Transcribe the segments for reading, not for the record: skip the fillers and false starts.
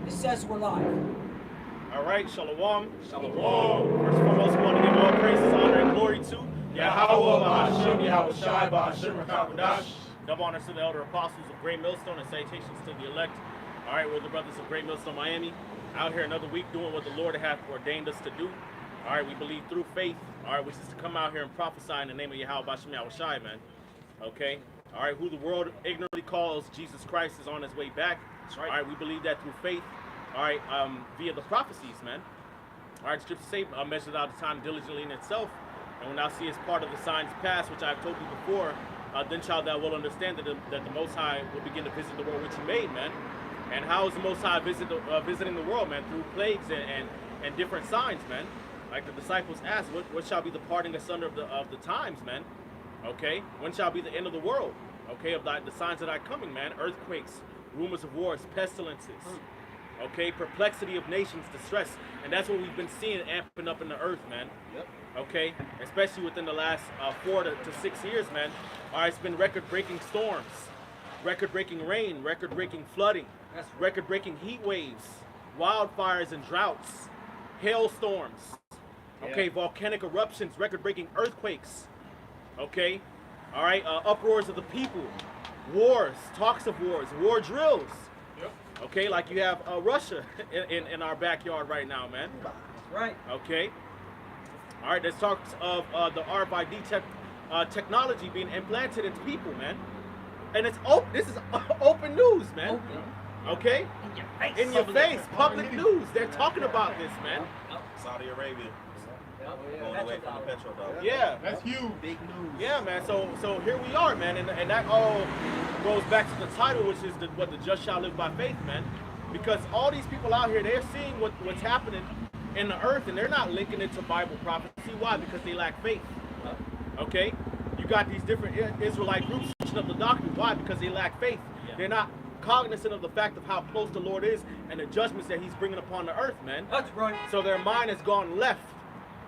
It says we're live. All right, shalom. Shalom. First and foremost, we want to give all praises, honor, and glory to Yahweh, Bahashim, Yahweh Shai, Bahashim, Rakavadash. double honors to the elder apostles of Great Millstone and salutations to the elect. All right, we're the brothers of Great Millstone, Miami. Out here another week doing what the Lord hath ordained us to do. All right, we believe through faith, all right, which is to come out here and prophesy in the name of Yahweh, Bahashim, Yahweh Shai, man. Okay? All right, who the world ignorantly calls Jesus Christ is on his way back. That's right. All right, we believe that through faith. All right, via the prophecies, man. All right, scripture say, measures out the time diligently in itself, and when thou seest part of the signs past, which I've told you before, then shalt thou well understand that the Most High will begin to visit the world which He made, man. And how is the Most High visiting the world, man? Through plagues and different signs, man. Like the disciples asked, what shall be the parting asunder of the times, man? Okay, when shall be the end of the world? Okay, of the signs that are coming, man. Earthquakes, rumors of wars, pestilences. Okay, perplexity of nations, distress, and that's what we've been seeing amping up in the earth, man. Yep. Okay, especially within the last 4 to 6 years, man. All right, it's been record-breaking storms, record-breaking rain, record-breaking flooding, record-breaking heat waves, wildfires and droughts, hailstorms. Okay, volcanic eruptions, record-breaking earthquakes. Okay, all right, uproars of the people, wars, talks of wars, war drills. Okay, like you have Russia in our backyard right now, man. That's right. Okay. All right, there's talks of the RFID technology being implanted into people, man. And it's open. This is open news, man. Open. Okay. In your face. In your face, public news. They're talking about this, man. Saudi Arabia Yep. going away from the petrodollar. Yeah. That's huge. Big news. Yeah, man. So here we are, man, and that all goes back to the title, which is what the just shall live by faith, man. Because all these people out here, they're seeing what's happening in the earth, and they're not linking it to Bible prophecy. Why? Because they lack faith. Okay, you got these different Israelite groups teaching of the doctrine. Why? Because they lack faith. Yeah. They're not cognizant of the fact of how close the Lord is and the judgments that He's bringing upon the earth, man. That's right. So their mind has gone left.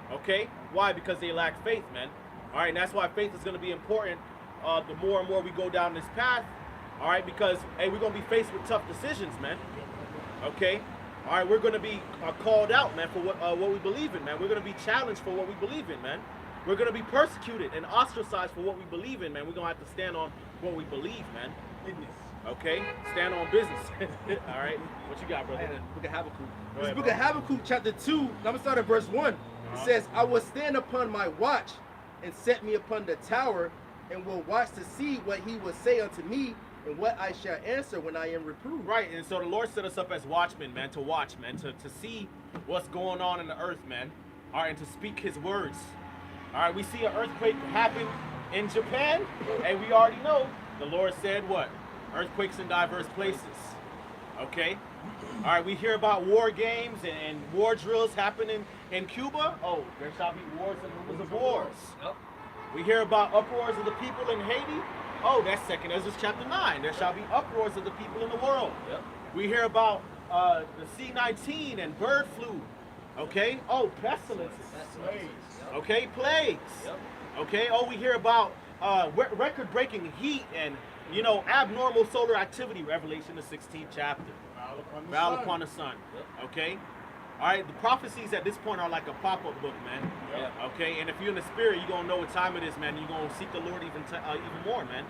Okay? Why? Because they lack faith, man. All right, and that's why faith is going to be important the more and more we go down this path. All right, because, hey, we're going to be faced with tough decisions, man. Okay? All right, we're going to be called out, man, for what we believe in, man. We're going to be challenged for what we believe in, man. We're going to be persecuted and ostracized for what we believe in, man. We're going to have to stand on what we believe, man. Okay? Stand on business. All right? What you got, brother? Book of Habakkuk. Go This ahead, book of bro. Habakkuk, chapter 2, I'm going to start at verse 1. It says, I will stand upon my watch and set me upon the tower and will watch to see what he will say unto me and what I shall answer when I am reproved. Right, and so the Lord set us up as watchmen, man, to watch, man, to see what's going on in the earth, man. All right, and to speak His words. All right, we see an earthquake happen in Japan, and we already know the Lord said what? Earthquakes in diverse places. Okay? All right, we hear about war games and war drills happening in Cuba. Oh, there shall be wars and rumors of wars. Yep. We hear about uproars of the people in Haiti. Oh, that's 2 Ezra chapter 9. There shall be uproars of the people in the world. Yep. We hear about the C-19 and bird flu. Okay? Oh, pestilences. Okay? Plagues. Yep. Okay? Oh, we hear about record-breaking heat and, abnormal solar activity, Revelation the 16th chapter. Vow upon the sun. Yep. Okay? All right, the prophecies at this point are like a pop-up book, man. Yeah. Okay, and if you're in the spirit, you're gonna know what time it is, man. You're gonna seek the Lord even more, man.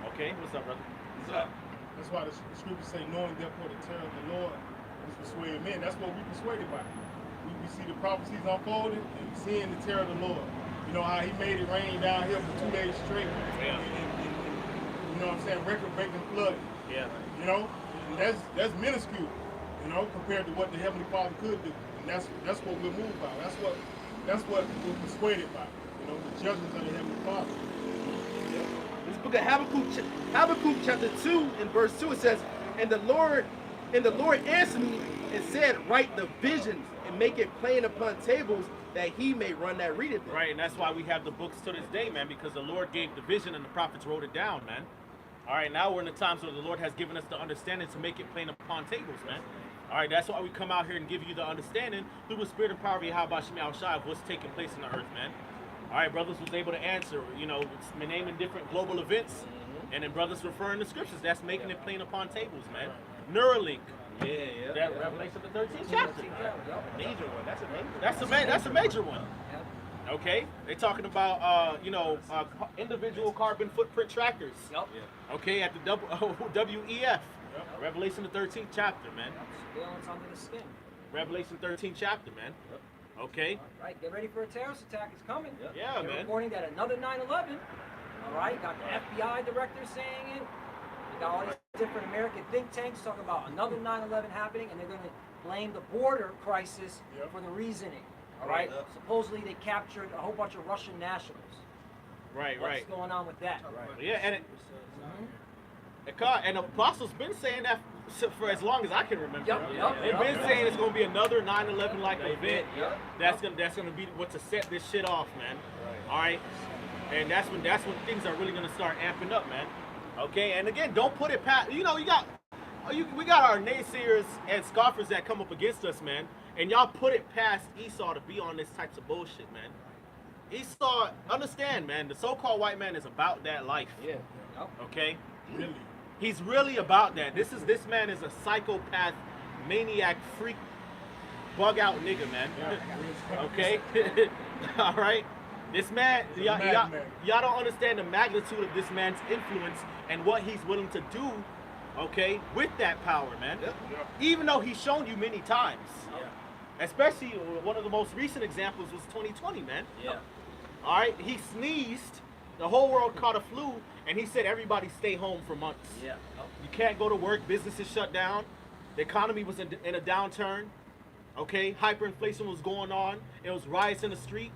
Okay, what's up, brother? What's up? That's why the scriptures say, knowing therefore the terror of the Lord is persuaded men. That's what we're persuaded by. We see the prophecies unfolding and we seeing the terror of the Lord. You know how He made it rain down here for 2 days straight. Yeah. And you know what I'm saying? Record-breaking flooding. Yeah. You know, and that's minuscule. Compared to what the Heavenly Father could do. And that's what we're moved by. That's what we're persuaded by. The judgments of the Heavenly Father. This book of Habakkuk chapter 2 and verse 2, it says, And the Lord answered me and said, Write the visions and make it plain upon tables that he may run that readeth it. Right, and that's why we have the books to this day, man, because the Lord gave the vision and the prophets wrote it down, man. All right, now we're in the times where the Lord has given us the understanding to make it plain upon tables, man. All right, that's why we come out here and give you the understanding through the spirit and power of Yahweh Shai of what's taking place in the earth, man. All right, brothers was able to answer, naming different global events, and then brothers referring to scriptures. That's making it plain upon tables, man. Neuralink. Yeah. That Revelation the 13th chapter. Yep. Major one. That's a major. That's a major one. Yep. Okay, they talking about individual carbon footprint trackers. Yep. Okay, at the WEF. Revelation the 13th chapter, man. Surveillance under the skin. Revelation 13th chapter, man. Okay. All right, get ready for a terrorist attack. It's coming. Yeah, They're man. reporting that another 9/11. All right, got the FBI director saying it. You got all these different American think tanks talking about another 9/11 happening, and they're going to blame the border crisis for the reasoning. All right. Supposedly they captured a whole bunch of Russian nationals. Right. What's going on with that? Yeah, and Apostle's been saying that for as long as I can remember. They've been saying it's gonna be another 9/11 like event. That's gonna be what to set this shit off, man. All right, and that's when things are really gonna start amping up, man. Okay, and again, don't put it past. We got our naysayers and scoffers that come up against us, man, and y'all put it past Esau to be on this types of bullshit, man. Esau, understand, man. The so-called white man is about that life. Yeah. Okay. Really. He's really about that. This man is a psychopath, maniac, freak, bug out nigga, man. Okay? All right? This man, y'all don't understand the magnitude of this man's influence and what he's willing to do, okay, with that power, man. Even though he's shown you many times. Especially one of the most recent examples was 2020, man. All right? He sneezed. The whole world caught a flu, and he said everybody stay home for months. You can't go to work. Businesses shut down. The economy was in a downturn. Okay, hyperinflation was going on. It was riots in the street.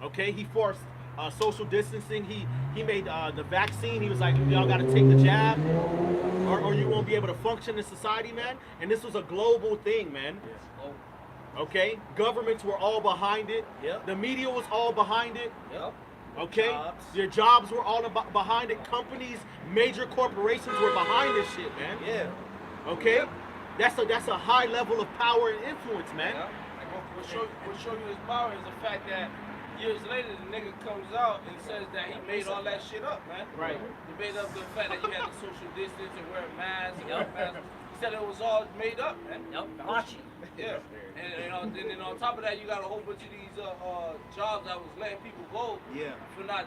Okay, he forced social distancing. He made the vaccine. He was like, y'all got to take the jab, or you won't be able to function in society, man. And this was a global thing, man. Okay, governments were all behind it. The media was all behind it. Okay, your jobs were all behind it. Companies, major corporations were behind this shit, man. Okay, that's a high level of power and influence, man. What show you his power is the fact that years later the nigga comes out and says that he made all that shit up, man. Right. He made up the fact that you had to social distance and wear masks and wear masks. He said it was all made up, man. Machi. Yeah. And then on top of that, you got a whole bunch of these jobs that was letting people go for not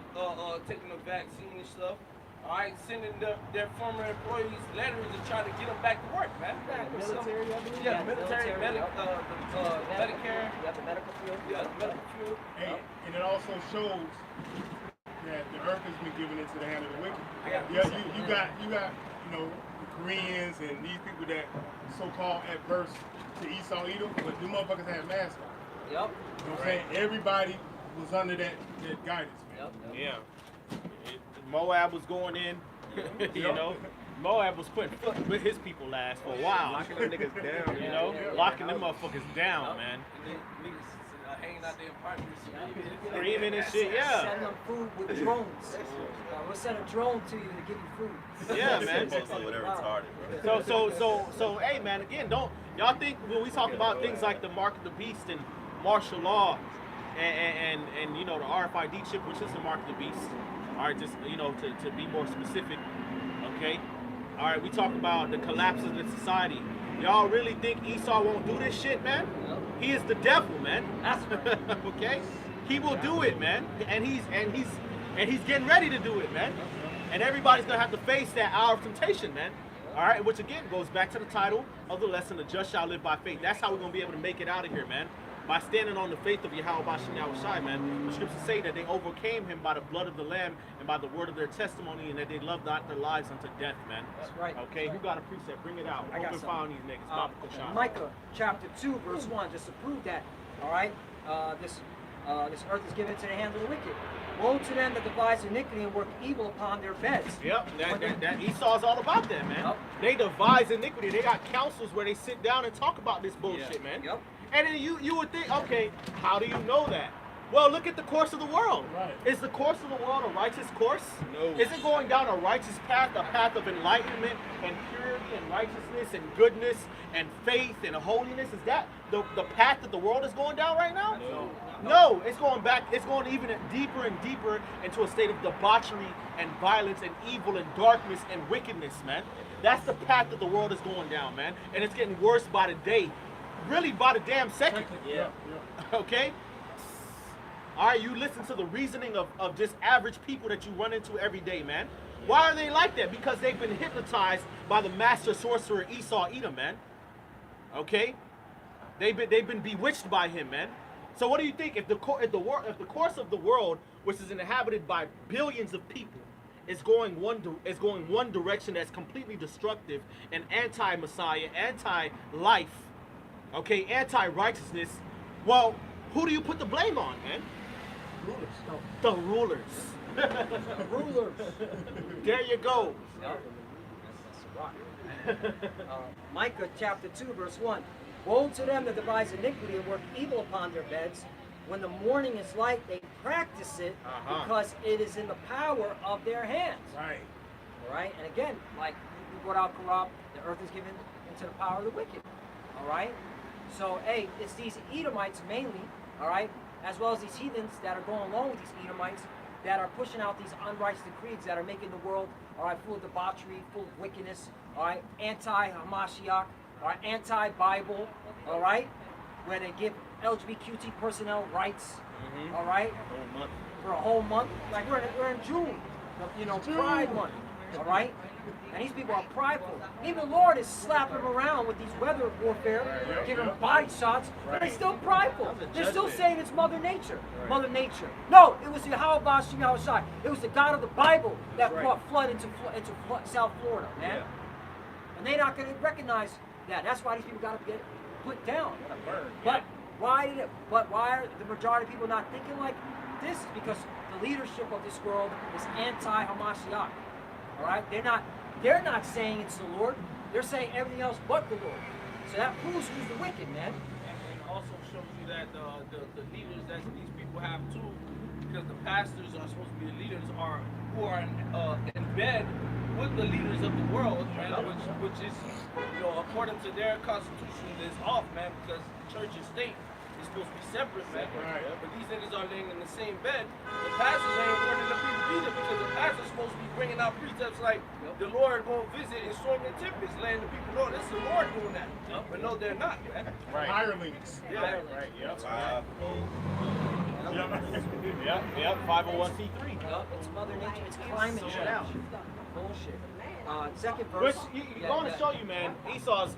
taking the vaccine and stuff. All right, sending their former employees letters and trying to get them back to work, man. Military, I believe. Yeah, military, Medicare. The medical field. Yeah, the medical field. And it also shows that the earth has been given into the hand of the wicked. You got the Koreans and these people that so-called adverse to Esau Edom, but the motherfuckers had masks on. You know what I'm saying? Everybody was under that guidance, man. Yeah. Moab was going in, Moab was putting foot with his people last for a while. Locking them niggas down. Locking them motherfuckers down, man. Niggas hanging out their apartments. Screaming and shit, Send them food with drones. We'll send a drone to you to give you food. Yeah, man. They're retarded, bro. So, hey, man. Again, y'all think when we talk about things like the mark of the beast and martial law, and the RFID chip, which is the mark of the beast. All right, just to be more specific. Okay. All right, we talk about the collapse of the society. Y'all really think Esau won't do this shit, man? He is the devil, man. Okay. He will do it, man, and he's getting ready to do it, man. And everybody's gonna have to face that hour of temptation, man. All right, which again goes back to the title of the lesson: "The just shall live by faith." That's how we're gonna be able to make it out of here, man. By standing on the faith of Yahweh Bashem Yahushai, man. The scriptures say that they overcame him by the blood of the Lamb and by the word of their testimony, and that they loved not their lives unto death, man. That's right. Okay, who got a precept? Bring it out. I got Open some. fire on these niggas. Micah chapter 2, verse 1, just to prove that, all right, this earth is given into the hand of the wicked. Woe to them that devise iniquity and work evil upon their beds. Yep, that Esau's all about that, man. They devise iniquity. They got councils where they sit down and talk about this bullshit, man. And then you would think, okay, how do you know that? Well, look at the course of the world. Is the course of the world a righteous course? No. Is it going down a righteous path, a path of enlightenment and purity and and righteousness and goodness and faith and holiness? Is that the path that the world is going down right now? No, it's going back. It's going even deeper and deeper into a state of debauchery and violence and evil and darkness and wickedness, man. That's the path that the world is going down, man. And it's getting worse by the day. Really by the damn second. Yeah. Okay? All right, you listen to the reasoning of just average people that you run into every day, man. Why are they like that? Because they've been hypnotized by the master sorcerer Esau Edom, man. Okay? They've been bewitched by him, man. So what do you think if the course of the world, which is inhabited by billions of people, is going one direction that's completely destructive and anti-Messiah, anti-life, okay, anti-righteousness? Well, who do you put the blame on, man? The rulers. The rulers. There you go. That's right. Micah chapter 2, verse 1. Woe to them that devise iniquity and work evil upon their beds. When the morning is light, they practice it because it is in the power of their hands. Right. All right? And again, like we brought out corrupt, the earth is given into the power of the wicked. All right? So, hey, it's these Edomites mainly, all right, as well as these heathens that are going along with these Edomites that are pushing out these unrighteous decrees that are making the world, all right, full of debauchery, full of wickedness, all right, anti-Hamashiach, all right, anti-Bible, all right, where they give LGBTQ personnel rights, all right, for a whole month. Like we're in June, you know, Pride Month, all right? And these people are prideful. Even the Lord is slapping them around with these weather warfare, giving them body shots, but they're still prideful. They're still saying it's Mother Nature. Mother Nature. No, it was the Shai. It was the God of the Bible that brought flood into South Florida, man. And they're not going to recognize that. That's why these people got to get put down. But why are the majority of people not thinking like this? Because the leadership of this world is anti-Hamashiach. All right, they're not saying it's the Lord. They're saying everything else but the Lord. So that proves who's the wicked, man. And also shows you that the leaders that these people have too, because the pastors are supposed to be the leaders, who are in bed with the leaders of the world, man, which is, you know, according to their constitution, is off, man, because church and state is supposed to be separate, man. But these niggas are laying in the same bed. The pastors ain't warning the people either, because the pastors supposed to be bringing out precepts like the Lord going to visit and storm the tempest, letting the people know that's the Lord doing that. But no, they're not, man. Right. Hirelings. Yeah. Right. Yep. Yep. 501c3. It's Mother Nature. It's climate change. Bullshit. Second Which verse. going to show you, man, Esau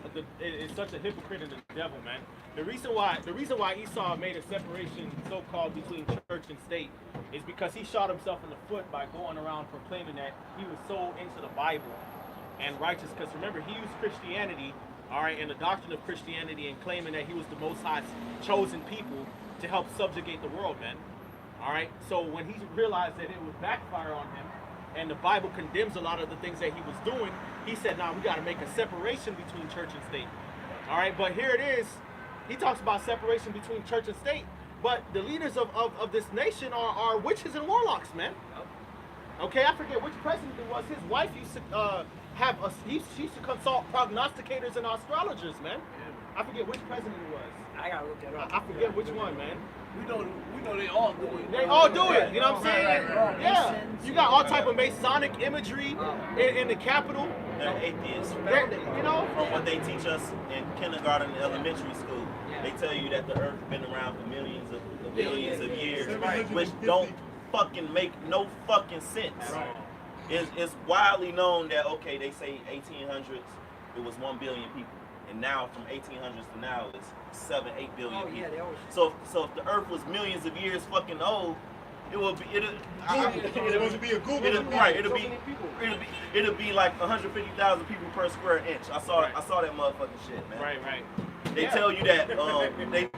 is such a hypocrite and the devil, man. The reason why Esau made a separation, so-called, between church and state is because he shot himself in the foot by going around proclaiming that he was so into the Bible and righteous. Because remember, he used Christianity, all right, and the doctrine of Christianity, and claiming that he was the Most High's chosen people to help subjugate the world, man. All right. So when he realized that it would backfire on him, and the Bible condemns a lot of the things that he was doing, he said, "Nah, we got to make a separation between church and state." All right, but here it is. He talks about separation between church and state, but the leaders of this nation are witches and warlocks, man. Okay, I forget which president it was. His wife used to she used to consult prognosticators and astrologers, man. I forget which president it was. I gotta look that up. I forget which one, man. We know they all do it. They all do it, you know what I'm saying? Right. Yeah. Masons, You got all type of Masonic imagery in the Capitol. They're atheists. You know? From what they teach us in kindergarten and elementary school, they tell you that the earth been around for millions of billions of years, which don't fucking make no fucking sense. It's widely known that, okay, they say 1800s, it was 1 billion people. And now from 1800s to now, it's 7-8 billion people. Yeah, they always. So if the earth was millions of years fucking old, it would be It's supposed to be a Google. it'll be like 150,000 people per square inch. I saw that motherfucking shit, man. Right. They tell you that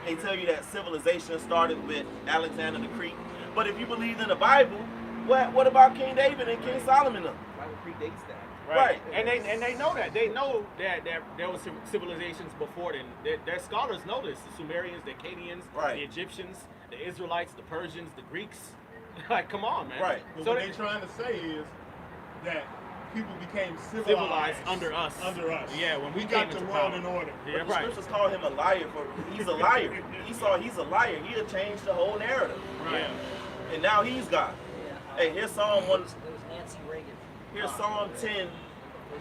they tell you that civilization started with Alexander the Great. But if you believe in the Bible, what about King David and King Solomon? Bible predates that. Right. And they know that. They know that there was civilizations before them. Their scholars know this. The Sumerians, the Akkadians, the Egyptians, the Israelites, the Persians, the Greeks. Like, come on, man. Right. But what they're trying to say is that people became civilized under us. Under us. Yeah, when we got came the into world power. in order. Yeah, But the right. scriptures call him a liar he's a liar. Esau, he's a liar. He'll change the whole narrative. Right. And now he's God. Hey, here's Psalm 1. It was Nancy Reagan. Here's Psalm 10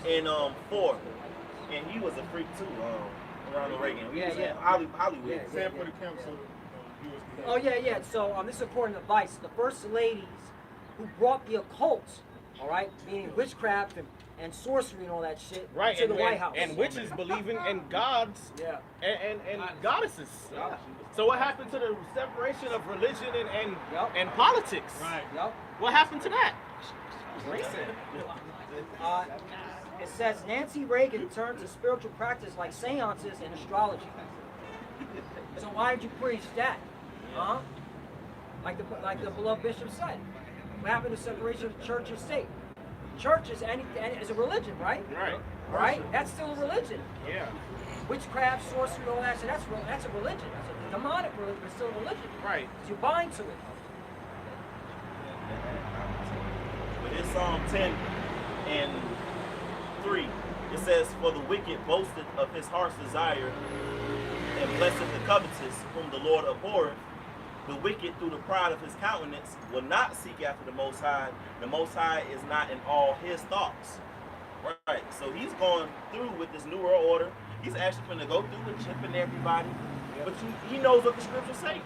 and 4. And he was a freak too, Ronald Reagan. He was in Hollywood. Stand for the camp so viewers can Oh yeah. So this is according to Vice. The first ladies who brought the occult, all right, meaning witchcraft and sorcery and all that shit, Right, to the White House. And witches believing in gods Yeah. and goddesses. Yeah. So what happened to the separation of religion Yup. and politics? Right. Yep. What happened to that? It says Nancy Reagan turned to spiritual practice like seances and astrology. So why did you preach that? Huh? Like the beloved bishop said. What happened to separation of church and state? Church is is a religion, right? Right. Right? That's still a religion. Yeah. Witchcraft, sorcery, all that. So that's a religion. That's a demonic religion, but still a religion. Right. So you bind to it. But in Psalm 10 and 3, it says, "For the wicked boasted of his heart's desire, and blessed the covetous, whom the Lord abhorreth. The wicked, through the pride of his countenance, will not seek after the Most High. The Most High is not in all his thoughts." Right. So he's going through with this New World Order. He's actually going to go through and chipping everybody. But he knows what the scriptures say.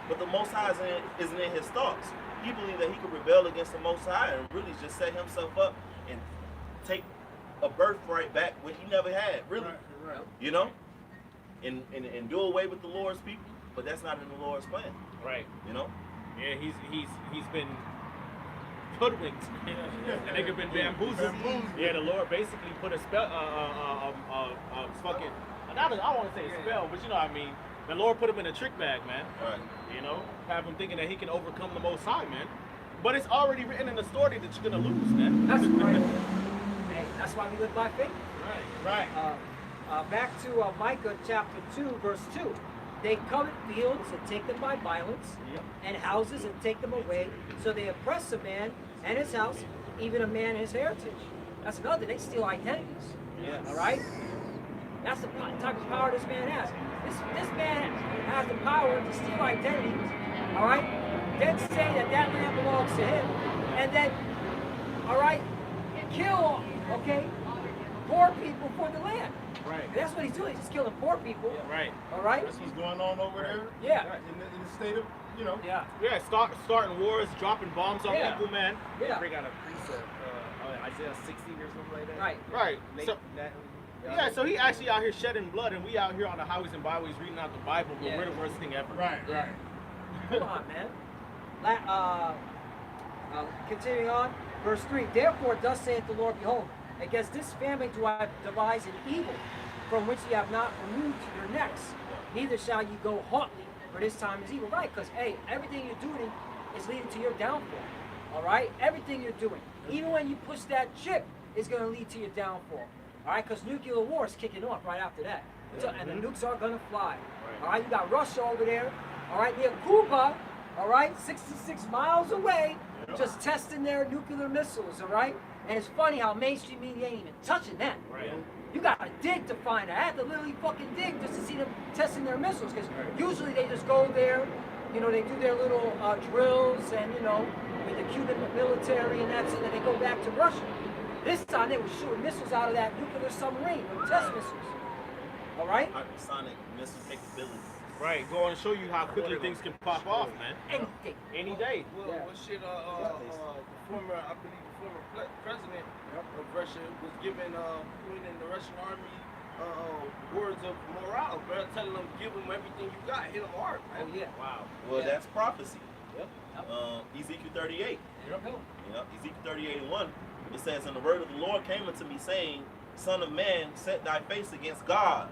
But the Most High isn't in his thoughts. He believed that he could rebel against the Most High and really just set himself up and take a birthright back what he never had, really. Right. You know? And do away with the Lord's people. But that's not in the Lord's plan. Right. You know? Yeah, he's been hoodwinked. And they have been bamboozled. Yeah, the Lord basically put a spell, fucking, I don't want to say spell, but you know what I mean. The Lord put him in a trick bag, man. Right. You know, have him thinking that he can overcome the Most High, man. But it's already written in the story that you're gonna lose, man. That's right. Hey, that's why we live by faith. Right. Back to Micah chapter 2, verse 2. They covet fields and take them by violence, and houses and take them away. So they oppress a man and his house, even a man and his heritage. That's another. They steal identities. All right. That's the type of power this man has. This man has the power to steal identities. All right. Then say that land belongs to him, and then, all right, kill, okay, poor people for the land. Right. And that's what he's doing. He's just killing poor people. Right. All right. That's what's going on over there. Yeah. In the state of, you know. Yeah. Yeah, starting wars, dropping bombs on people, man. Yeah. Bring out a precept, Isaiah 60 or something like that. Right. Right. Make So, that, yeah, so he actually out here shedding blood, and we out here on the highways and byways reading out the Bible, but we're the worst thing ever. Right. Come on, man. Continuing on, verse 3. Therefore, thus saith the Lord, behold, against this family do I devise an evil, from which ye have not removed your necks, neither shall ye go haughty, for this time is evil. Right, because, hey, everything you're doing is leading to your downfall. All right? Everything you're doing. Even when you push that chip, it's going to lead to your downfall. All right? Because nuclear war is kicking off right after that. So, and the nukes are going to fly. All right? You got Russia over there. All right? Near Cuba. All right? 66 miles away. Just testing their nuclear missiles. All right? And it's funny how mainstream media ain't even touching that. Right. You gotta dig to find it. I had to literally fucking dig just to see them testing their missiles, because usually they just go there, you know, they do their little drills and, you know, with the Cuban military and that's it, and they go back to Russia. This time they were shooting missiles out of that nuclear submarine, with test missiles. All right? Hypersonic missile capability. Right. Go on and show you how quickly things can pop off, man. Anything. Any day. Well, shit, the former president of Russia was giving in the Russian army words of morale, bro, telling them, give them everything you got, hit them hard, man. Oh, yeah. Wow. Well, that's prophecy. Yep. Ezekiel 38. Yep. Ezekiel 38:1. It says, "And the word of the Lord came unto me, saying, Son of man, set thy face against God,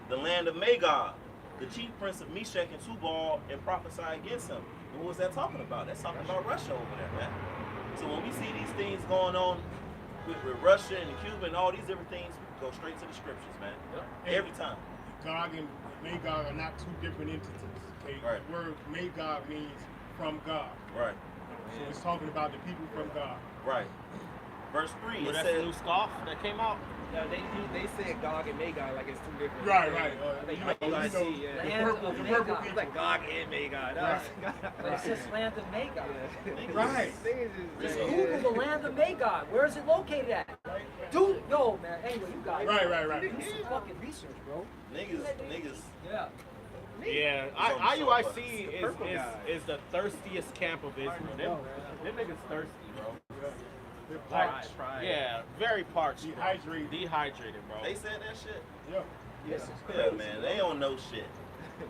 the land of Magog, the chief prince of Meshach and Tubal, and prophesy against him." And what was that talking about? That's talking about Russia over there, man. So when we see these things going on with Russia and Cuba and all these different things, we go straight to the scriptures, man. Every time. Gog and Magog are not two different entities. Okay? Right. The word Magog means from God. Right. So it's talking about the people from God. Right. verse 3, Well, it that's the new says, scoff that came out. No, they said Gog and Magog like it's two different. Right. I think You know, IUIC, the yeah. purple It's people. like Gog and Magog. But it says land of Magog. Right. Just Google the land of Magog. Where is it located at? Dude, yo, man. Anyway, you guys. Right. Do some fucking research, bro. niggas. Yeah. Yeah, IUIC is the thirstiest camp of Israel. Them niggas thirsty, bro. They're Like, parched. yeah, very parched. bro. Dehydrated. Bro. They said that shit? Yeah. Yes. Yeah, man, they don't know shit.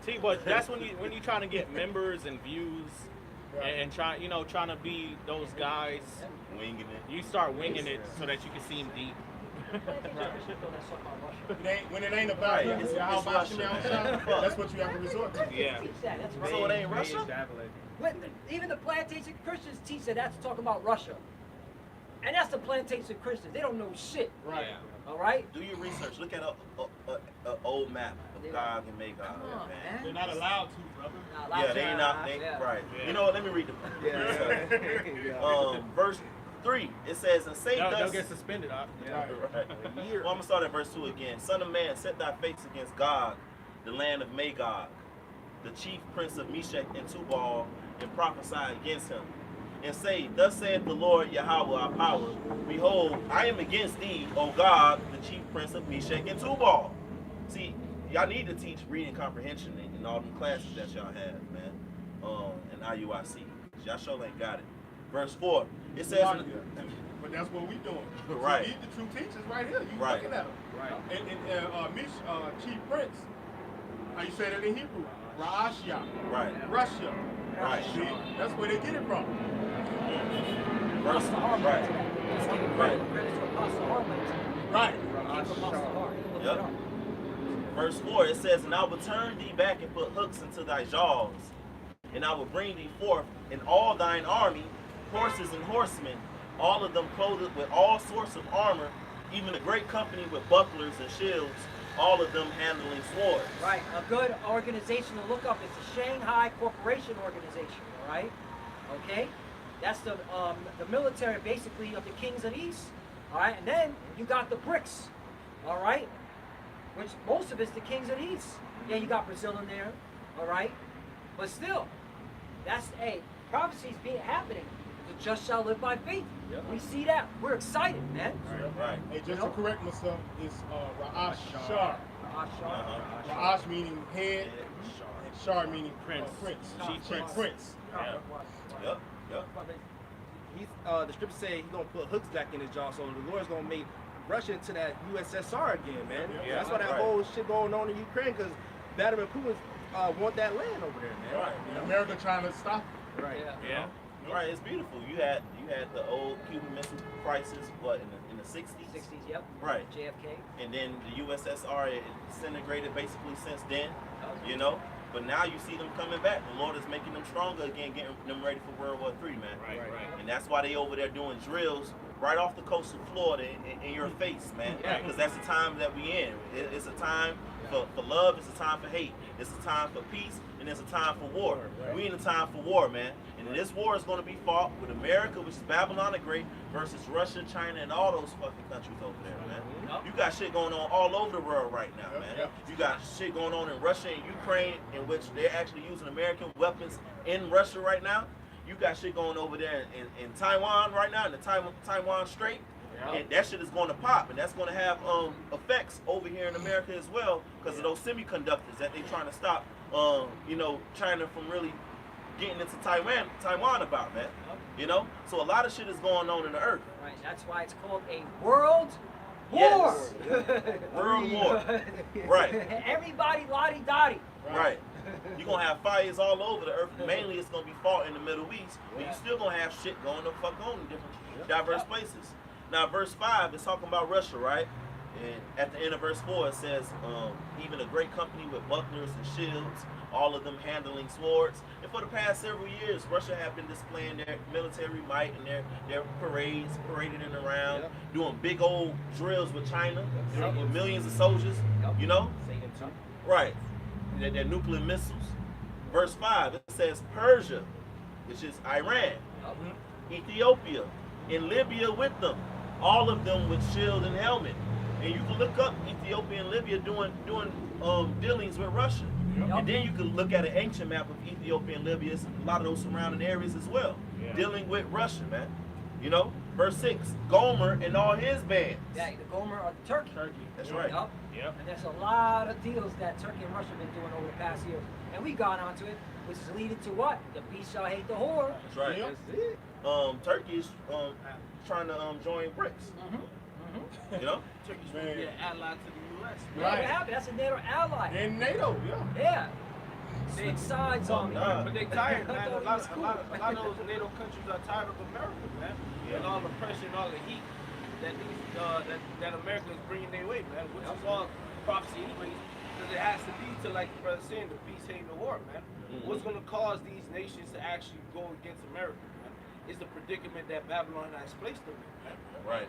See, but that's when you trying to get members and views, and trying to be those guys. Winging it. You start winging it so that you can seem deep. When it ain't about Right, it's how about you Russia. that's what you have to resort to. Yeah. That's right. So it ain't Russia? But even the plantation Christians teach that that's talking about Russia. And that's the plantation Christians. They don't know shit. Right. All right? Do your research. Look at a old map of Gog and Magog. Come on, man. They're not allowed to, brother. Not allowed Yeah, to. they ain't not. Right. Yeah. You know what? Let me read the Yeah. verse 3. It says, and say They'll thus. get suspended. Right. Well, I'm gonna start at verse 2 again. Son of man, set thy face against Gog, the land of Magog, the chief prince of Meshach and Tubal, and prophesy against him. And say, thus saith the Lord Yahweh our power, behold, I am against thee, O Gog, the chief prince of Meshach and Tubal. See, y'all need to teach reading comprehension in all them classes that y'all have, man. In IUIC. Y'all sure ain't got it. Verse 4, it says, But that's what we doing. Right. So these the true teachers right here. You Right. looking at them. Right. And chief prince. How you say that in Hebrew? Russia. right, Russia. Right. See, that's where they get it from. verse, Apostle Harmon. right. Let's give him credit to Apostle Harmon. Right. Came from Apostle Harmon. Look it Yep. up. Verse 4, it says, and I will turn thee back and put hooks into thy jaws, and I will bring thee forth in all thine army, horses and horsemen, all of them clothed with all sorts of armor, even a great company with bucklers and shields, all of them handling swords. Right. A good organization to look up is the Shanghai Corporation Organization. All right. Okay. That's the military basically of the kings of the East. All right. And then you got the BRICS. All right. Which most of it's the kings of the East. Yeah, you got Brazil in there. All right. But still, that's prophecies being happening. The just shall live by faith. Yep. We see that. We're excited, man. Right. Hey, just to correct myself, it's Ra'ash Shar. Ra'ash meaning head, and Shar meaning Prince. prince. Chief Chief prince. Yeah. Yep. He's the scripture say he's gonna put hooks back in his jaw, so the Lord's gonna make Russia into that USSR again, man. Yeah. That's why that Right. whole shit going on in Ukraine, because Vladimir Putin want that land over there, man. Right. And America trying to stop it. Right. Yeah. Right, it's beautiful. You had the old Cuban Missile Crisis, what, in the 60s? 60s, yep. Right. JFK. And then the USSR disintegrated basically since then, you know? But now you see them coming back. The Lord is making them stronger again, getting them ready for World War III, man. Right. And that's why they over there doing drills right off the coast of Florida in your face, man. Yeah. Because that's the time that we in. It's a time for love, it's a time for hate. It's a time for peace, and it's a time for war. Right. We in a time for war, man. And this war is going to be fought with America, which is Babylon the Great, versus Russia, China, and all those fucking countries over there, man. Yep. You got shit going on all over the world right now, man. Yep. You got shit going on in Russia and Ukraine, in which they're actually using American weapons in Russia right now. You got shit going over there in Taiwan right now, in the Taiwan Strait. Yeah. And that shit is going to pop, and that's going to have effects over here in America as well, because of those semiconductors that they're trying to stop, China from really getting into Taiwan about, man. You know, so a lot of shit is going on in the earth. Right. That's why it's called a world war. Yes. World war. Right. Everybody lottie-dottie. Right. You're gonna have fires all over the earth. Mainly it's gonna be fought in the Middle East, but you still gonna have shit going the fuck on in different diverse places. Now verse 5 is talking about Russia, right? And at the end of verse 4 it says, even a great company with bucklers and shields, all of them handling swords. And for the past several years, Russia have been displaying their military might and their parades, parading it around, doing big old drills with China, with millions of soldiers, you know? Satan too. Right. Their nuclear missiles. Verse 5, it says Persia, which is Iran, Ethiopia, and Libya with them, all of them with shield and helmet. And you can look up Ethiopia and Libya doing dealings with Russia. Yep. And then you can look at an ancient map of Ethiopia and Libya, a lot of those surrounding areas as well, dealing with Russia, man. You know, verse 6, Gomer and all his bands. Yeah, the Gomer or Turkey. That's right. Yep. And there's a lot of deals that Turkey and Russia have been doing over the past years. And we got onto it, which is leading to what? The beast shall hate the whore. That's right. Yep. That's it. Turkey is trying to join BRICS. You know? Turkey's going to be an ally to the U.S. Yeah, Right. what happened? That's a NATO ally. And NATO, yeah. Yeah. Switch sides on me. nah. But they tired, I man. thought A it lot was of cool. those NATO countries are tired of America, man. And all the pressure and all the heat that that America is bringing their way, man. Which is all prophecy anyways, because it has to be to, like the brother saying, the beast hating the war, man. What's going to cause these nations to actually go against America, man, is the predicament that Babylon has placed them in, man. Right.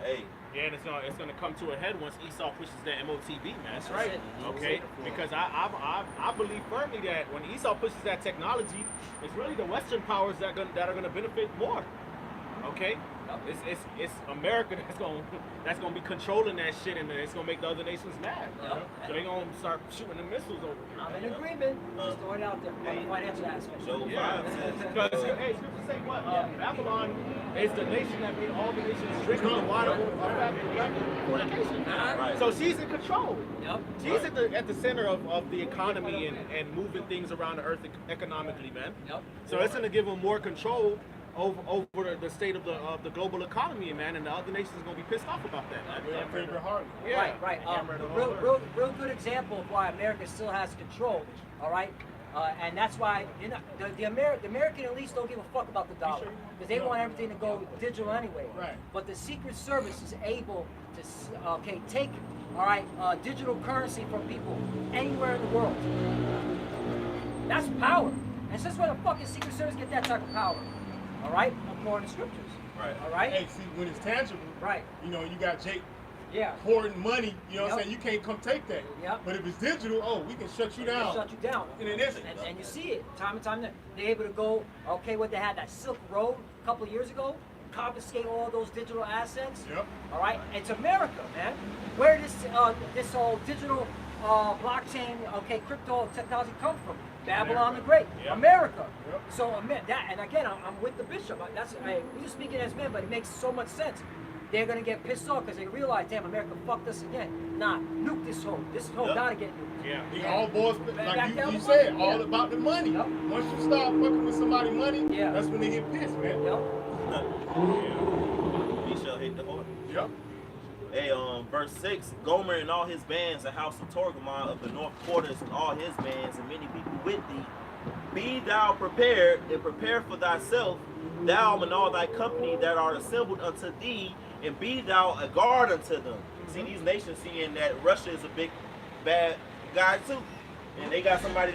Hey. Yeah, and it's gonna come to a head once Esau pushes that MOTB, man. That's right. Okay, because I believe firmly that when Esau pushes that technology, it's really the Western powers that are gonna benefit more. Okay, it's America that's gonna be controlling that shit, and it's gonna make the other nations mad. Yep. So they're gonna start shooting the missiles over here. I'm in agreement. Just throwing it out there. From the financial aspect. Job Yeah, 5 says, because hey, scripture say what? Babylon is the nation that made all the nations drink of the water of fornication. Right. So she's in control. Yep. She's at the center of the economy and moving things around the earth economically, man. Yep. So it's gonna give them more control over the state of the global economy, man, and the other nations are gonna be pissed off about that, man. We're our favorite Harley. Yeah. Right. Hammer the Real good example of why America still has control. All right. And that's why the American elites don't give a fuck about the dollar because they want everything to go digital anyway. Right. But the Secret Service is able to take digital currency from people anywhere in the world. That's power. And since when the fucking Secret Service get that type of power? All right, according to scriptures. Right. All right. Hey, see, when it's tangible, Right. you know, you got Jake Yeah. hoarding money, you know what I'm Yep. saying? You can't come take that. Yep. But if it's digital, oh, we can shut you down. Shut you down. In an instant. And you see it time and time. They're able to go, what they had, that Silk Road a couple of years ago, confiscate all those digital assets. Yep. All right, it's America, man. Where did this whole digital blockchain, crypto technology come from? Babylon the Great, Yep. America. Yep. So that, and again, I'm with the bishop. We're just speaking as men, but it makes so much sense. They're gonna get pissed off because they realize, damn, America fucked us again. Nah, nuke this hoe. This hoe Yep. gotta get nuked. Yeah. It all boils, Back like down you the said, money. all Yeah. about the money. Yep. Once you start fucking with somebody's money, Yeah. that's when they get pissed, man. Yep. he shall hate the whore. Yep. Hey, verse 6, Gomer and all his bands, the house of Torgamon of the north quarters and all his bands, and many people with thee. Be thou prepared, and prepare for thyself, thou and all thy company that are assembled unto thee, and be thou a guard unto them. See, these nations seeing that Russia is a big, bad guy too. And they got somebody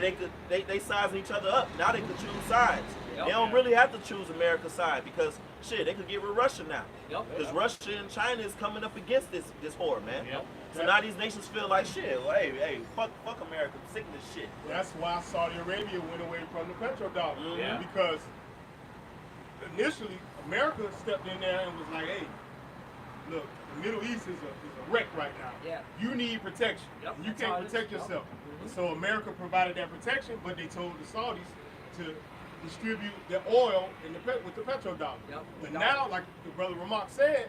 they sizing each other up. Now they could choose sides. Yep. They don't really have to choose America's side because shit, they could get rid of Russia now. Yep. Because Russia and China is coming up against this whore, man. Yep. So now these nations feel like shit. Well, hey, fuck America. I'm sick of this shit. That's why Saudi Arabia went away from the petrodollar. Yeah. Because initially, America stepped in there and was like, hey, look, the Middle East is a wreck right now. Yeah. You need protection. Yep, You that's how can't it is. protect Yep. yourself. So America provided that protection, but they told the Saudis to distribute the oil with the petrodollar. Yep. But now, like the brother Ramak said,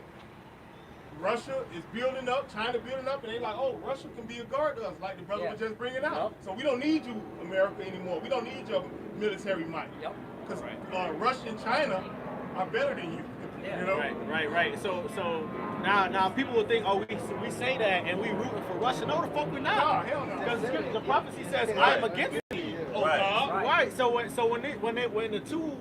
Russia is building up, China building up, and they like, oh, Russia can be a guard to us, like the brother Yeah. was just bringing out. Yep. So we don't need you, America, anymore. We don't need your military might. Yep. Because Russia and China are better than you. Yeah. You know? Right. So now people will think, oh, we say that and we rooting for Russia. No, the fuck we No, not. hell no. Because the prophecy says, I am against thee. Oh, Right. God. Right. So when the two,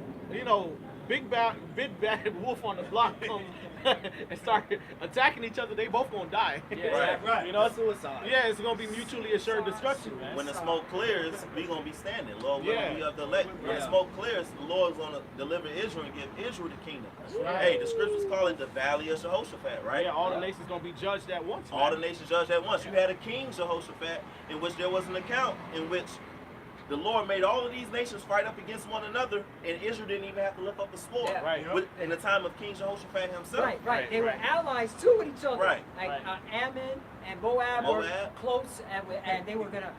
big bad wolf on the block come and start attacking each other, they both gonna die. Right. Right. Suicide. Yeah, it's gonna be mutually assured destruction, man. When the smoke clears, we gonna be standing. Lord, we're Yeah. gonna be of the elect. When the Yeah. smoke clears, the Lord's gonna deliver Israel and give Israel the kingdom. right. Hey, the scriptures call it the Valley of Jehoshaphat, right? Yeah, all the nations gonna be judged at once. All man. the nations judged at once. You had a king, Jehoshaphat, in which there was an account in which the Lord made all of these nations fight up against one another, and Israel didn't even have to lift up a sword. Yeah. Right. In the time of King Jehoshaphat himself. Right. They were allies too with each other. Right. Like Right. Ammon and Moab were close, and they were gonna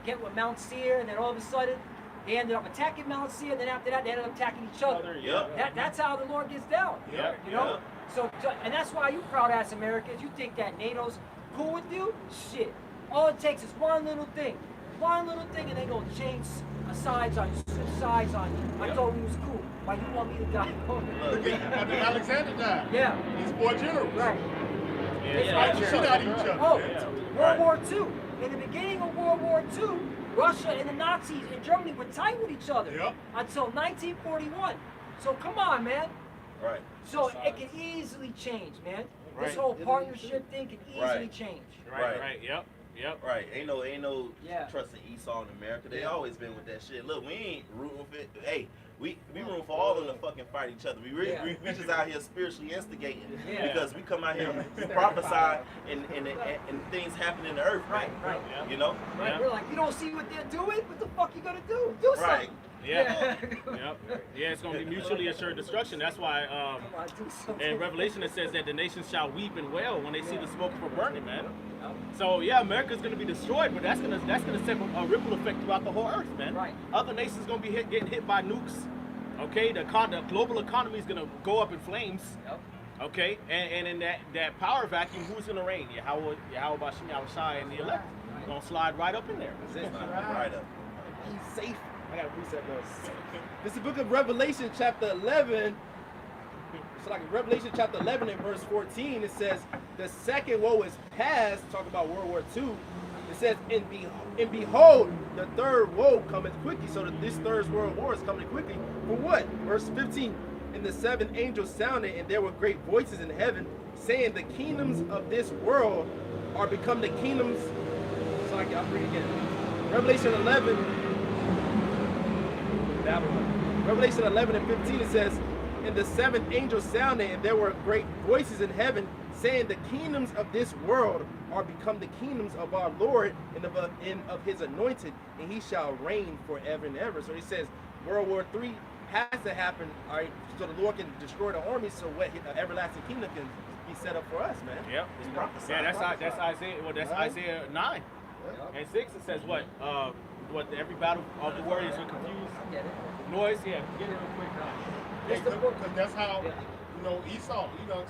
get with Mount Seir, and then all of a sudden they ended up attacking Mount Seir. And then after that, they ended up attacking each other. Yep. That's how the Lord gets down. Yep. You know. So, and that's why you proud ass Americans, you think that NATO's cool with you? Shit. All it takes is one little thing, and they gonna change sides on you. I told you it was cool. Why you want me to die? Look at Alexander died. Yeah. He's 4 generals. Right. They fight the shit out of each other. Oh, man. World War II. In the beginning of World War II, Russia and the Nazis in Germany were tight with each other until 1941. So come on, man. Right. So it can easily change, man. Right. This whole partnership thing can easily change. Right. Yep. Right. Ain't no Yeah. trusting Esau in America. They always been with that shit. Look, we ain't rooting for it. Hey, we rooting for all of them to fucking fight each other. We just out here spiritually instigating because we come out here and prophesy and things happen in the earth. Right. You know? Right. We're like, you don't see what they're doing? What the fuck you gonna do? Do something. Right. Yeah. Yeah, it's going to be mutually assured destruction. That's why Come on, do something. in Revelation it says that the nations shall weep and wail when they see the smoke of a burning, man. So yeah, America's going to be destroyed, but that's going to set a ripple effect throughout the whole earth, man. Right. Other nations going to be getting hit by nukes. Okay, the global economy is going to go up in flames. Okay, and in that power vacuum, who's going to reign? Yahweh Bashim Shai and the elect. Going to slide right up in there. Right up. He's safe. I gotta reset those. This is the book of Revelation, chapter 11. So, like in Revelation, chapter 11, and verse 14, it says, "The second woe is past." Talking about World War II. It says, "And behold, the third woe cometh quickly." So that this third world war is coming quickly. For what? Verse 15. "And the seventh angel sounded, and there were great voices in heaven, saying, The kingdoms of this world are become the kingdoms." So I'll read again. Revelation 11. Revelation 11 and 15, it says, "And the seventh angel sounded, and there were great voices in heaven, saying, The kingdoms of this world are become the kingdoms of our Lord and of his anointed, and he shall reign forever and ever." So he says World War III has to happen, all right, so the Lord can destroy the army, so what everlasting kingdom can be set up for us, man. Yep. Yeah, that's Isaiah. Well, that's Isaiah 9 and 6. It says what? Every battle of the warriors are confused. Noise. Yeah. Get it real quick. Because that's how, Esau,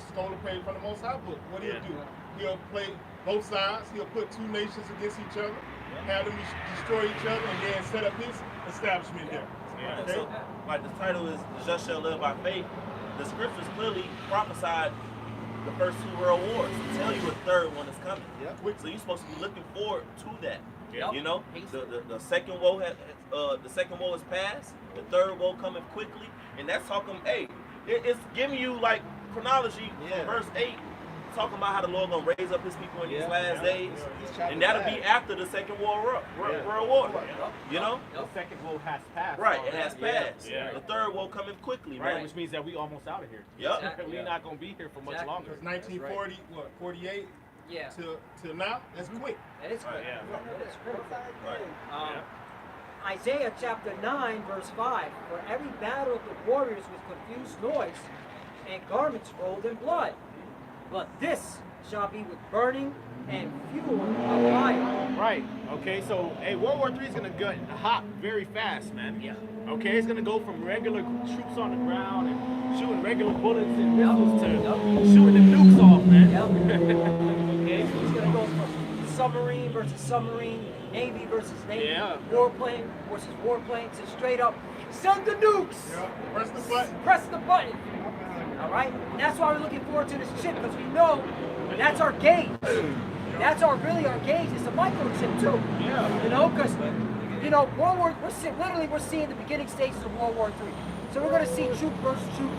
stole the page from the Most High book. What he'll do, he'll play both sides. He'll put two nations against each other, have them destroy each other, and then set up his establishment there. Yeah. So, like the title is "The Just Shall Live by Faith." The scriptures clearly prophesied the first 2 world wars. Tell you a third one is coming. So you're supposed to be looking forward to that. You know, the second woe is past. The third woe coming quickly, and that's talking. Hey, it's giving you like chronology from verse 8, talking about how the Lord gonna raise up His people in these last days, and that'll be after the second world war. You know, the second woe has passed. Right, it has passed. Yeah. The third woe coming quickly, Right, man. which means that we almost out of here. Yep. We're not gonna be here for much longer. Because 1940, 48 till now, that's quick. That is quick. Yeah. That is quick. Right. Isaiah chapter 9, verse 5. "For every battle of the warriors was confused noise, and garments rolled in blood. But this shall be with burning and fuel of fire." Right. Okay. So, World War III is gonna get hot very fast, man. Yeah. Okay. It's gonna go from regular troops on the ground and shooting regular bullets and missiles to shooting the nukes off, man. Okay. So it's gonna go from submarine versus submarine, Navy versus Navy, warplane versus warplane, to straight up send the nukes. Press the button. Press the button. All right. And that's why we're looking forward to this chip, because we know that's our gauge. That's really our gauge. It's a microchip too. Yeah. You know, because World War, we're seeing the beginning stages of World War III. So we're going to see troop versus troop,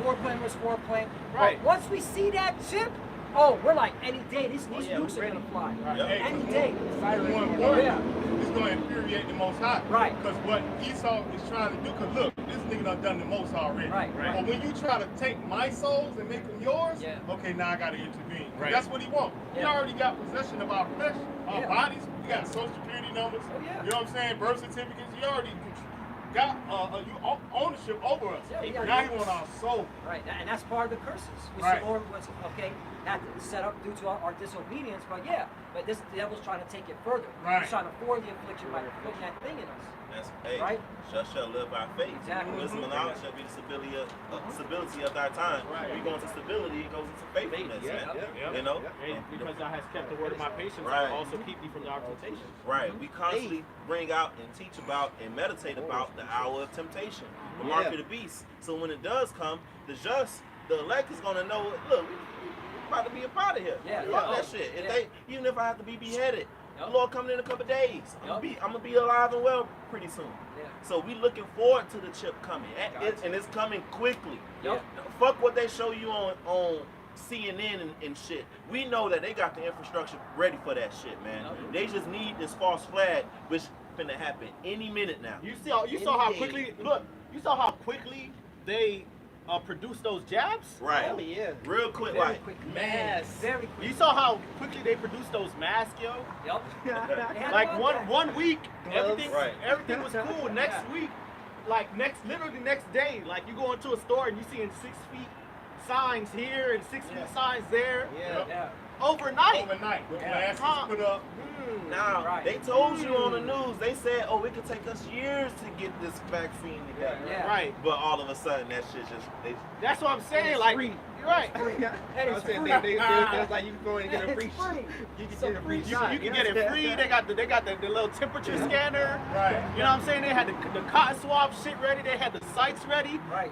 warplane versus warplane. Right. But once we see that chip, we're like, any day these nukes are going to fly. Any day. More important, it's going to infuriate the Most High. Right. Because what Esau is trying to do, because look, this is nigga done the most already. Right. But when you try to take my souls and make them yours, okay, now I gotta intervene. Right. That's what he wants. He Yeah. already got possession of our flesh, our Yeah. bodies. We got social security numbers. Oh, yeah. You know what I'm saying? Birth certificates. He already got ownership over us. Yeah, we got now he rights. want our soul. Right, and that's part of the curses, which Right. the Lord was, not set up due to our disobedience, but this the devil's trying to take it further. Right. He's trying to forward the affliction by putting that thing in us. That's, hey, Right. shall live by faith. Exactly. Wisdom and knowledge shall be the stability of thy time. Right. We go into stability, it goes into faithfulness, Yeah. man. Yep. You know? And because thou hast kept the word of my patience, Right. I also keep thee from the hour of temptation. Right. We constantly bring out and teach about and meditate about the hour of temptation, the mark of the beast. So when it does come, the elect is gonna know, look, we about to be up out of here. Yeah, Fuck yeah. that shit. If Yeah. even if I have to be beheaded, Yep. the Lord coming in a couple of days. I'm gonna be alive and well pretty soon. Yeah. So we looking forward to the chip coming, and it's coming quickly. Yep. Fuck what they show you on CNN and shit. We know that they got the infrastructure ready for that shit, man. Yep. They just need this false flag, which finna happen any minute now. You saw how quickly they produced those jabs? Right. Hell yeah. Real quick, Very like quick. Mass. Very quick. You saw how quickly they produced those masks, yo? Yep. They had Like about that. one week, Gloves. everything was cool. Next week, literally next day, like you go into a store and you seeing 6 feet signs here and 6 feet signs there. Yeah. Yeah. Overnight. With Yeah. glasses put up. now, Right. they told you on the news, they said, oh, it could take us years to get this vaccine together. Yeah. Right. But all of a sudden, that shit That's what I'm saying. it's Like, free. you're right. Hey, I was it's saying free. there's like you can go in and get a It's free. free. You can Some get a free free shot. You can get it free. They got the little temperature scanner. Right. You know what I'm saying? They had the cotton swab shit ready. They had the sites ready. Right.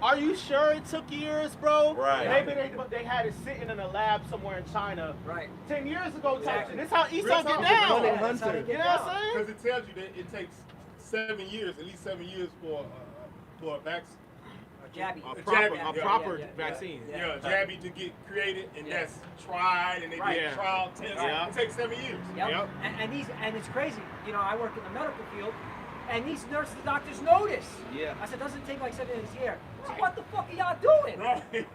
Are you sure it took years, bro? Right. Maybe they had it sitting in a lab somewhere in China Right. 10 years ago. Exactly. This is how Esau Real get talk. down. Running That's how they hunter. get You know what down. I'm saying? Because it tells you that it takes 7 years, at least 7 years for a vaccine. Jabby. A Jabby, proper yeah, vaccine. Yeah. Jabby to get created, and Yeah. that's tried, and they Right. get trial tests. Yeah. It takes 7 years. Yep. Yep. And it's crazy. You know, I work in the medical field, and these nurses and doctors know this. Yeah. I said, doesn't take like 7 years here. So what the fuck are y'all doing? Right.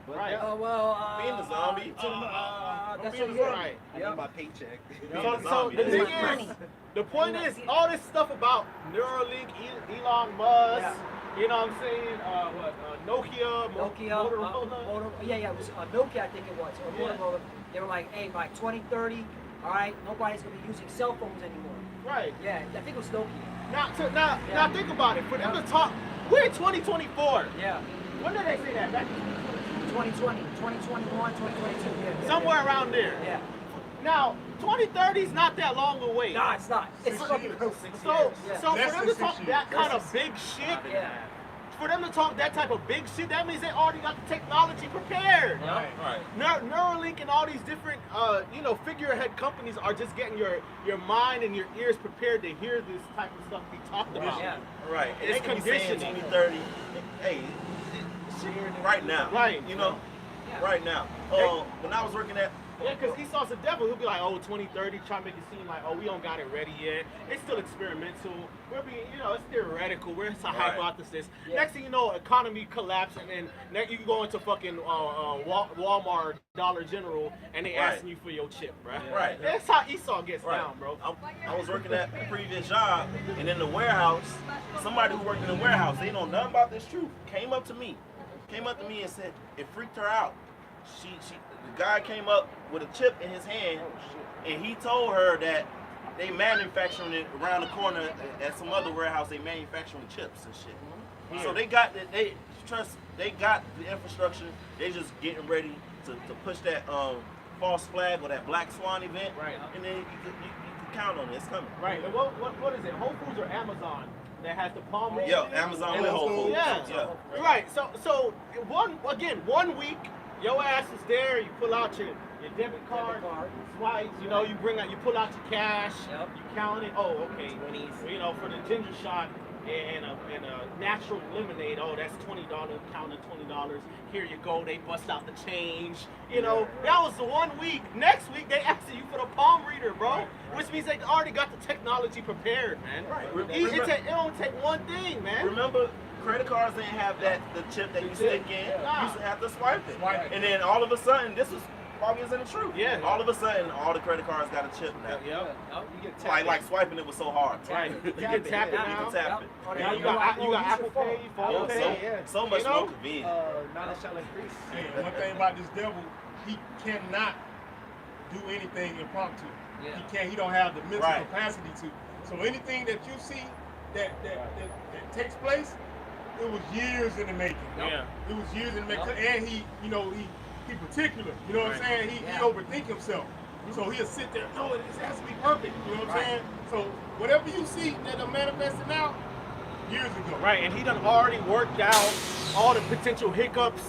Right. Oh well. Being the zombie. That's Don't what be you the get. Right. I need my paycheck. So the thing is, the point is, all this stuff about Neuralink, Elon Musk, you know what I'm saying? Nokia, Motorola. It was Nokia, I think it was, or Yeah. Motorola. They were like, hey, by 2030, all right, nobody's gonna be using cell phones anymore. Right. Yeah, I think it was Nokia. Now think about it. For them to talk, we're in 2024. Yeah, When did they say that? Back 2020, 2021, 2022. Yeah. somewhere around there. Yeah. Now, 2030 is not that long away. No, it's not. It's 6 fucking years. close. So, Yeah. so Less for them than to talk 6 that years. kind of big shit, Yeah. for them to talk that type of big shit, that means they already got the technology prepared. Yeah. Right. Neuralink and all these different, figurehead companies are just getting your mind and your ears prepared to hear this type of stuff be talked about. Yeah. Right. It's They can be saying conditioning. 2030. Hey, right now. Right. You know, Yeah. right now. When I was working at Yeah, because Esau's the devil. He'll be like, 2030, trying to make it seem like, we don't got it ready yet. It's still experimental. We're being, it's theoretical. It's a Right. hypothesis. Yeah. Next thing you know, economy collapse, and then next you can go into fucking Walmart, Dollar General, and they Right. asking you for your chip, bro. Right. That's how Esau gets Right. down, bro. I was working at a previous job, and in the warehouse, somebody who worked in the warehouse, they know nothing about this truth, came up to me and said it freaked her out. The guy came up with a chip in his hand, and he told her that they manufacturing it around the corner at some other warehouse. They manufacturing chips and shit. So they got the infrastructure. They just getting ready to push that false flag or that Black Swan event. Right. And then you can count on it. It's coming. Right. And what is it? Whole Foods or Amazon that has the palm reader? Yeah, Amazon with Whole Foods. Yeah. Right. So 1 week, your ass is there. You pull out your debit card, swipe. You pull out your cash. Yep. You count it. Oh, okay. For the ginger shot and a natural lemonade. Oh, that's $20. Counting $20. Here you go. They bust out the change. That was the 1 week. Next week they asking you for the palm reader, bro. Which means they already got the technology prepared, man. Right. It don't take one thing, man. Remember, credit cards didn't have the chip that you stick in. You used to have to swipe it. And then all of a sudden, this was probably isn't the truth. Yeah. All of a sudden, all the credit cards got a chip now. Like swiping it was so hard. Right. You can tap it now. You can tap it. Yeah, you got Apple Pay, phone pay. So much more convenient. Knowledge shall increase. Hey, one thing about this devil, he cannot do anything impromptu. He don't have the mental capacity to. So anything that you see that takes place, it was years in the making. Yeah. It was years in the making. And he particular. You know what I'm saying? He overthink himself. So he'll sit there, no, it has to be perfect. You know what I'm saying? So whatever you see that are manifesting out, years ago. Right, and he done already worked out all the potential hiccups.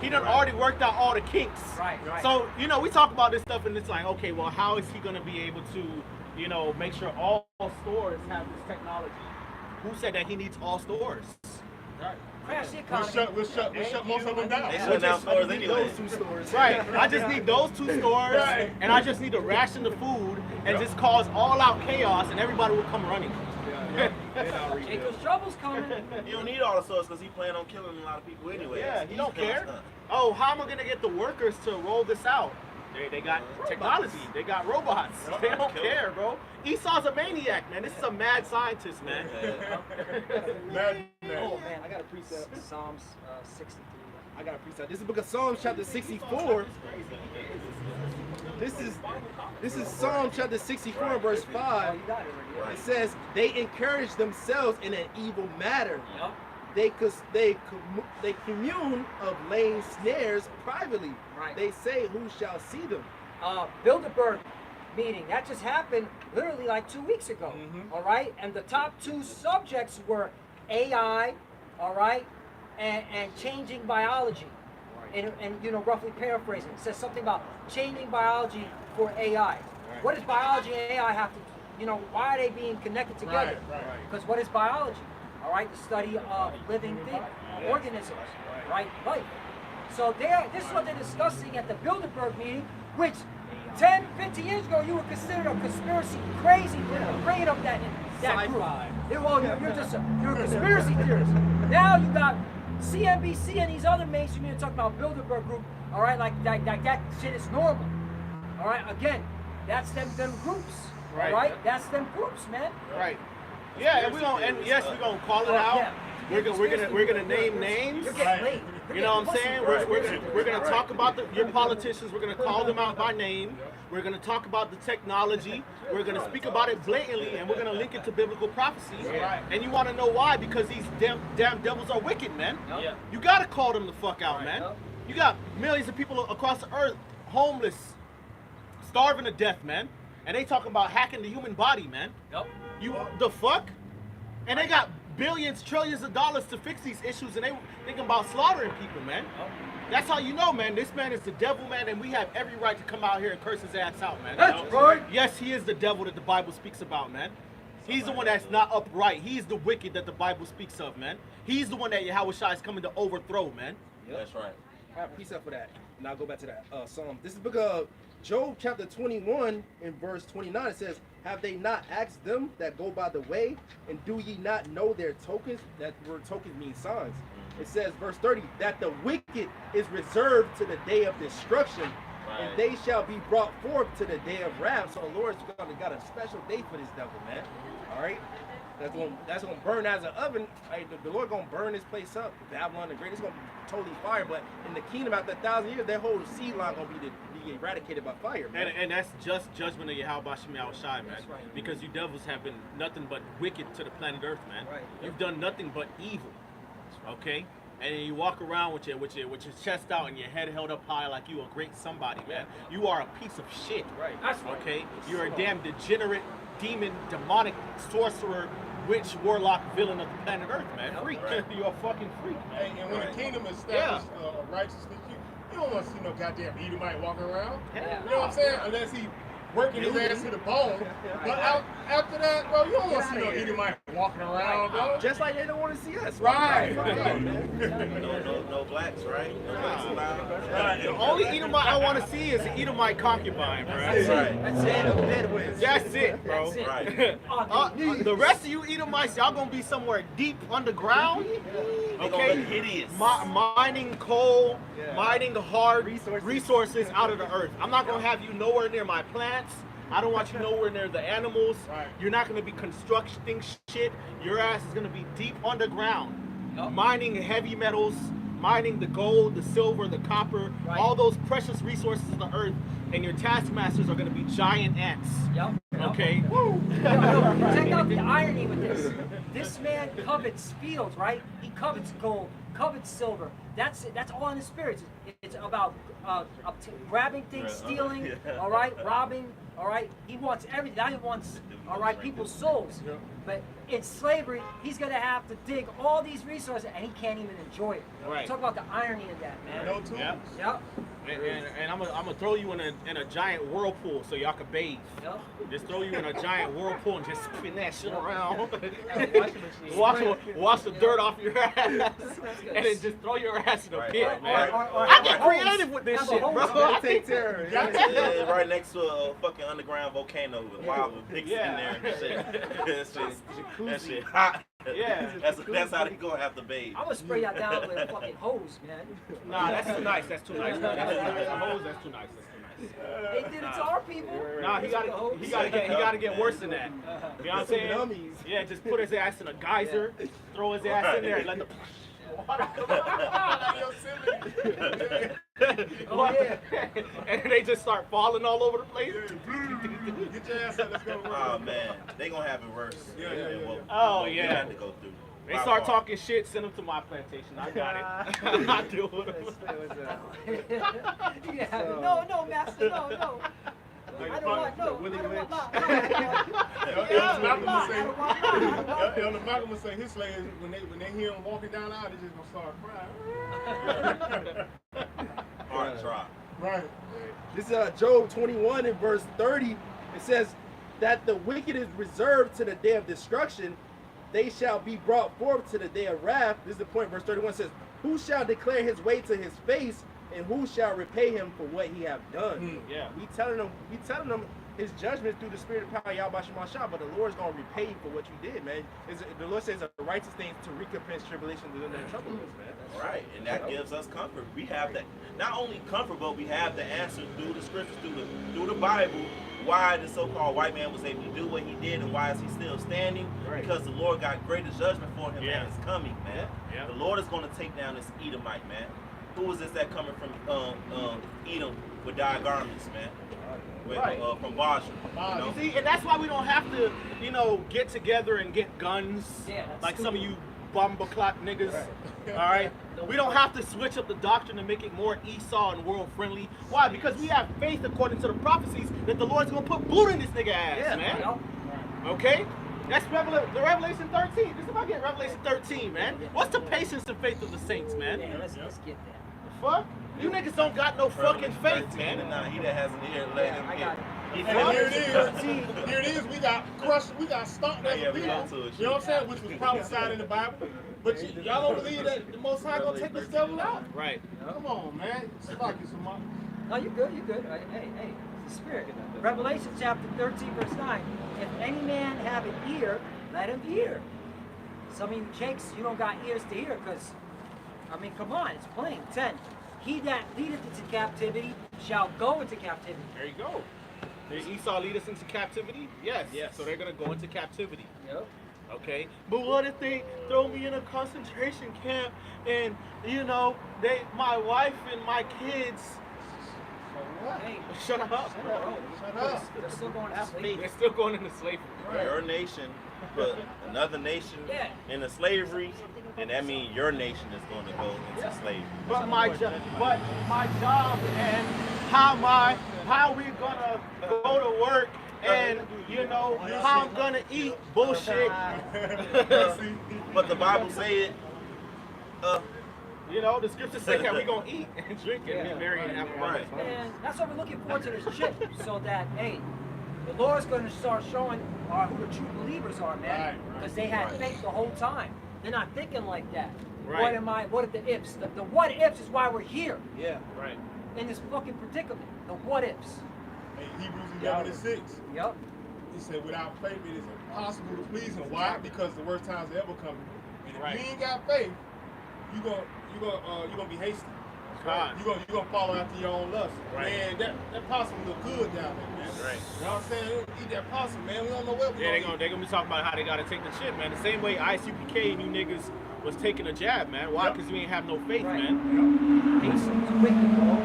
He done already worked out all the kinks. Right. So, we talk about this stuff and it's like, okay, well, how is he going to be able to, make sure all stores have this technology? Who said that he needs all stores? Right. Crash the economy. We'll shut most of them down. They shut down stores anyway. Those 2 stores. Right. I just need those 2 stores, and I just need to ration the food and just cause all-out chaos, and everybody will come running. Jacob's trouble's coming. You don't need all the stores because he planned on killing a lot of people anyway. Yeah, he don't care. Oh, how am I going to get the workers to roll this out? They got technology. They got robots. They don't care, bro. Esau's a maniac, man. This is a mad scientist, man. Oh man, I got a precept. Psalms 63. I got a precept. This is the book of Psalms chapter 64. This is Psalm chapter 64 verse 5. It says, they encourage themselves in an evil matter. They commune of laying snares privately. They say, who shall see them? Bilderberg meeting. That just happened literally like 2 weeks ago. All right? And the top 2 subjects were AI, all right, and changing biology. And roughly paraphrasing, it says something about changing biology for AI. What does biology and AI have to, why are they being connected together? Because what is biology? All right, the study of living things, organisms, right? Life. So this is what they're discussing at the Bilderberg meeting, which 10, 50 years ago you were considered a conspiracy crazy for bringing up that group. Well, you're a conspiracy theorist. Now you got CNBC and these other mainstream media talking about Bilderberg group. All right, like that shit is normal. All right, again, that's them groups. All right, that's them groups, man. Right. Yeah, and we're gonna call it out. Yeah. We're gonna name names. You're getting late. You know what I'm saying? We're gonna talk about your politicians. We're gonna call them out by name. We're gonna talk about the technology. We're gonna speak about it blatantly, and we're gonna link it to biblical prophecy. Right. And you want to know why? Because these damn devils are wicked, man. Yep. You gotta call them the fuck out, man. Yep. You got millions of people across the earth homeless, starving to death, man. And they talking about hacking the human body, man. Yep. The fuck? And they got billions, trillions of dollars to fix these issues, and they thinking about slaughtering people, man. That's how you know, man. This man is the devil, man, and we have every right to come out here and curse his ass out, man. That's right. Yes, he is the devil that the Bible speaks about, man. He's the one that's not upright. He's the wicked that the Bible speaks of, man. He's the one that Yahweh Shai is coming to overthrow, man. Yep. That's right. I have a precept for that. And I'll go back to that Psalm. This is the book of Job chapter 21 in verse 29. It says, have they not asked them that go by the way, and do ye not know their tokens? That word tokens means signs. It says, verse 30, that the wicked is reserved to the day of destruction, and they shall be brought forth to the day of wrath. So the Lord's got a special day for this devil, man. All right? That's gonna burn as an oven. Right? The Lord gonna burn this place up. Babylon the Great, it's gonna be totally fire. But in the kingdom after 1,000 years, that whole seed line gonna be eradicated by fire, man. And that's just judgment of Yahweh Shai, man. Right. Because you devils have been nothing but wicked to the planet Earth, man. Right. You've done nothing but evil. Okay? And you walk around with your chest out and your head held up high like you a great somebody, man. You are a piece of shit. Right. That's right. Okay? You're a damn degenerate, demon, demonic sorcerer, witch, warlock, villain of the planet Earth, man. Freak. Right. You're a fucking freak, man. And when the kingdom is established righteousness, you don't want to see no goddamn Edomite walking around. Yeah. You know what I'm saying? Unless he working his ass to the bone. But after that, bro, you don't want to see no Edomite walking around, bro. Just like they don't want to see us. Right. No blacks, right? No blacks allowed. The only Edomite I want to see is an Edomite concubine, bro. That's right. That's it, bro. That's it. Right. The rest of you Edomites, y'all gonna be somewhere deep underground, They gonna okay? look hideous. Mining coal, mining the hard resources out of the earth. I'm not gonna have you nowhere near my plants. I don't want you nowhere near the animals. Right. You're not gonna be constructing shit. Your ass is gonna be deep underground, Yup. mining heavy metals, mining the gold, the silver, the copper, Right. all those precious resources of the earth. And your taskmasters are gonna be giant ants. Yep. Okay. Check out the irony with this. This man covets fields, right? He covets gold, covets silver. That's it. That's all in his spirits. It's about grabbing things, stealing, all right, robbing, all right. He wants everything. Now he wants, all right, people's souls. But in slavery, he's gonna have to dig all these resources, and he can't even enjoy it. Right. Talk about the irony of that, man. No tools. Yep. Yep. And I'm gonna throw you in a giant whirlpool so y'all can bathe. Yep. Just throw you in a giant whirlpool and just spin that shit around. Washing wash the dirt off your ass, and then just throw your ass in a Right, pit, right, man. or I get have a creative hose. with this Have a shit, hose. bro. Take terror. Yeah, right next to a fucking underground volcano with lava mixed in there and shit. That shit hot. Yeah. That's how they gonna have to bathe. I'm gonna spray that down with a fucking hose, man. Nah, that's too nice. That's too nice. That's too nice. A hose, that's too nice. They did it to our people. Nah, he gotta get worse than that. You know what I'm saying? Dummies. Yeah, just put his ass in a geyser, throw his ass in there, and let the water Oh yeah. and they just start falling all over the place. Get your ass up, let's go. Oh man, they gonna have it worse. Yeah. Oh, what we yeah. had to go through. They By start far. talking shit, send them to my plantation. I got it. I deal with them. Yeah. No, master, no. I don't want no. Willie I don't want Lynch. Elder Malcolm I would say, don't want no. Elder Malcolm would say his slaves, when they hear him walking down the aisle, they just gonna start crying. Hard drop. Right. This is Job 21 and verse 30. It says that the wicked is reserved to the day of destruction. They shall be brought forth to the day of wrath. This is the point. Verse 31 says, who shall declare his way to his face, and who shall repay him for what he have done? Yeah. We telling them his judgment through the spirit of power, Yahweh Shemashah, but the Lord's gonna repay you for what you did, man. The Lord says a righteous thing to recompense tribulation to them that trouble us, man. Right, and that gives us comfort. We have that, not only comfort, but we have the answer through the scriptures, through the Bible, why the so-called white man was able to do what he did, and why is he still standing? Right. Because the Lord got greater judgment for him, Yeah. and it's coming, man. Yeah. The Lord is going to take down this Edomite, man. Who is this that coming from Edom with dyed garments, man? With, Right. From Basra, you know? See, and that's why we don't have to, get together and get guns Yeah, that's like some of you bumble clock niggas. All right, we don't have to switch up the doctrine and make it more Esau and world friendly. Why? Because we have faith according to the prophecies that the Lord's gonna put boot in this nigga ass, man. Yep. Okay? That's the Revelation 13. This is about getting Revelation 13, man. What's the patience and faith of the saints, man? Yeah, let's get that. The fuck? You niggas don't got no fucking faith, 13 and man. 9, he that has an ear, let him I hear. got it. And here it is. Here it is. We got crushed. We got stomped as Yeah, a we people. got to it. You know what I'm saying? Which was prophesied in the Bible. But y'all don't believe that the Most High gonna take this devil out? Right. Come on, man. Fuck you, Samar. No, you're good. Hey, it's the spirit. Revelation chapter 13, verse 9. If any man have an ear, let him hear. Some of you jakes, you don't got ears to hear because, come on, it's plain. 10. He that leadeth into captivity shall go into captivity. There you go. Did Esau lead us into captivity? Yes. So they're gonna go into captivity. Yep. Okay. But what if they throw me in a concentration camp and my wife and my kids? Hey, Shut up. Shut up. they're still going to sleep. They're still going into slavery. Your nation put another nation Yeah. into slavery, and that means your nation is going to go into slavery. But my job, and how we gonna go to work and how I'm gonna eat bullshit. But the Bible say it. The scriptures say that we gonna eat and drink and be merry and have fun. Right. And that's what we're looking forward to this trip, so that, hey, The Lord's going to start showing who the true believers are, man. Because they had faith the whole time. They're not thinking like that. Right. What are the ifs? The what ifs is why we're here. Yeah. Right. In this fucking predicament. The what ifs. And Hebrews 11:6. Yep. He said, without faith, it is impossible to please him. Why? Because the worst times are ever coming. And if you ain't got faith, you're gonna be hasty. Right. You're gonna follow after your own lust. Right. Man, that possum look good down there, man. Right. You know what I'm saying? Eat that possum, man. We don't know what we're Yeah, gonna they're gonna be talking about how they gotta take the shit, man. The same way ICPK and you niggas was taking a jab, man. Why? Because you ain't have no faith, man. Patience, wicked, bro.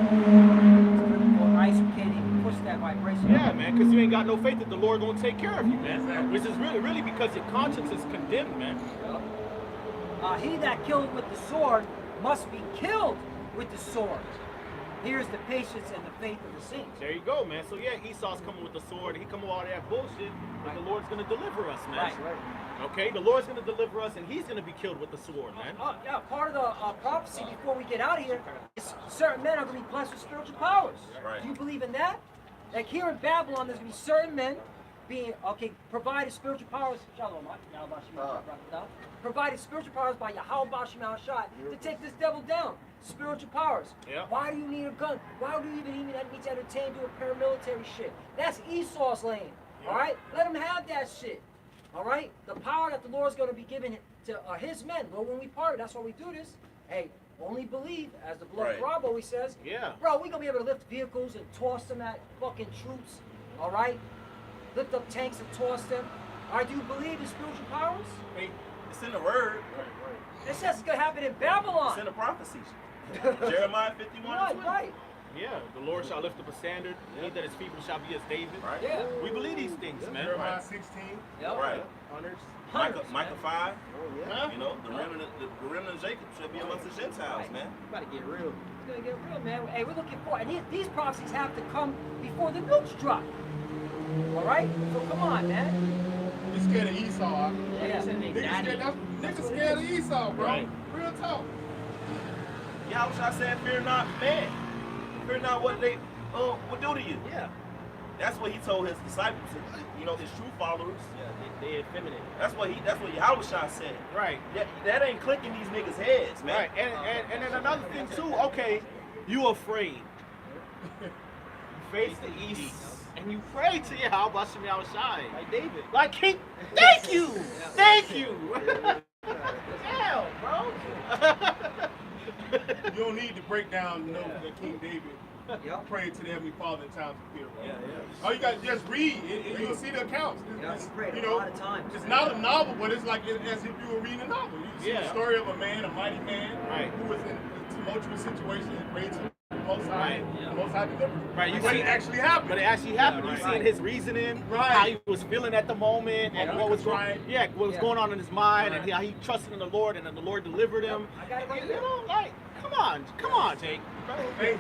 Ice can't even push that vibration. Yeah, man, because you ain't got no faith that the Lord gonna take care of you, man. Which is really because your conscience is condemned, man. He that killed with the sword must be killed with the sword. Here's the patience and the faith of the saints. There you go, man. So yeah, Esau's coming with the sword. He coming with all that bullshit, but the Lord's gonna deliver us, man. Right. Okay, the Lord's gonna deliver us, and He's gonna be killed with the sword, man. Yeah, part of the prophecy before we get out of here is certain men are going to be blessed with spiritual powers. Right. Do you believe in that? Like here in Babylon, there's going to be certain men being, provided spiritual powers, provided spiritual powers by Yahweh Shema Shai to take this devil down. Spiritual powers. Yeah. Why do you need a gun? Why do you even need to entertain doing paramilitary shit? That's Esau's lane. All right? Let him have that shit. All right? The power that the Lord's going to be giving to his men. Well, when we part, that's why we do this. Hey, only believe, as the blood of Rob always says. Yeah. Bro, we going to be able to lift vehicles and toss them at fucking troops. All right? Lift up tanks and toss them. All right, do you believe in spiritual powers? Hey, it's in the word. It says it's going to happen in Babylon. It's in the prophecies. Jeremiah 51:20. Right. Yeah, the Lord shall lift up a standard. He that is feeble shall be as David. Right. Yeah. We believe these things, man. Jeremiah 16. Yep. Right. Hundreds, Micah man. 5. yeah. You know, the remnant of Jacob should be amongst the Gentiles, Right. man. You gotta get real. It's going to get real, man. Hey, we're looking for, and these prophecies have to come before the nukes drop. All right? So come on, man. You scared of Esau. Yeah. Niggas scared of Esau, bro. Right. Real talk. Yahweh said, fear not man. Fear not what they would do to you. Yeah. That's what he told his disciples, you know, his true followers. Yeah, they effeminate. That's what Yahweh said. Right. That ain't clicking these niggas' heads, man. Right. And then another thing too, okay, you afraid. You face the east. And you pray to Yahweh Shema Shai. Like David. Like King, thank you! Thank you! Damn, bro! You don't need to break down the note that King David prayed to the Heavenly Father in times of fear. All you got to just read, and you'll see the accounts. Prayed a lot of times. It's not a novel, but it's like as if you were reading a novel. You see the Yeah. story of a man, a mighty man, Right. who was in a tumultuous situation and prayed to the Most High, Right. the Most High delivered. Right, you But see- it actually happened. But it actually happened. Yeah, You right. seeing his reasoning, Right. how he was feeling at the moment, and Yeah, what was right. going, going on in his mind, and how he trusted in the Lord, and then the Lord delivered him. I got it right You there. know, like, come on, Jake. Hey,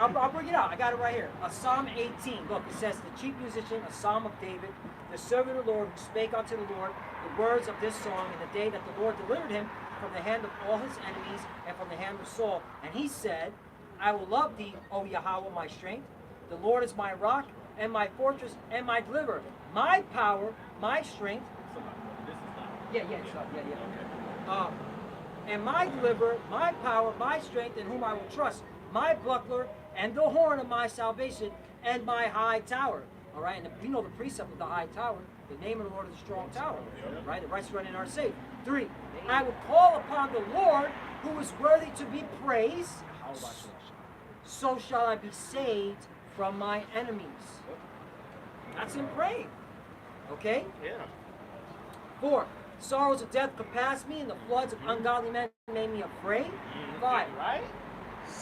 I'll bring it out. I got it right here. Psalm 18. Look, it says, the chief musician, a psalm of David, the servant of the Lord, who spake unto the Lord the words of this song in the day that the Lord delivered him from the hand of all his enemies and from the hand of Saul. And he said, I will love thee, O Yahweh, my strength. The Lord is my rock and my fortress and my deliverer, my power, my strength. Yeah. And my deliverer, my power, my strength, in whom I will trust, my buckler, and the horn of my salvation, and my high tower. All right, and you know the precept of the high tower. The name of the Lord is a strong tower. Right, the righteous run in are safe. 3, I will call upon the Lord, who is worthy to be praised. So shall I be saved from my enemies. That's in praying. Okay? Yeah. 4, sorrows of death compassed me, and the floods of ungodly men made me afraid. 5, Right?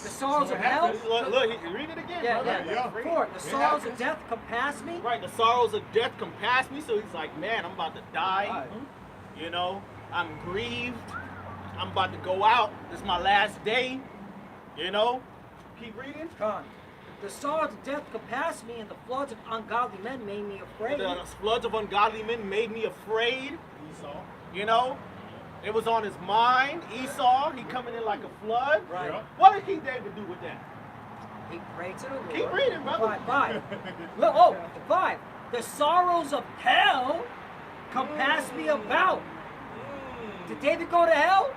the sorrows So of it hell. happens. Look, read it again, brother. Yeah. 4, the sorrows of death compassed me. Right, the sorrows of death compassed me, so he's like, man, I'm about to die. You know, I'm grieved. I'm about to go out. This is my last day. You know? Keep reading. Con. The sorrows of death compassed me, and the floods of ungodly men made me afraid. The floods of ungodly men made me afraid. Esau. You know? It was on his mind. Esau, he coming in like a flood. Right. Yeah. What did King David do with that? He prayed to the Lord. Keep reading, brother. 5. Look, 5. The sorrows of hell compass me about. Did David go to hell?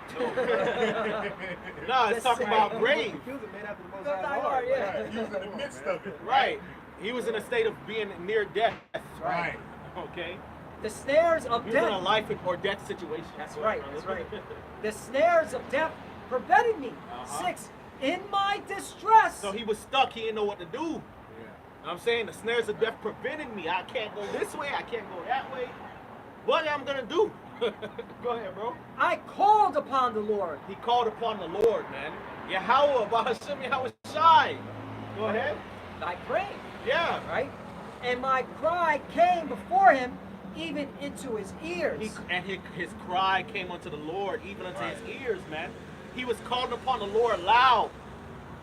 No, it's talking about grave. He was a man after the most Good high night, heart. yeah. Right. He was in the midst of it. Right. He was in a state of being near death. Right. Okay. The snares of He was in a death. life or death situation. That's right. The snares of death prevented me. 6. In my distress. So he was stuck. He didn't know what to do. Yeah. I'm saying the snares of death prevented me. I can't go this way. I can't go that way. What am I gonna do? Go ahead, bro. I called upon the Lord. He called upon the Lord, man. Yahweh, Bahashim, Yahweh Shai. Go ahead. I prayed. Yeah. Right? And my cry came before him, even into his ears. His cry came unto the Lord, even unto his ears, man. He was calling upon the Lord loud.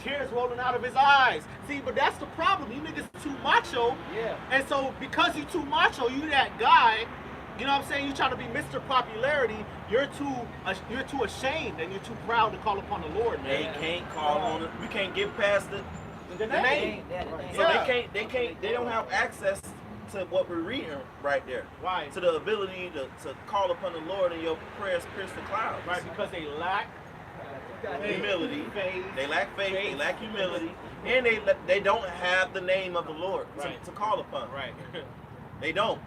Tears rolling out of his eyes. See, but that's the problem. You niggas too macho. Yeah. And so because you too macho, you that guy, you know what I'm saying? You trying to be Mr. Popularity. You're too ashamed and you're too proud to call upon the Lord, man. They can't call on it. We can't get past the name. Yeah, the name. So they don't have access to what we're reading right there. Why? To the ability to call upon the Lord and your prayers pierce the clouds. Right, because they lack Humility. faith. They lack faith. They lack humility, and they don't have the name of the Lord Right. to call upon. Right. They don't.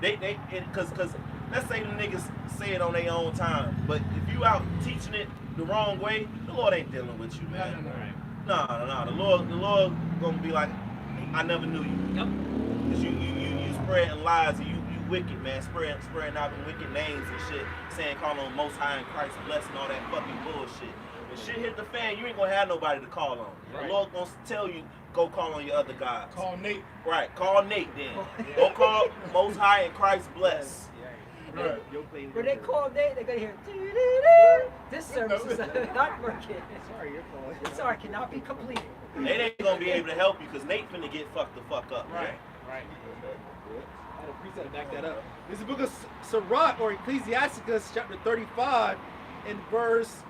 Because let's say the niggas say it on their own time, but if you out teaching it the wrong way, the Lord ain't dealing with you, man. No. The Lord gonna be like, I never knew you. Yep. Cause you spreading lies and you wicked, man, spreading out the wicked names and shit, saying call on Most High and Christ blessing all that fucking bullshit. When shit hit the fan, you ain't gonna have nobody to call on. Right. The Lord gonna tell you go call on your other gods. Call Nate. Right, call Nate then. Go call Most High and Christ bless. Right. When they call Nate, they're gonna hear doo-doo-doo. This service is not working. Sorry, you're calling. Sorry, cannot be completed. Nate ain't gonna be able to help you because Nate finna get fucked the fuck up. Right. Right. I had a precept to back that up. This is the book of Sirach or Ecclesiasticus, chapter 35, in verse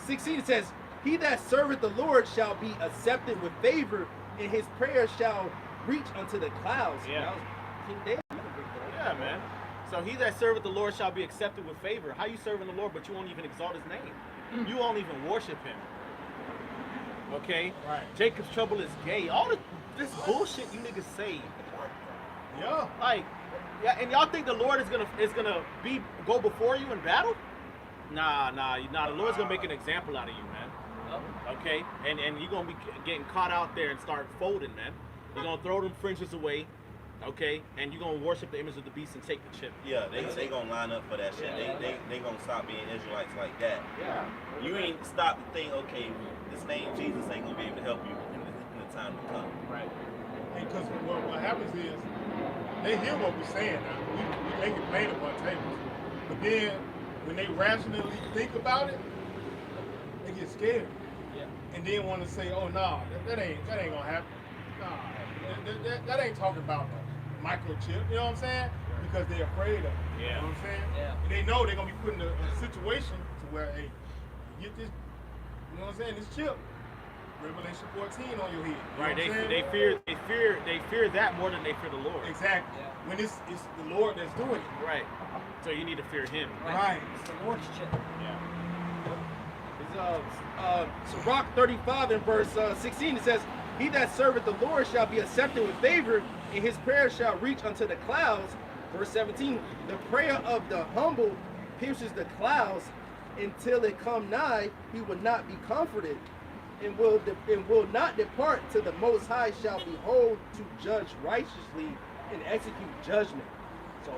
16. It says, "He that serveth the Lord shall be accepted with favor, and his prayer shall reach unto the clouds." Yeah. That was King David. Yeah, man. So he that serveth the Lord shall be accepted with favor. How you serving the Lord, but you won't even exalt his name? You won't even worship him. Okay? Right. Jacob's trouble is gay. All this bullshit you niggas say. Yeah. Like, yeah, and y'all think the Lord is gonna go before you in battle? Nah. The Lord's gonna make an example out of you, man. Okay? And you're gonna be getting caught out there and start folding, man. You're gonna throw them fringes away, okay? And you're gonna worship the image of the beast and take the chip. Yeah, they gonna line up for that shit. They gonna stop being Israelites like that. Yeah. You ain't stop to think, okay, this name Jesus ain't gonna be able to help you in the time to come. Right. Because what happens is, they hear what we're saying now. We make it plain upon tables. But then, when they rationally think about it, they get scared. Yeah. And then want to say, oh, no, that ain't gonna happen. Nah, that ain't talking about the microchip, you know what I'm saying? Because they're afraid of it. You Yeah. know what I'm saying? Yeah. And they know they're gonna be put in a situation to where, hey, you get this, you know what I'm saying, this chip. Revelation 14 on your head. You know Right, what I'm saying? they fear that more than they fear the Lord. Exactly. Yeah. When it's the Lord that's doing it. Right. So you need to fear him. Right. It's the Lord's chip. Yeah. It's Sirach 35 in verse 16. It says, "He that serveth the Lord shall be accepted with favor, and his prayer shall reach unto the clouds." Verse 17, "The prayer of the humble pierces the clouds, until it come nigh, he will not be comforted, and will not depart till the Most High shall behold to judge righteously and execute judgment." So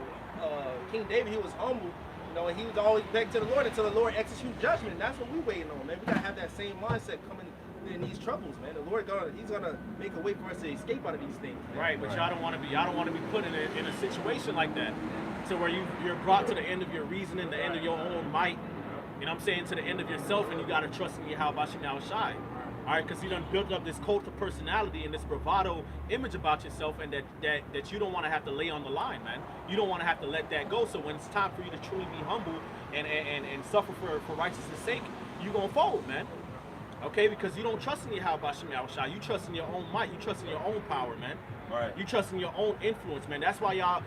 King David, he was humble, you know, and he was always begging to the Lord until the Lord execute judgment. And that's what we waiting on, man. We gotta have that same mindset coming in these troubles, man. The Lord he's gonna make a way for us to escape out of these things, man. Right, but y'all don't want to be put in a situation like that, to where you're brought to the end of your reasoning, the end of your own might. You know what I'm saying? To the end of yourself, and you gotta trust in Yahweh Shai. All right, because you done built up this cult of personality and this bravado image about yourself, and that you don't want to have to lay on the line, man. You don't want to have to let that go. So when it's time for you to truly be humble and suffer for righteousness' sake, you gonna fold, man. Okay, because you don't trust in Yahweh Shem Yahushua. You trust in your own might. You trust in your own power, man. Right. You trust in your own influence, man. That's why y'all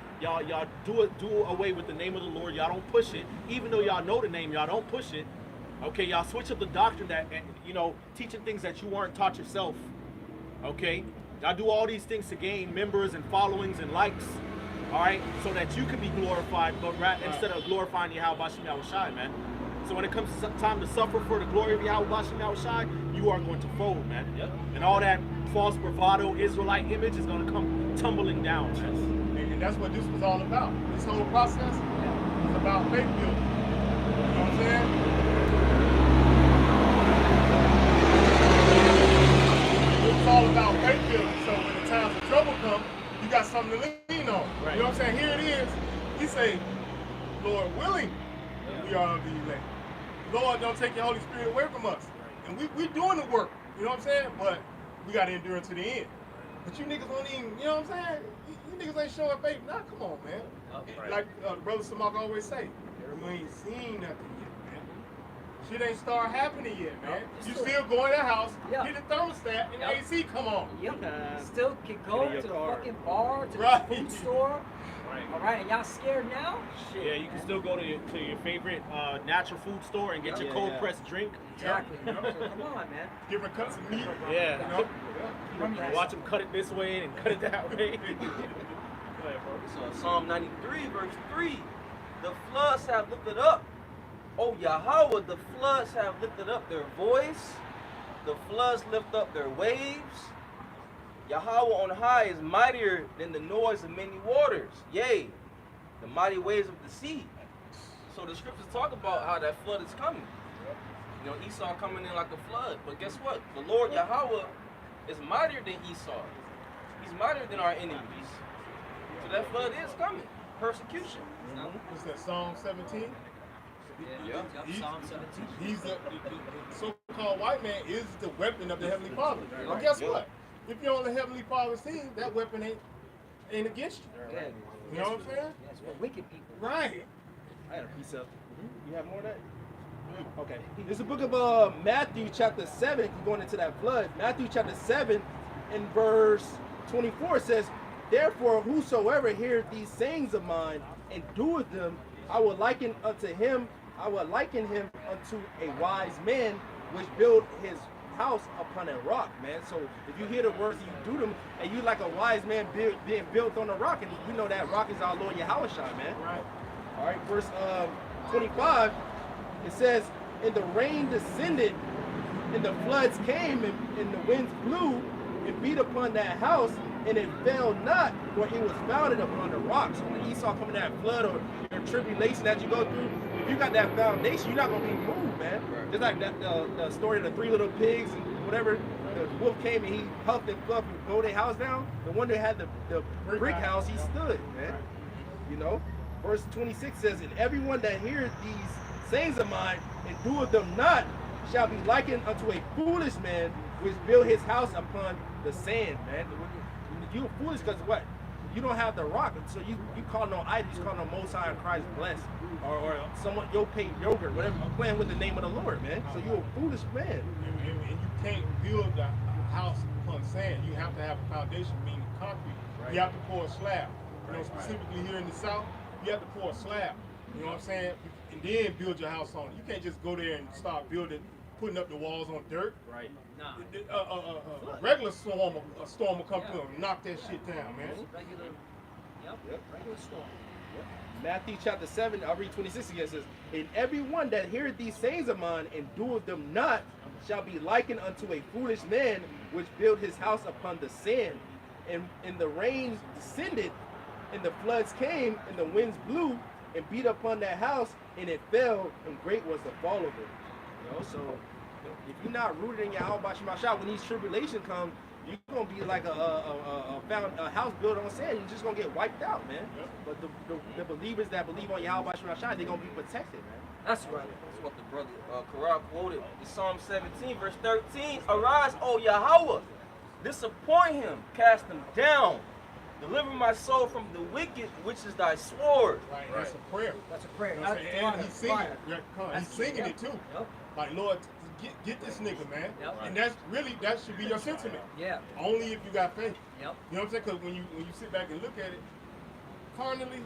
do away with the name of the Lord. Y'all don't push it, even though y'all know the name. Y'all don't push it. Okay, y'all switch up the doctrine that teaching things that you weren't taught yourself. Okay, y'all do all these things to gain members and followings and likes. All right, so that you can be glorified, but instead of glorifying Yahweh Shem Yahushua, man. So when it comes to time to suffer for the glory of Yahweh Shem Yahushua, you are going to fold, man. Yep. And all that false bravado Israelite image is going to come tumbling down, man. And that's what this was all about. This whole process was about faith building. You know what I'm saying? It was all about faith building. So when the times of trouble come, you got something to lean on. Right. You know what I'm saying? Here it is. He say, Lord willing, we are of the elect. Lord, don't take your Holy Spirit away from us. And we doing the work, you know what I'm saying? But we got to endure it to the end. But you niggas won't even, you know what I'm saying? You niggas ain't showing faith. Nah, come on, man. Right. Like Brother Samak always say, you ain't seen nothing yet, man. Shit ain't start happening yet, man. You still go in the house, get the thermostat, and the AC come on. Yep. Still can go to the fucking bar, to right. the food store. Right. All right, and y'all scared now? Shit. Yeah, you can still go to your favorite natural food store and get your cold pressed drink. Exactly. So come on, man. Different cuts of meat. Yeah. You know? Watch them cut it this way and cut it that way. Go ahead, bro. So Psalm 93, verse 3. The floods have lifted up. Oh Yahweh, the floods have lifted up their voice. The floods lift up their waves. Yahweh on high is mightier than the noise of many waters. Yea, the mighty waves of the sea. So the scriptures talk about how that flood is coming. You know, Esau coming in like a flood. But guess what? The Lord Yahweh is mightier than Esau. He's mightier than our enemies. So that flood is coming. Persecution. What's that, Psalm 17? Yeah. Psalm 17. He's the so-called white man is the weapon of the Heavenly Father. Well, guess what? If you're on the Heavenly Father's team, that weapon ain't against you. Yeah. You know what I'm saying? That's for wicked people. Right. I had a piece of. You have more of that? Okay. This is the book of Matthew chapter 7. Going into that flood. Matthew chapter 7 in verse 24 says, Therefore, whosoever heareth these sayings of mine and doeth them, I will liken him unto a wise man which built his house upon a rock, man. So if you hear the words, you do them, and you like a wise man being built on a rock, and you know that rock is our Lord Yahushua, man. Right. All right, verse 25, it says, And the rain descended, and the floods came, and the winds blew, and beat upon that house, and it fell not, for it was founded upon the rock. So when Esau come in that flood or your tribulation that you go through, if you got that foundation, you're not gonna be moved, man. Just like that the story of the 3 little pigs and whatever. The wolf came and he huffed and puffed and blew their house down. The one that had the brick house, he stood, man. You know. Verse 26 says, And everyone that heareth these sayings of mine and doeth them not shall be likened unto a foolish man which built his house upon the sand, man. You're foolish because what? You don't have the rock, so you call no idols, you call no Most High Christ blessed, or someone paid yogurt, whatever. You're playing with the name of the Lord, man. So you're a foolish man. And you can't build a house upon sand. You have to have a foundation, meaning concrete. Right. You have to pour a slab. You know, specifically here in the South, you have to pour a slab. You know what I'm saying? And then build your house on it. You can't just go there and start putting up the walls on dirt. Right. Nah. A regular storm will come through and knock that shit down, man. Regular storm. Matthew chapter 7, I'll read 26 again. It says, And everyone that heareth these sayings of mine and doeth them not shall be likened unto a foolish man which built his house upon the sand. And the rain descended, and the floods came, and the winds blew, and beat upon that house, and it fell, and great was the fall of it. You know, so if you're not rooted in Yahweh Shemashah, when these tribulations come, you're gonna be like a house built on sand. You're just gonna get wiped out, man. Yep. But the believers that believe on Yahweh Shemashah, they're gonna be protected, man. That's right. That's what the brother Corral quoted in Psalm 17, verse 13. Arise, O Yahweh, disappoint him, cast him down. Deliver my soul from the wicked, which is thy sword. Right. That's a prayer. That's a prayer. You know what I'm saying? And he's singing it. He's singing it too. Yep. Like, Lord, get this nigga, man. Yep. And that should be your sentiment. Yeah. Only if you got faith. Yep. You know what I'm saying? Because when you sit back and look at it, carnally,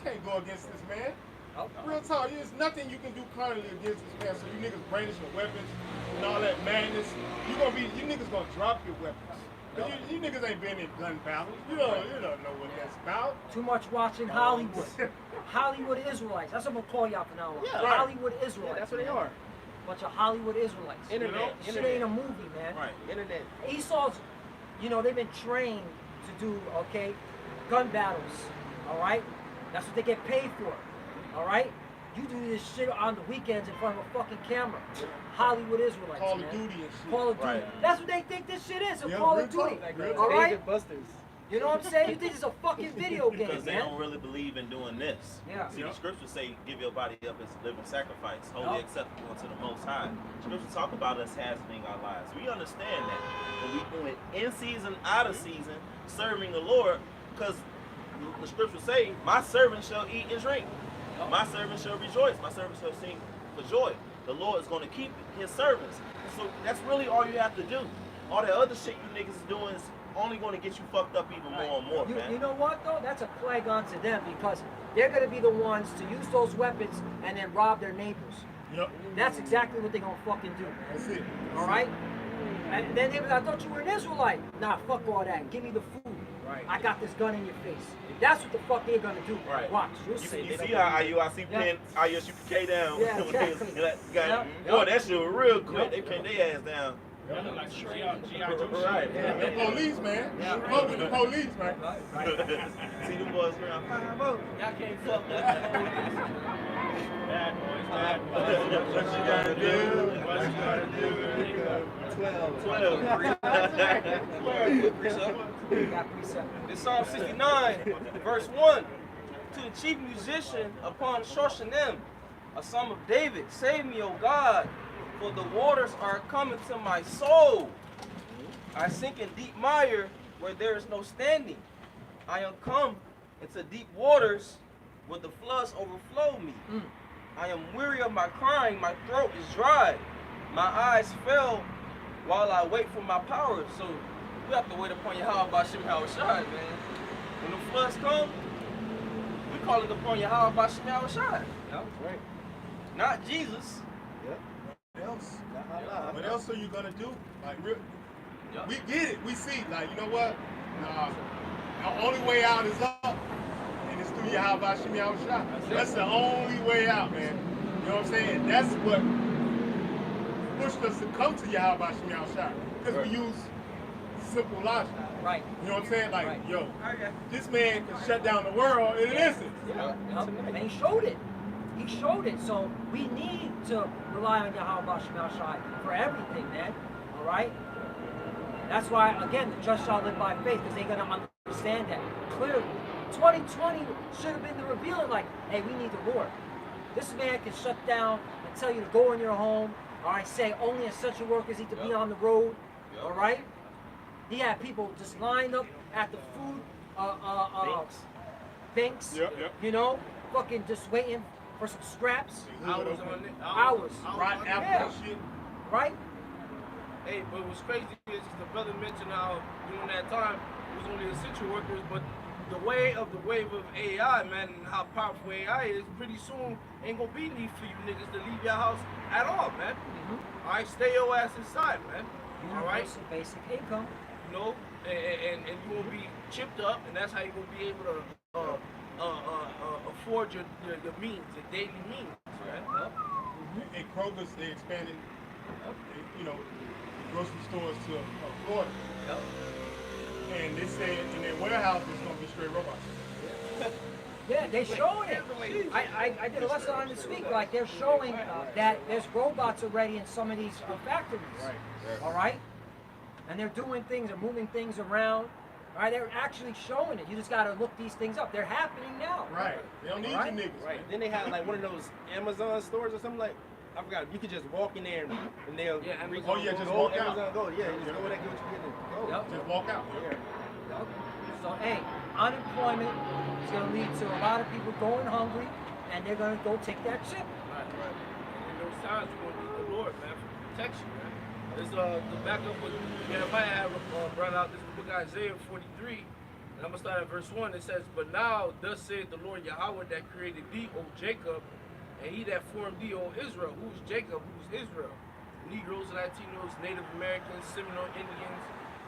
can't go against this man. Oh. Real talk, there's nothing you can do carnally against this man. So you niggas brandishing weapons and all that madness. You niggas gonna drop your weapons. But you niggas ain't been in gun battles. You don't know what that's about. Too much watching Hollywood. Hollywood Israelites. That's what I'm gonna call y'all from now on. Yeah. Right. Hollywood Israelites. Yeah, that's what they are. Bunch of Hollywood Israelites. Internet. This shit ain't a movie, man. Right. Internet. Esau's, they've been trained to do, gun battles, all right? That's what they get paid for, all right? You do this shit on the weekends in front of a fucking camera. Hollywood Israelites, Call man. of Duty and shit. Call of Duty. Right. That's what they think this shit is, a Yeah, Call real of Duty, talk, real all talk. right? David Busters. You know what I'm saying? You think it's a fucking video game, Because they man. don't really believe in doing this. Yeah. See, the scriptures say, give your body up as a living sacrifice, wholly acceptable unto the Most High. Scriptures talk about us hastening our lives. We understand that. When we doing in season, out of season, serving the Lord, because the scriptures say, my servant shall eat and drink. My servant shall rejoice. My servant shall sing for joy. The Lord is going to keep his servants. So that's really all you have to do. All that other shit you niggas is doing is only going to get you fucked up even more and more, man. You know what, though? That's a plague onto them because they're going to be the ones to use those weapons and then rob their neighbors. Yep. That's exactly what they're going to fucking do, man. That's it. All right? And then they was, I thought you were an Israelite. Nah, fuck all that. Give me the food. Right. I got this gun in your face. That's what the fuck they're gonna do. Right. Watch. You'll see. You see how IUIC pin IUSUPK down? Yeah, when they exactly. boy, that shit was real quick. They pinned their ass down. Like G.I. Joe Right. The police, man. Fuck with the police, man. See them boys around 5-0. Y'all can't fuck with the Bad boys, bad boys. What you gotta do? What you gotta do? 12. You got precept. This Psalm 69, verse 1. To the chief musician upon Shoshanim, a psalm of David, save me, O God, for the waters are coming to my soul. I sink in deep mire where there is no standing. I am come into deep waters where the floods overflow me. I am weary of my crying, my throat is dry. My eyes fail while I wait for my power. So we have to wait upon Yahweh Bashim Shai, man. When the floods come, we call it upon Yahweh Bashim Shai. Right. Not Jesus. What else? What else are you gonna do? Like, Yep. we get it. We see. Like, you know what? Nah, the only way out is up, and it's through Yahweh Shemi Shai. That's the only way out, man. You know what I'm saying? That's what pushed us to come to Yahweh Shemi Shai, because we use simple logic. Right. You know what I'm saying? Like, Right. yo, this man can shut down the world in an instant. And he showed it. He showed it. So we need to rely on Yahweh Shema Shai for everything, man. All right? That's why, again, the just shall live by faith, because they're going to understand that clearly. 2020 should have been the revealing, like, hey, we need the Lord. This man can shut down and tell you to go in your home, all right, say only essential workers need to be on the road, all right? He had people just lined up at the food banks, you know, fucking just waiting for some scraps. Hours on it. Hours. Right after Yeah. that shit. Right? Hey, but what's crazy is the brother mentioned how during that time it was only essential workers, but the wave of AI, man, and how powerful AI is, pretty soon ain't gonna be need for you niggas to leave your house at all, man. All right, stay your ass inside, man. All right, Universal basic income. you know, and you gonna be chipped up, and that's how you gonna be able to afford your means, your daily means, right? In Kroger's, they expanded, you know, grocery stores to Florida. And they say in their warehouse it's gonna be straight robots. Yeah, they're showing it. I did a lesson on this week. Like, they're showing that there's robots already in some of these factories. All right? And they're doing things, they're moving things around. All right? They're actually showing it. You just got to look these things up. They're happening now. Right. They don't need Right. you niggas. Right. Then they had like one of those Amazon stores or something like. I forgot. You could just walk in there and they'll. Yeah, Amazon Oh yeah, just go walk out. Amazon Go. Yeah, just go there, get what you get. And go. Yep. Just walk out. Yep. So, hey, unemployment is going to lead to a lot of people going hungry, and they're going to go take that chip. Right. And in those times, we're gonna need the Lord, man, for protection, man. There's the backup with Jeremiah brought out this book Isaiah 43, and I'm gonna start at verse 1. It says, "But now thus saith the Lord Yahweh that created thee, O Jacob, and he that formed thee, O Israel." Who's Jacob? Who's Israel? Negroes, Latinos, Native Americans, Seminole Indians,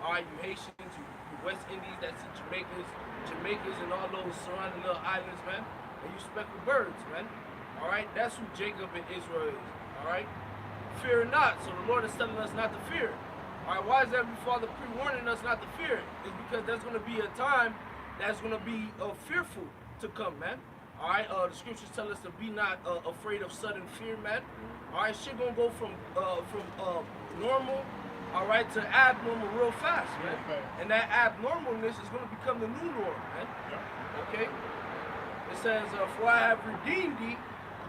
all right, you Haitians, you West Indies, that's the Jamaicans, and all those surrounding little islands, man. And you speckled birds, man. All right, that's who Jacob and Israel is. All right, fear not. So the Lord is telling us not to fear. All right, why is Heavenly Father pre-warning us not to fear? It's because there's going to be a time that's going to be fearful to come, man. All right, the scriptures tell us to be not afraid of sudden fear, man. All right, shit gonna go from normal, all right, to abnormal real fast, man. And that abnormalness is gonna become the new norm, man. Okay? It says, "For I have redeemed thee,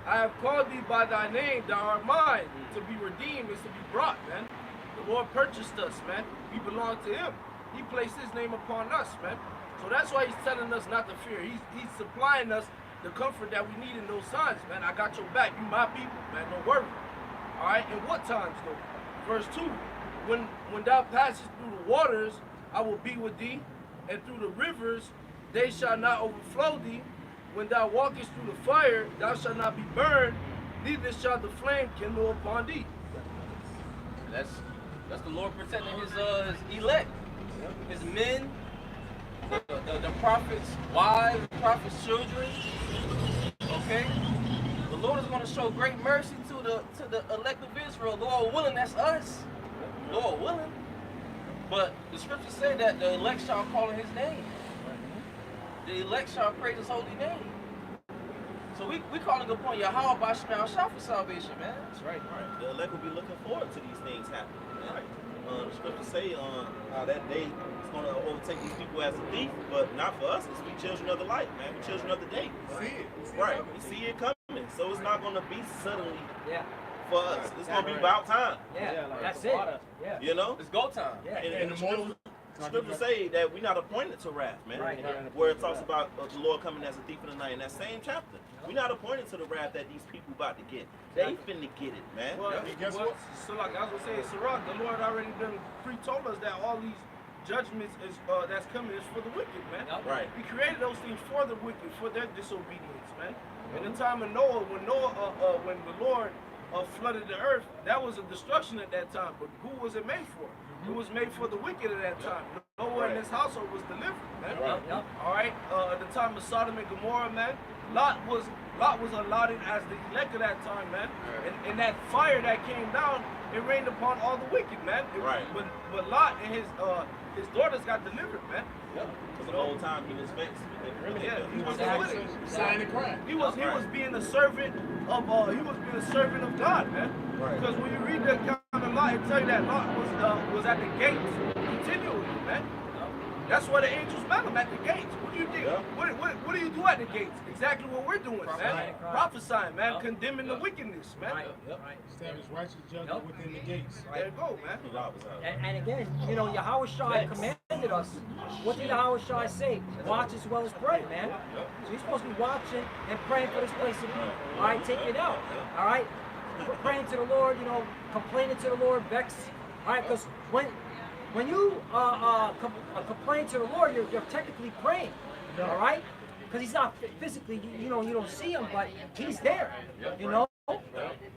I have called thee by thy name, thou art mine." To be redeemed is to be brought, man. The Lord purchased us, man. We belong to Him. He placed His name upon us, man. So that's why He's telling us not to fear. He's supplying us the comfort that we need in those times, man. I got your back. You my people, man. Don't worry. All right. In what times, though? Verse 2. When thou passest through the waters, I will be with thee, and through the rivers, they shall not overflow thee. When thou walkest through the fire, thou shalt not be burned, neither shall the flame kindle upon thee. That's the Lord protecting His elect, His men, the prophets' wives, the prophets' children. Okay, the Lord is going to show great mercy to the elect of Israel. Lord willing, that's us. Lord willing. But the scriptures say that the elect shall call on His name. The elect shall praise His holy name. So we calling upon Yahweh by Shema Shah for salvation, man. That's right. Right. The elect will be looking forward to these things happening. Man. Right. The scriptures say how that day is going to overtake these people as a thief, but not for us. It's we children of the light, man. We children of the day. Right. We see it coming, so it's not going to be suddenly. Yeah. For us, it's going to be about time. Yeah, like that's it. Yeah. You know? It's go time. Yeah. And the scriptures say that we're not appointed to wrath, man. Right. Where it talks about the Lord coming as a thief in the night. In that same chapter, we're not appointed to the wrath that these people about to get. They finna get it, man. Well, guess what? So like I was gonna say, Sirach, the Lord already done pre-told us that all these judgments is that's coming is for the wicked, man. Right. He created those things for the wicked, for their disobedience, man. In the time of Noah, when the Lord flooded the earth, that was a destruction at that time. But who was it made for? It was made for the wicked at that time. Noah and his household was delivered, man. All right. At the time of Sodom and Gomorrah, man, Lot was allotted as the elect of that time, man. And that fire that came down, it rained upon all the wicked, man. But Lot and his daughters got delivered, man. Because the whole time he was vexed. Yeah, he was Exactly. with it. Sign and crime. He was being a servant of God, man. Right. Because when you read the account of Lot, it tell you that Lot was at the gates continually, man. That's why the angels met him at the gates. What do you think? Yeah. What do you do at the gates? Exactly what we're doing, man. Prophesying, man. Yep. Condemning the wickedness, man. Right. Establish righteous judgment within the gates. There you go, man. Lot was out. And again, you know, Yahweh Shai commanded us. What did Yahweh Shai say? Watch as well as pray, man. So you're supposed to be watching and praying for this place to be. All right, take it out. All right, praying to the Lord, you know, complaining to the Lord, vex. All right, because when you complain to the Lord, you're technically praying. All right, because He's not physically, you know, you don't see Him, but He's there. You know.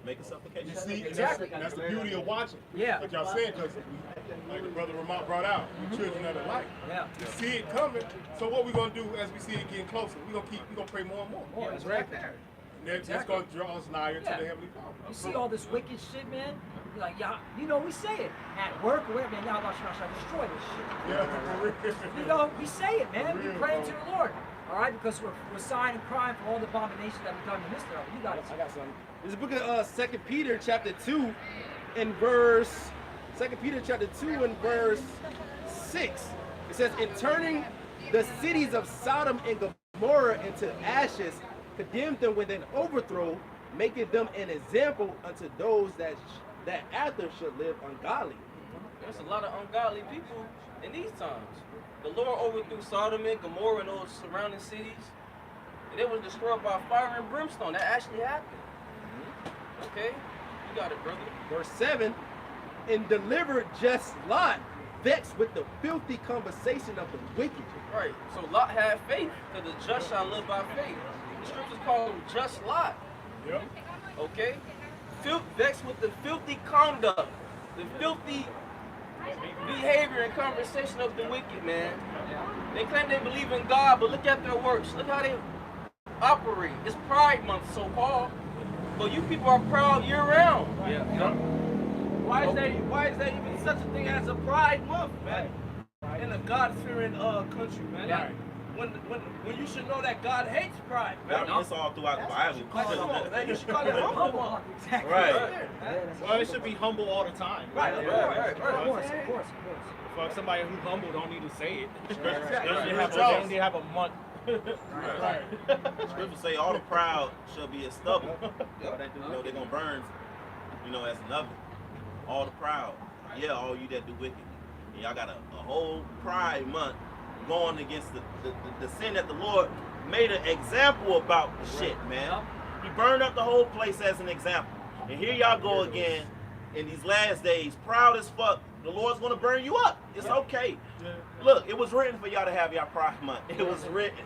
Make a supplication. You see, Exactly. that's the beauty of watching. Yeah. Like y'all said, because like the brother Ramon brought out, we children of the light. Yeah. We see it coming. So what we're gonna do as we see it getting closer, we're gonna pray more and more. Yeah, it's right there. And that's gonna draw us nigher to the Heavenly Father. You see all this wicked shit, man? You're like, yeah, you know, we say it at work or whatever, man, y'all about to destroy this shit. Yeah, for real. You know, we say it, man. We praying to the Lord. All right, because we're sighing and crying for all the abominations that we've done in the midst of it. You got it. I got something. This is the book of 2 Peter chapter 2 and verse 2 Peter chapter 2 and verse 6. It says, "In turning the cities of Sodom and Gomorrah into ashes, condemned them with an overthrow, making them an example unto those that after should live ungodly." There's a lot of ungodly people in these times. The Lord overthrew Sodom and Gomorrah and those surrounding cities. And they were destroyed by fire and brimstone. That actually happened. Okay? You got it, brother. Verse 7, and delivered just Lot, vexed with the filthy conversation of the wicked. Right. So Lot had faith, because the just shall live by faith. The scriptures call him just Lot. Yep. Okay? Vexed with the filthy conduct, the filthy behavior and conversation of the wicked, man. They claim they believe in God, but look at their works. Look how they operate. It's Pride Month, so-called. But you people are proud year-round. Yeah. Why is there even such a thing as a Pride Month, man? In a God-fearing country, man. Right. When you should know that God hates pride, man. It's all throughout the Bible. Come on, man. You should call it humble month. Exactly. Right. Well, it should be humble all the time. Right. Of course. For somebody who's humble, don't need to say it. They Right. don't need to have a month. Right. Scriptures say all the proud shall be as stubble. You know, they're gonna burn, you know, as an oven. All the proud. Yeah, all you that do wicked. And y'all got a whole Pride Month going against the sin that the Lord made an example about the shit, man. He burned up the whole place as an example. And here y'all go again in these last days, proud as fuck. The Lord's gonna burn you up. It's okay. Look, it was written for y'all to have y'all Pride Month. It was written.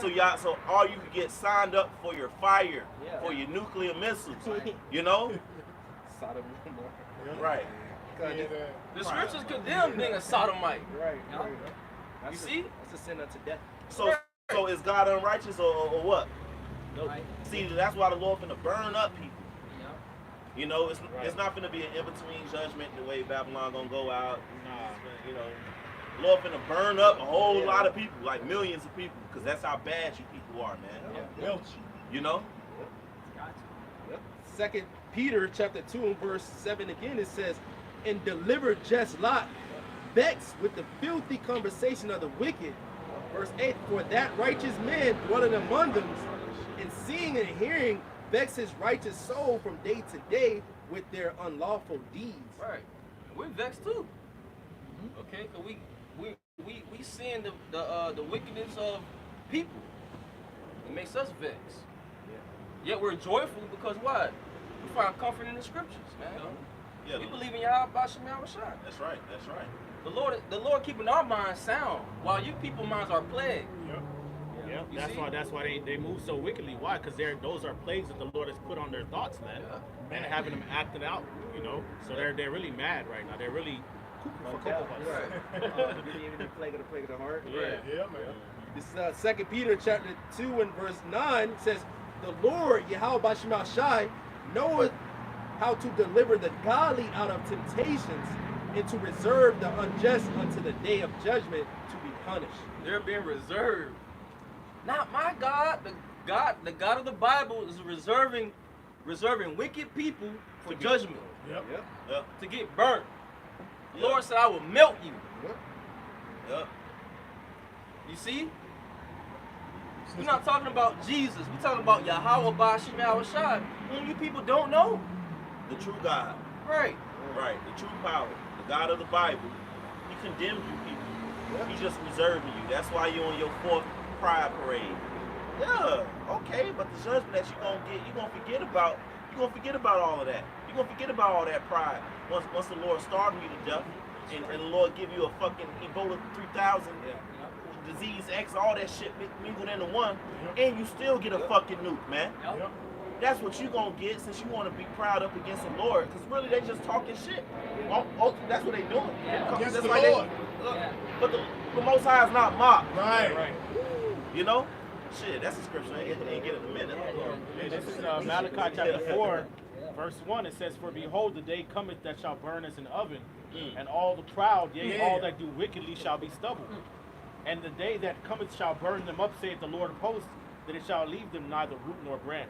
So all you can get signed up for your fire, for your nuclear missiles, you know? Sodom and Gomorrah. Right. The scriptures condemn being a sodomite. Right. You see? That's a sin unto death. So is God unrighteous or what? Nope. See, that's why the Lord finna burn up people. Yeah. You know, it's not finna be an in-between judgment the way Babylon gonna go out. Nah. You know, the Lord finna burn up a whole lot of people, like millions of people, because that's how bad you people are, man. You know? Second Peter chapter 2 and verse 7 again, it says, and delivered just Lot, vexed with the filthy conversation of the wicked. Verse 8, for that righteous man dwelling among them, and seeing and hearing, vex his righteous soul from day to day with their unlawful deeds. Right. We're vexed too. Okay? Because we seeing the wickedness of people. It makes us vex. Yet we're joyful because what? We find comfort in the scriptures, man. Yeah. We believe in Yahweh Shem Yahushua. That's right. That's right. The Lord keeping our minds sound, while you people minds are plagued. Yeah, You that's see? why they move so wickedly. Why? Because those are plagues that the Lord has put on their thoughts, man, and having them acting out. You know, so they're really mad right now. They're really cuckoo for Cocoa Puffs. The plague of the heart. Yeah. Yeah, man. This is 2 Peter chapter 2 and verse 9 says, the Lord, Yahweh Shem Yahushua, knoweth how to deliver the godly out of temptations and to reserve the unjust unto the day of judgment to be punished. They're being reserved. Not my God, the God of the Bible is reserving wicked people for judgment, Yep. to get burnt. The Lord said, I will melt you. Yep. You see? We're not talking about Jesus. We're talking about Yahweh Shem Yahushua, whom you people don't know. The true God. Right. Right. The true power. The God of the Bible. He condemned you people. He just reserving you. That's why you're on your 4th Pride Parade. Yeah, okay, but the judgment that you're gonna get, you're gonna forget about all of that. You're gonna forget about all that pride once the Lord starved you to death and the Lord give you a fucking Ebola 3000 disease X, all that shit mingled into one, and you still get a fucking nuke, man. Yep. That's what you gonna get since you want to be proud up against the Lord, because really they just talking shit. That's what they doing. Against That's the like Lord. But the Most High is not mocked. Right. You know? Shit, that's a scripture. I ain't get it in a minute. This is Malachi chapter 4, verse 1. It says, for behold, the day cometh that shall burn as an oven, and all the proud, yea, all that do wickedly shall be stubble. And the day that cometh shall burn them up, saith the Lord of hosts, that it shall leave them neither root nor branch.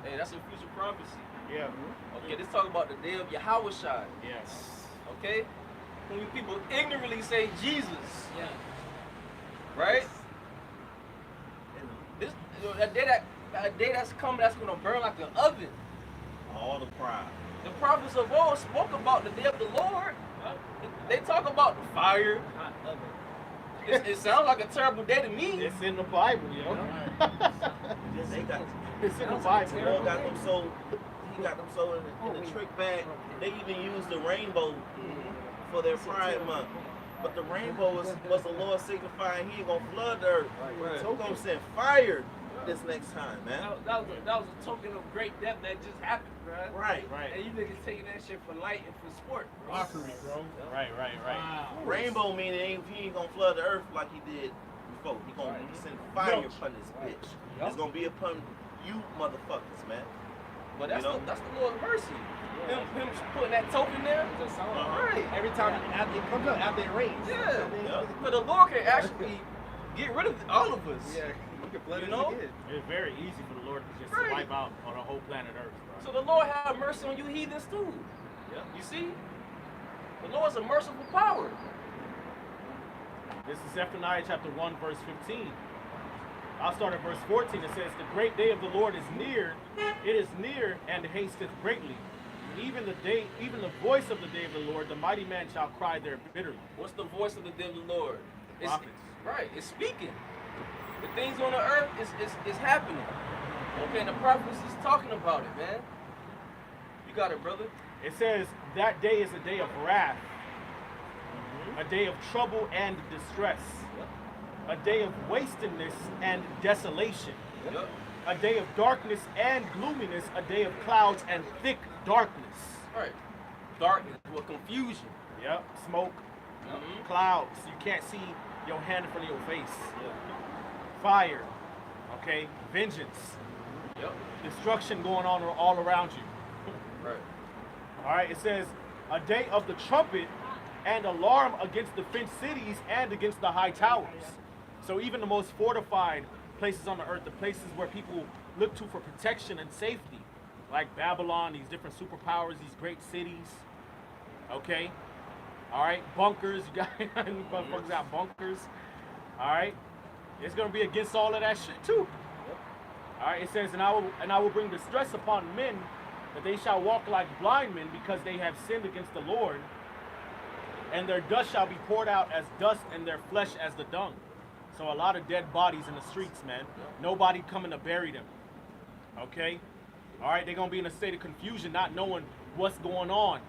Hey, that's a future prophecy. Yeah. Okay, let's talk about the day of Yahushua. Yes. Okay? When you people ignorantly say Jesus. Yeah. Right? This that day that's coming, that's gonna burn like an oven. All the pride. The prophets of old spoke about the day of the Lord. They talk about the fire. It sounds like a terrible day to me. It's in the Bible, yo. They got, It's in the the Bible. Lord got them so, he got them so in the trick bag. They even used the rainbow for their Pride Month. But the rainbow was the Lord signifying he ain't gonna flood the earth. Right. So gonna send fire this next time, man. That was a token of great depth that just happened, bro. Right. And you niggas taking that shit for light and for sport. Mockery, bro. Right. Wow. Rainbow meaning he ain't gonna flood the earth like he did before. He gonna send fire upon this bitch. It's gonna be upon you motherfuckers, man. But that's You know? that's the Lord's mercy. Him putting that token there. Right. Every time after it comes up, after it rains. Yeah. But the Lord can actually get rid of all of us. Yeah. You can flood You it know? again. It's very easy for the Lord to just Right. wipe out on the whole planet Earth, So bro. the Lord have mercy on you heathens too. Yeah. You see? The Lord's a merciful power. This is Zephaniah chapter 1, verse 15. I'll start at verse 14. It says, "The great day of the Lord is near. It is near and hasteth greatly. Even the voice of the day of the Lord, the mighty man shall cry there bitterly." What's the voice of the day of the Lord? It's, Prophets. right, it's speaking. The things on the earth is happening. Okay, and the prophets is talking about it, man. You got it, brother. It says, "That day is a day of wrath, a day of trouble and distress, a day of wastiness and desolation, Yep. a day of darkness and gloominess, a day of clouds and thick darkness." Right. Darkness with confusion. Yep, smoke, clouds. You can't see your hand in front of your face. Fire, okay, vengeance, Yep. destruction going on all around you. Right. All right, it says, "A day of the trumpet and alarm against the fenced cities and against the high towers." So even the most fortified places on the earth, the places where people look to for protection and safety, like Babylon, these different superpowers, these great cities, okay? All right, bunkers, you got, motherfuckers got bunkers, all right? It's gonna be against all of that shit too. All right, it says, and I will bring distress upon men, that they shall walk like blind men, because they have sinned against the Lord, and their dust shall be poured out as dust, and their flesh as the dung. So a lot of dead bodies in the streets, man. Nobody coming to bury them. Okay? All right, they're gonna be in a state of confusion, not knowing what's going on.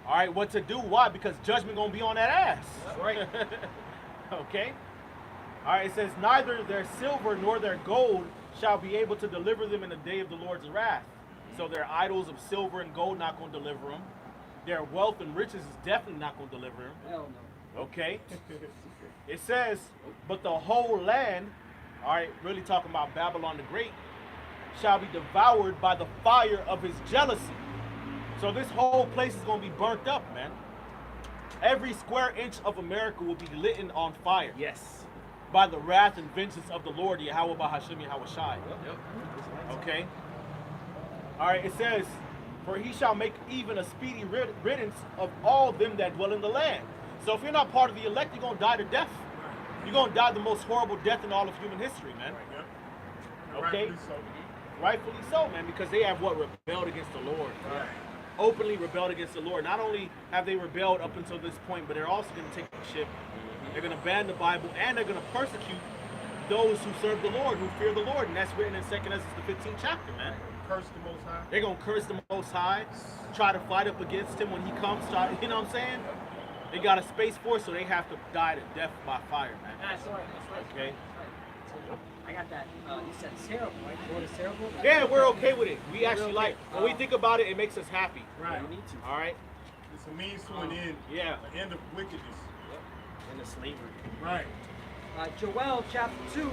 All right, what to do? Why? Because judgment gonna be on that ass. That's right. Okay? All right, it says, "Neither their silver nor their gold shall be able to deliver them in the day of the Lord's wrath." So their idols of silver and gold not going to deliver them. Their wealth and riches is definitely not going to deliver them. Hell no. Okay? It says, "But the whole land," all right, really talking about Babylon the Great, "shall be devoured by the fire of his jealousy." So this whole place is going to be burnt up, man. Every square inch of America will be lit on fire. Yes. By the wrath and vengeance of the Lord, Yahweh Bahashim Yahweh Shai. Yep. Okay? All right, it says, "For he shall make even a speedy riddance of all them that dwell in the land." So if you're not part of the elect, you're going to die to death. You're going to die the most horrible death in all of human history, man. Okay? Rightfully so, man, because they have what? Rebelled against the Lord. Right. Openly rebelled against the Lord. Not only have they rebelled up until this point, but they're also going to take the ship. They're going to ban the Bible, and they're going to persecute those who serve the Lord, who fear the Lord. And that's written in 2 Ezra, the 15th chapter, man. Curse the Most High. They're going to curse the Most High, try to fight up against him when he comes. You know what I'm saying? They got a space force, so they have to die to death by fire, man. That's right. That's right. Okay? That's right. I got that. You said terrible, right? The word is terrible? Yeah, we're okay with it. We actually like, when we think about it, it makes us happy. Right. You need to. All right? It's a means to an end. Yeah. An end of wickedness. And the slavery. Right. Joel chapter 2,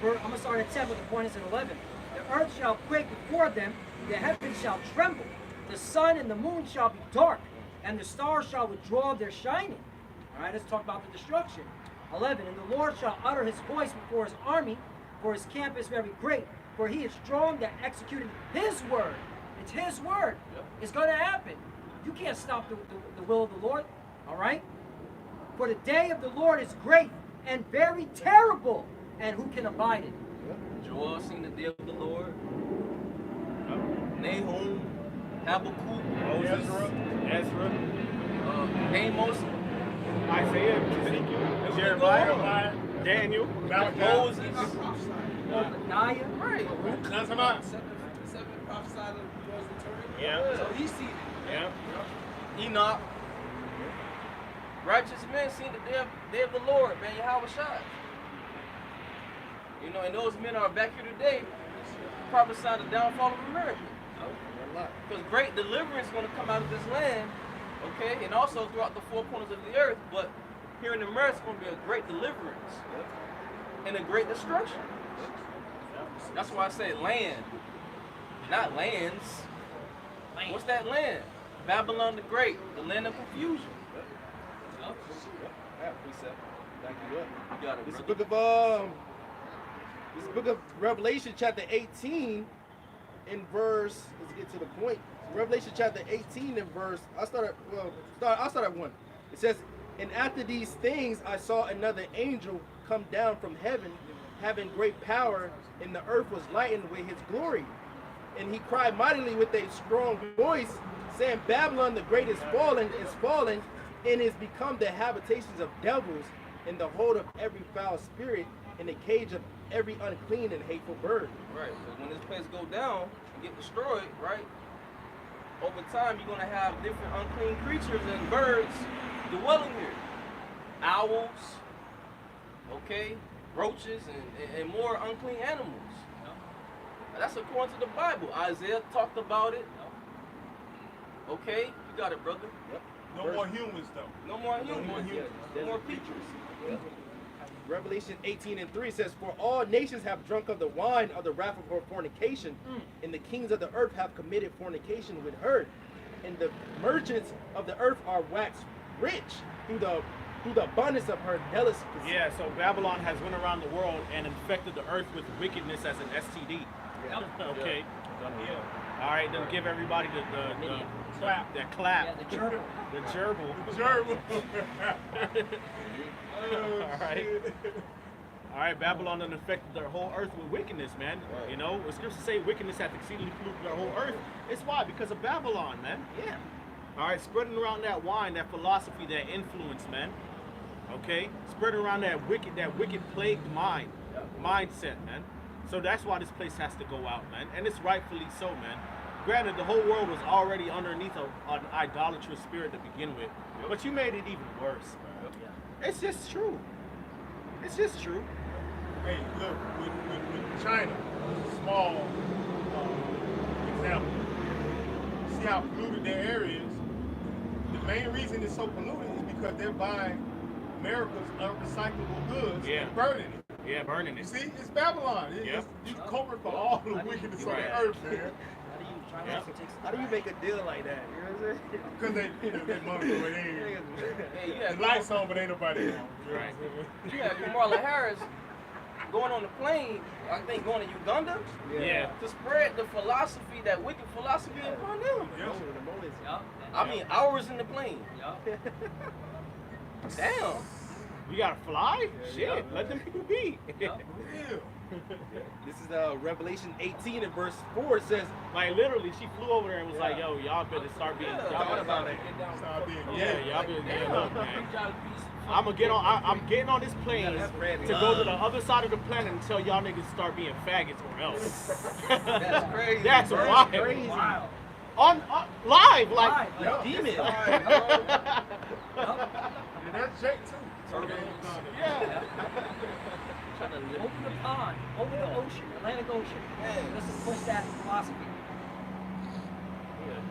I'm going to start at 10, but the point is in 11. "The earth shall quake before them, the heavens shall tremble, the sun and the moon shall be dark, and the stars shall withdraw their shining." All right, let's talk about the destruction. 11, "And the Lord shall utter his voice before his army, for his camp is very great, for he is strong that executed his word." It's his word. It's going to happen. You can't stop the will of the Lord. All right? "For the day of the Lord is great and very terrible, and who can abide it?" Joel seen the day of the Lord. Nahum, Habakkuk, Ezra. Amos. Isaiah, Ezekiel, Jeremiah, Daniel, Malachi. Moses. Obadiah. Right. That's about Seven prophesied of the Lord's return. Yeah. So he seen it. Yeah. Enoch. Righteous men seen the day of the Lord, man. Yahweh Shai. You know, and those men are back here today prophesying the downfall of America. Because great deliverance is going to come out of this land, okay, and also throughout the four corners of the earth. But here in America, it's going to be a great deliverance and a great destruction. That's why I say land, not lands. What's that land? Babylon the Great, the land of confusion. Back you up. You got it, This is brother. book of Revelation chapter 18 in verse, let's get to the point. Revelation chapter 18 in verse, I'll start at 1. It says, and after these things I saw another angel come down from heaven, having great power, and the earth was lightened with his glory. And he cried mightily with a strong voice, saying, Babylon the great is fallen, and is become the habitations of devils, and the hold of every foul spirit, and the cage of every unclean and hateful bird. Right. So when this place go down and get destroyed, right? Over time, you're gonna have different unclean creatures and birds dwelling here. Owls, okay, roaches, and more unclean animals. That's according to the Bible. Isaiah talked about it. Okay, you got it, brother. Yep. no more humans though. No more humans. more humans. No more creatures. Yep. Revelation 18:3 says, for all nations have drunk of the wine of the wrath of her fornication, and the kings of the earth have committed fornication with her, and the merchants of the earth are waxed rich through the abundance of her delicacy. Yeah, so Babylon has went around the world and infected the earth with wickedness as an STD. Okay. All right, then give everybody the clap. That clap. Yeah, the gerbil. The gerbil. Gerbil. All right. All right, Babylon done infected their whole earth with wickedness, man. Right. You know, the scriptures say wickedness hath exceedingly polluted their whole earth. It's why? Because of Babylon, man. Yeah. All right, spreading around that wine, that philosophy, that influence, man. Okay, spreading around that wicked plagued mindset, man. So that's why this place has to go out, man, and it's rightfully so, man. Granted, the whole world was already underneath an idolatrous spirit to begin with, but you made it even worse, bro. It's just true. It's just true. Hey, look, with China, small example. See how polluted their area is? The main reason it's so polluted is because they're buying America's unrecyclable goods and burning it. Yeah, burning it. You see, it's Babylon. It's culprit for all the wickedness of the earth, man. How do you make a deal like that? You know what I'm saying? Because they money but Hey, you the had lights on, but ain't nobody on. Right. You had Kamala Harris going on the plane, I think going to Uganda, Yeah. to spread the philosophy, that wicked philosophy upon them. Yeah. I mean, hours in the plane. Damn. You gotta fly? Shit, let them people be. Yeah. This is Revelation 18 and verse 4. It says, Like literally, she flew over there and was like, "Yo, y'all better start being, y'all better about it. Start being y'all better, look, man. I'm I'm getting on this plane Yeah, that's to go to the other side of the planet and tell y'all niggas to start being faggots or else." That's crazy. That's wild. crazy. Wow. On live, like Live, like demon. And that's Jake too. yeah. Open the pond, open the ocean, Atlantic Ocean. Let's just push that philosophy.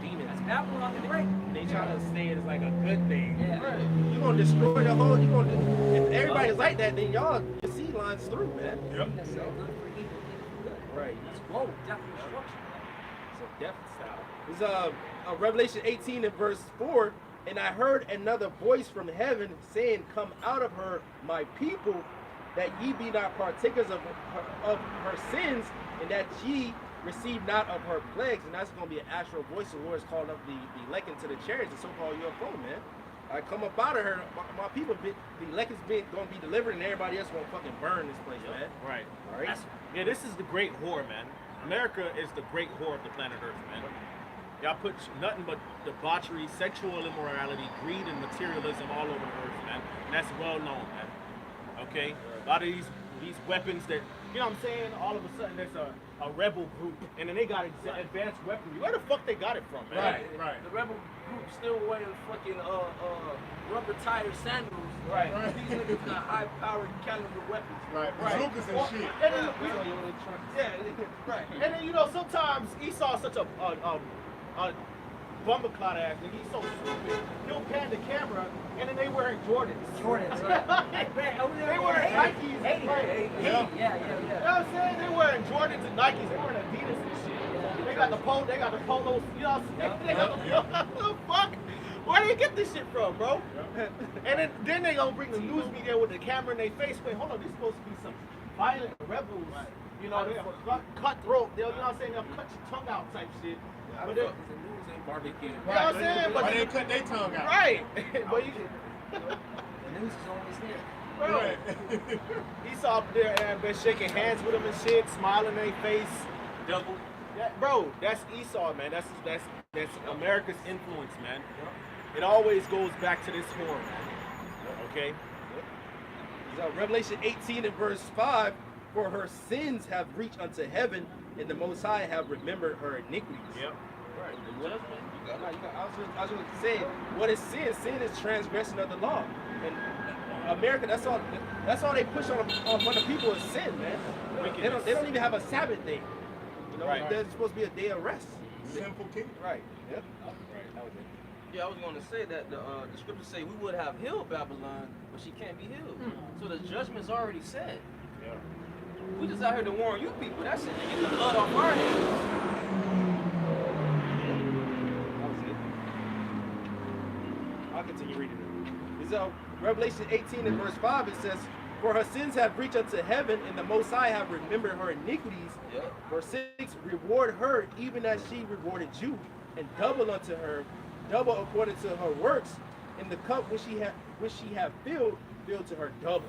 Demons. That's Babylon the Great. They try to say it as like a good thing. Yeah. You're gonna destroy the whole. If everybody's like that, then y'all your sea line's through, man. Yep. That's so good for evil, evil for good. Right. That's whoa, death and destruction. So death style. It's Revelation 18 and verse 4. And I heard another voice from heaven saying, "Come out of her, my people, that ye be not partakers of her sins, and that ye receive not of her plagues." And that's going to be an actual voice. The Lord is calling up the elect into the chariots, the so-called UFO, man. I come up out of her, my people, the elect is going to be delivered, and everybody else going to fucking burn this place, man. Right. All right? Yeah, this is the great whore, man. America is the great whore of the planet Earth, man. Y'all put nothing but debauchery, sexual immorality, greed, and materialism all over the earth, man. And that's well known, man. Okay? A lot of these weapons that, you know what I'm saying? All of a sudden there's a rebel group, and then they got advanced weaponry. Where the fuck they got it from, man? Right. The rebel group still wearing fucking rubber tire sandals. Right. These niggas got high powered caliber weapons. Right. Bazookas and shit. And then, right. And then, you know, sometimes Esau's such a bummerclot ass nigga. He's so stupid. He'll pan the camera, and then they wearing Jordans. Jordans, right. They wearing Nikes. Yeah. You know what I'm saying? They wearing Jordans and Nikes. They wearing Adidas and shit. They got the polos. You know what I'm saying? They got the fuck. Where do they get this shit from, bro? And then they gonna bring the news media with the camera in their face. Wait, hold on. This is supposed to be some violent rebels. You know, they're cutthroat. You know what I'm saying? They'll cut your tongue out type shit. But then, Barbecue. you know what I'm saying? But Why they cut their tongue out? right. But you, The news is always there. bro, Right. Esau up there and been shaking hands with them and shit, smiling in their face. Double. Bro, that's Esau, man. That's America's influence, man. It always goes back to this form, man. Okay? So Revelation 18 and verse 5, for her sins have reached unto heaven, and the Most High have remembered her iniquities. Yep. Right. I was going to say, what is sin? Sin is transgression of the law. And America, that's all they push on the people is sin, man. They don't even have a Sabbath day. You know, Right. there's supposed to be a day of rest. Sinful king. Right. Yep. Yeah, I was going to say that the scriptures say we would have healed Babylon, but she can't be healed. So the judgment's already said. Yeah. We just out here to warn you people. That's it. Get the blood off our hands. That was it. I'll continue reading it. So Revelation 18 and verse 5, it says, for her sins have reached unto heaven, and the Most High have remembered her iniquities. Yep. Verse 6, reward her even as she rewarded you, and double unto her, double according to her works, and the cup which she have filled to her double.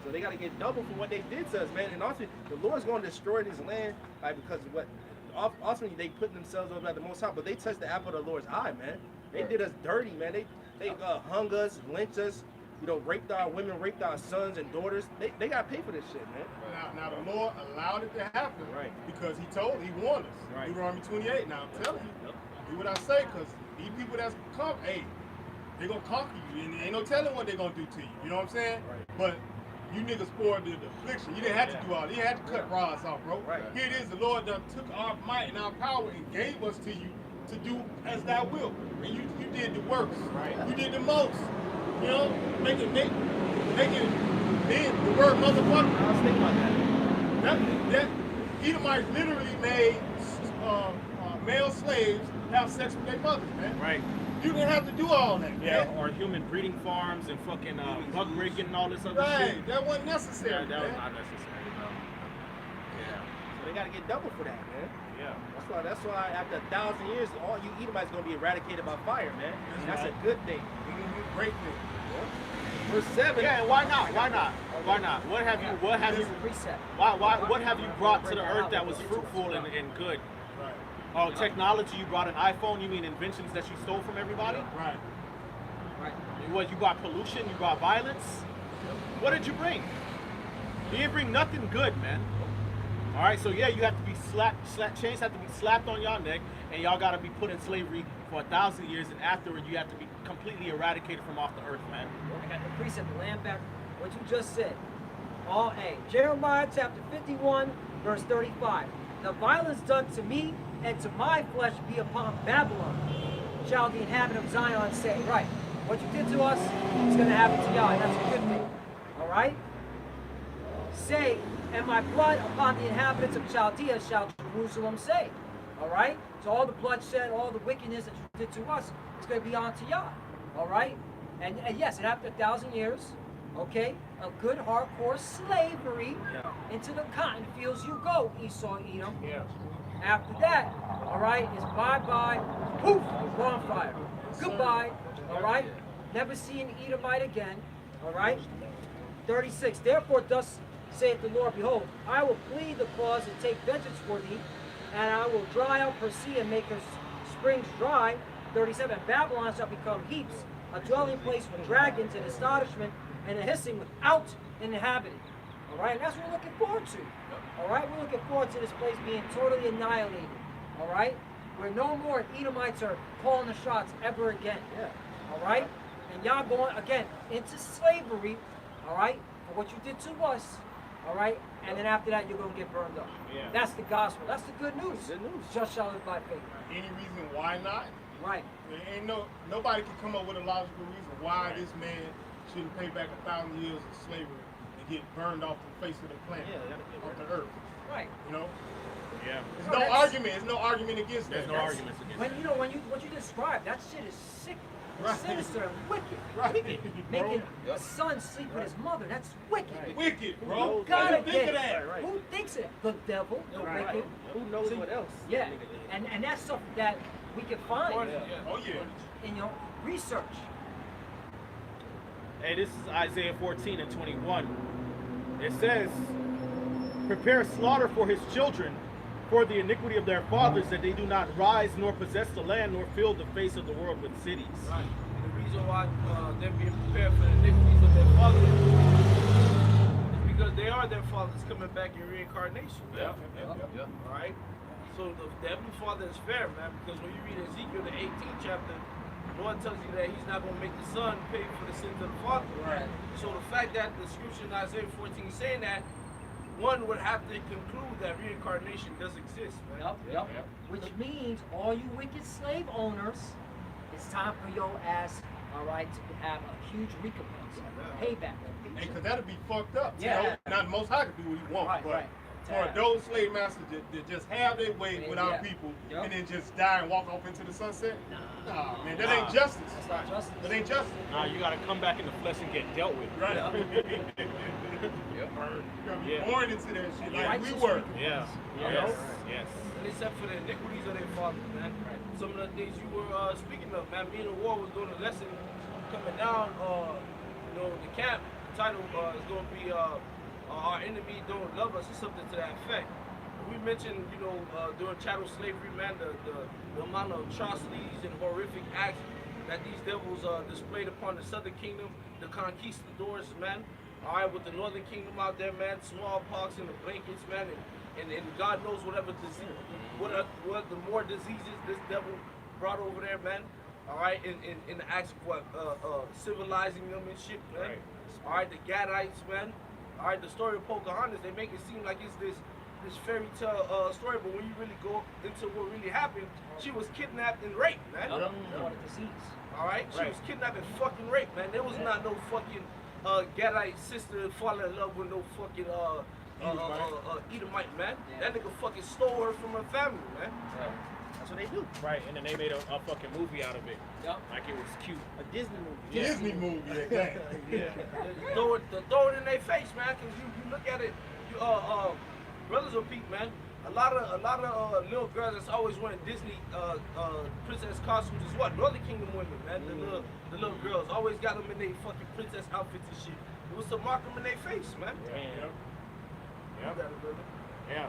So they got to get double for what they did to us, man. And also, the Lord's going to destroy this land, like, because of what, ultimately they put themselves over at the Most High, but they touched the apple of the Lord's eye, man. They did us dirty, man. They hung us, lynched us, you know, raped our women, raped our sons and daughters. They got to pay for this shit, man. Now the Lord allowed it to happen, Right. Because He warned us. Right. Deuteronomy 28. Now I'm telling you, do what I say, because these people that's come, hey, they gonna conquer you, and ain't no telling what they gonna do to you. You know what I'm saying? Right. But you niggas poured the affliction. You didn't have to do all. You didn't have to cut rods off, bro. Right. Here it is. The Lord done took our might and our power and gave us to you to do as Thou wilt, and you did the works. Right. You did the most. You know, making the word motherfucker. I was thinking about that. That Edomites literally made male slaves have sex with their mothers, man. Right. You didn't have to do all that, Yeah, man. or human breeding farms and fucking bug breaking and all this other Right, shit. that wasn't necessary, Yeah, that was man. not necessary, no. Yeah. So they got to get double for that, man. Yeah. That's why after 1,000 years, all you Edomites going to be eradicated by fire, man. That's a good thing. Great thing. Verse 7. Yeah, and why not? Why not? Why not? What have you Precept. what have you brought to the earth that was fruitful and good? Right. Oh, technology, you brought an iPhone, you mean inventions that you stole from everybody? Right. Right. What, you brought pollution, you brought violence? What did you bring? You didn't bring nothing good, man. All right, so yeah, you have to be chains have to be slapped on y'all neck, and y'all got to be put in slavery for 1,000 years, and afterward you have to be completely eradicated from off the earth, man. I got the precept to land back what you just said. All A. Jeremiah chapter 51, verse 35. The violence done to me and to my flesh be upon Babylon. Shall the inhabitant of Zion say, right, what you did to us is going to happen to y'all, and that's a good thing. All right? Say, and my blood upon the inhabitants of Chaldea shall Jerusalem say. All right? So all the bloodshed, all the wickedness that you did to us, it's going to be on to y'all. All right? And yes, it happened 1,000 years. Okay? A good hardcore slavery into the cotton fields you go, Esau, Edom. Yeah. After that, all right, is bye-bye, poof, bonfire. Goodbye, all right? Never see an Edomite again, all right? 36, therefore thus saith the Lord, behold, I will plead the cause and take vengeance for thee, and I will dry up her sea and make her springs dry. 37, Babylon shall become heaps, a dwelling place for dragons, and astonishment, and a hissing without an inhabitant. All right, and that's what we're looking forward to. All right, we're looking forward to this place being totally annihilated. All right, where no more Edomites are calling the shots ever again. Yeah. All right, and y'all going again into slavery. All right, for what you did to us. All right, and then after that you're gonna get burned up. Yeah. That's the gospel. That's the good news. Good news. Just shall live by faith. Any reason why not? Right. There ain't nobody can come up with a logical reason why this man shouldn't pay back 1,000 years of slavery and get burned off the face of the planet, off the earth. Right. You know, Yeah. there's no argument. There's no argument against There's that. no arguments against When it. you know what you described, that shit is sick, Right. sinister, and wicked. Right. Making a son sleep with his mother, that's wicked. Wicked, bro. You gotta Think get of that. Right. Who thinks it? The devil, the Right. wicked. Who knows See, what else? Yeah, and that's something that we can find Oh yeah. in your research. Hey, this is Isaiah 14 and 21. It says, prepare slaughter for his children, for the iniquity of their fathers, that they do not rise nor possess the land, nor fill the face of the world with cities. Right. And the reason why they're being prepared for the iniquities of their fathers is because they are their fathers coming back in reincarnation. Yeah. All right. So the Heavenly Father is fair, man, because when you read Ezekiel, the 18th chapter, the Lord tells you that He's not going to make the son pay for the sins of the father. Right. So the fact that the scripture in Isaiah 14 is saying that, one would have to conclude that reincarnation does exist, man. Yep. Which means all you wicked slave owners, it's time for your ass, all right, to have a huge recompense, payback. Hey, cause that'd be fucked up. Yeah. You know? Now the Most High can do what He wants, Right, but right. for those slave masters that just have their way with our Yeah. people Yep. and then just die and walk off into the sunset, nah, man, that ain't justice. That's not justice. That ain't justice. Now you got to come back in the flesh and get dealt with. Right. Yeah. You gotta be Yeah. born into that shit like we Righteous were. Yeah. You Yes. know? Yes. And except for the iniquities of their fathers, man. Some of the things you were speaking of, man. Me and the war was doing a lesson coming down, you know, the camp. The title is going to be Our Enemy Don't Love Us, or something to that effect. We mentioned, you know, during chattel slavery, man, the amount of atrocities and horrific acts that these devils displayed upon the southern kingdom, the conquistadors, man. All right, with the northern kingdom out there, man, smallpox and the blankets, man, and God knows whatever disease, what the more diseases this devil brought over there, man. All right, in the acts of civilizing them and shit, man. Right. All right, the Gadites, man. All right, the story of Pocahontas, they make it seem like it's this fairy tale story, but when you really go into what really happened, she was kidnapped and raped, man. What a disease. All right, she was kidnapped and fucking raped, man. There was not no fucking Gadite sister falling in love with no fucking Edomite, man. Yeah. That nigga fucking stole her from her family, man. That's what they do. Right. And then they made a fucking movie out of it. Yep. Like it was cute. A Disney movie. Disney movie, exactly. Yeah. Throw it in their face, man. Cause you look at it, brothers will peep, man. A lot of little girls that's always wearing Disney princess costumes is what? Northern Kingdom women, man. The little girls always got them in their fucking princess outfits and shit. It was to mark them in their face, man. Damn. You Yep. got it, brother. Yeah.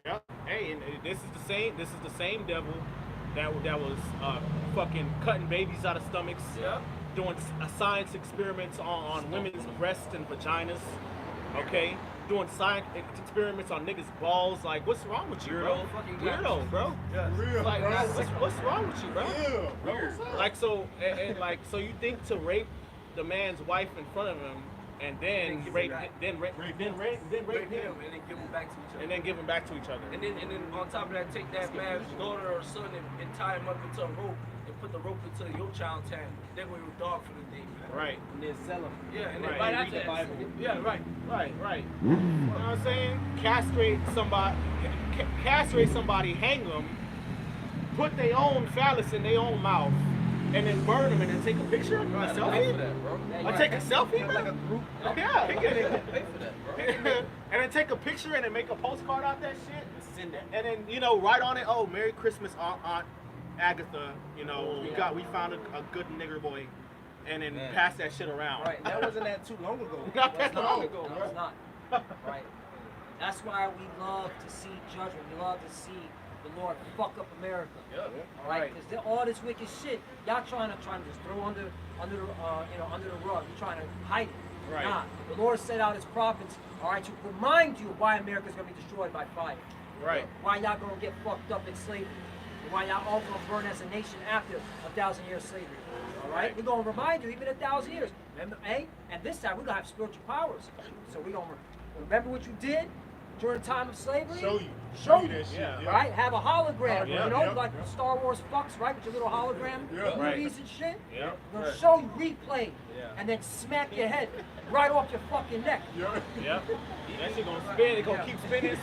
Yeah. Hey, and this is the same devil that was fucking cutting babies out of stomachs. Yeah. Doing science experiments on women's breasts and vaginas. Okay. Doing science experiments on niggas' balls. Like, what's wrong with you, bro? Weirdo, fucking Weirdo, bro. Yeah. Real, Like, bro. what's wrong with you, bro? Yeah, bro. What's up? Like, so so you think to rape the man's wife in front of him and then Then rape give rape Rape him him and then give them back to each other. and then give him back to each other. And then on top of that, take that man's daughter or son and tie him up into a rope and put the rope into your child's hand. That way you're dog for the day, man. Right. And then sell them. Yeah, and then Right. right And after read the Bible. Yeah, right. Right. You know what I'm saying? Castrate somebody, hang them, put their own phallus in their own mouth, and then burn them and then take a picture? A Pay for selfie? that, bro. I take a selfie, Like a man? group. Yeah. Pay for that, bro. And then take a picture and then make a postcard out that shit. Send that. And then, write on it, oh, Merry Christmas, Aunt Agatha. We found a good nigger boy. And then Man. pass that shit around. Right. That wasn't that too long ago. Not that That's long not. ago, No, bro. it's not. Right. That's why we love to see judgment. We love to see the Lord fuck up America. Yeah. All right, because all this wicked shit, y'all trying to just throw under the rug. You're trying to hide it. Right. Nah, the Lord set out His prophets, all right, to remind you why America's gonna be destroyed by fire. Right. Why y'all gonna get fucked up in slavery? And why y'all all gonna burn as a nation after 1,000 years slavery? All right, we're gonna remind you even 1,000 years. Remember, hey, and this time we're gonna have spiritual powers. So we're gonna remember what you did during the time of slavery. Show you that shit. Yeah. Right? Have a hologram, Yeah. you know, Yeah. like Star Wars fucks, right? With your little hologram Yeah. movies and shit. Yeah. We're gonna show you replay Yeah. and then smack your head right off your fucking neck. Yeah. Yeah. That shit gonna spin. It gonna keep spinning,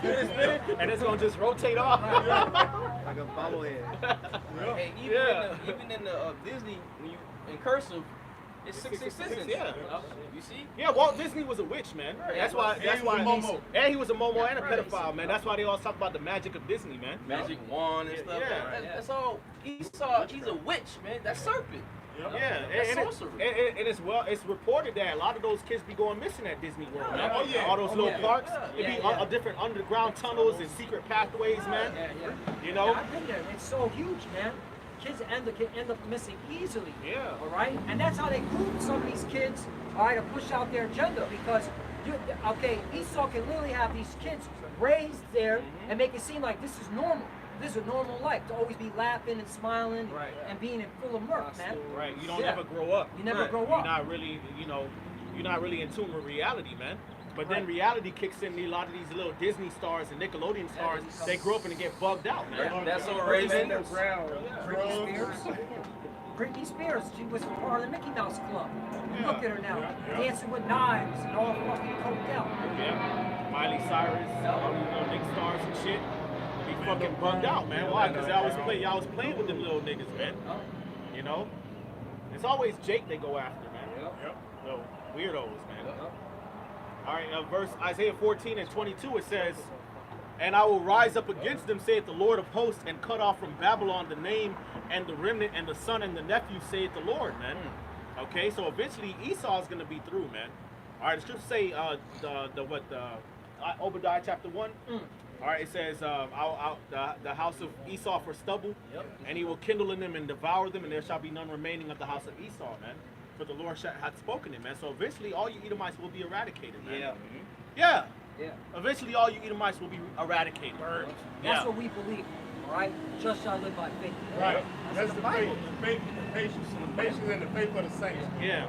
and it's gonna just rotate off. Like a bobblehead. Hey, even in the Disney, when you in cursive, it's 666. Yeah. You see? Yeah, Walt Disney was a witch, man. That's why. And he was a Momo. And he was a Momo and a pedophile, man. That's why they always talk about the magic of Disney, man. Magic wand and stuff. Yeah. That's all. Esau, he's a witch, man. That's serpent. Yeah, That's and sorcery. it's reported that a lot of those kids be going missing at Disney World. Man. Oh, yeah. All those little yeah. parks, Yeah. it be Yeah. different underground tunnels and secret pathways, man. Yeah. You know? Yeah, I've been there. It's so huge, man. Kids can end up missing easily. Yeah. All right, and that's how they group some of these kids, all right, to push out their agenda because, Esau can literally have these kids raised there and make it seem like this is normal. This is a normal life to always be laughing and smiling Right. and being full of mirth, man. Right. You don't Yeah. ever grow up. You never grow You're up. not really, you're not really in tune with reality, man. But then reality kicks in. A lot of these little Disney stars and Nickelodeon stars, they grow up and they get bugged out, man. Yeah. That's all Raven. Britney Spears, she was part of the Mickey Mouse Club. Yeah. Look at her now, Yeah. dancing with knives and all fucking coked out. Yeah. Miley Cyrus, all these little Nick stars and shit. Be fucking bummed out, man. Why? Because y'all was playing with them little niggas, man. You know? It's always Jake they go after, man. Yep. So, weirdos, man. All right, verse Isaiah 14 and 22, it says, "And I will rise up against them, saith the Lord of hosts, and cut off from Babylon the name and the remnant and the son and the nephew, saith the Lord," man. Okay, so eventually Esau is going to be through, man. All right, the scripture say, Obadiah chapter 1. All right, it says, the house of Esau for stubble, and he will kindle in them and devour them, and there shall be none remaining of the house of Esau, man. For the Lord hath spoken it, man. So eventually all you Edomites will be eradicated, man. Yeah. Eventually all you Edomites will be eradicated. That's what we believe, all right? Just shall live by faith. Right. That's the the Bible. faith, the patience and the faith of the saints. Yeah.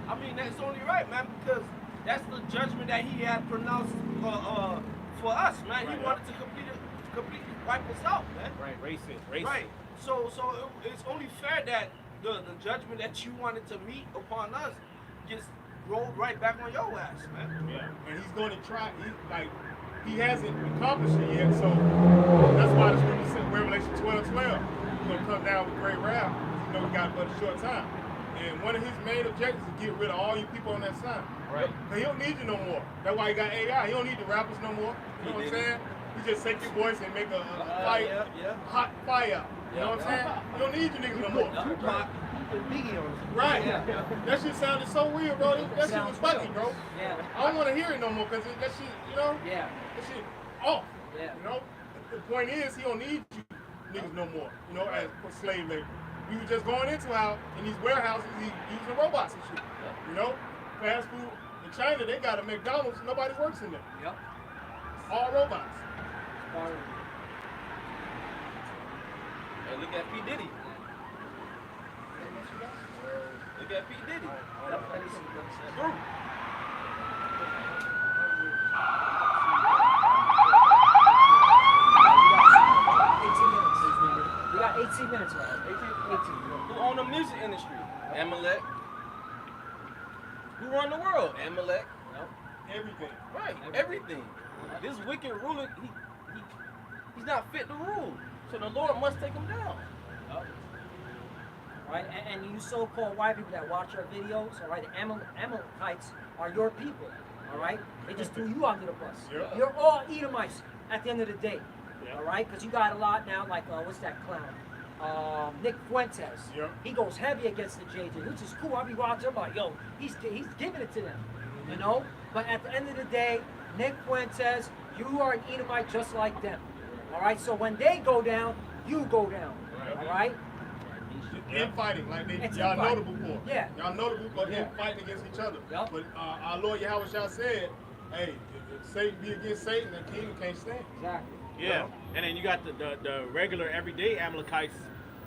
I mean, that's only right, man, because that's the judgment that he had pronounced for us, man. He wanted to completely wipe us out, man. Right, racist. Right. So it's only fair that the judgment that you wanted to meet upon us gets rolled right back on your ass, man. Yeah. And he's going to try. He hasn't accomplished it yet. So that's why the scripture said Revelation 12:12. He's going to come down with great wrath. You know, we got but a short time. And one of his main objectives is to get rid of all you people on that side. Right. Because he don't need you no more. That's why he got AI. He don't need the rappers no more. You know what I'm saying? He just take your voice and make a hot fire. You know what I'm saying? He don't need you niggas no more. Tupac, put Biggie on it. Right. That shit sounded so weird, bro. That shit was funny, bro. Yeah. I don't want to hear it no more because that shit, you know? Yeah. That shit off. Yeah. You know? The point is, he don't need you niggas no more, you know, as for slave labor. We were just going into how, in these warehouses, he's using robots and shit. You know? Fast food. In China, they got a McDonald's, nobody works in there. Yep. All robots. Hey, look at P. Diddy. Look at P. Diddy. Through. We got 18 minutes left. 18. Who own the music industry? Amalek. Who run the world? Amalek. Everything. Right, everything. This wicked ruler, he's not fit to rule. So the Lord must take him down. Right, and you so-called white people that watch our videos, all right, the Amalekites are your people, all right? They just threw you under the bus. Yep. You're all Edomites at the end of the day, Yep. all right? Because you got a lot now, like, what's that clown? Nick Fuentes. Yep. He goes heavy against the JJ, which is cool. I be watching him like, yo, he's giving it to them, you know? But at the end of the day, Nick Fuentes, you are an Edomite just like them. All right. So when they go down, you go down. All right. Infighting, like It's y'all know the infighting. before. Yeah. Y'all know the before them fighting against each other. Yep. But our Lord Yahweh Shah said, hey, if Satan be against Satan, the kingdom can't stand. Exactly. Yeah, and then you got the regular everyday Amalekites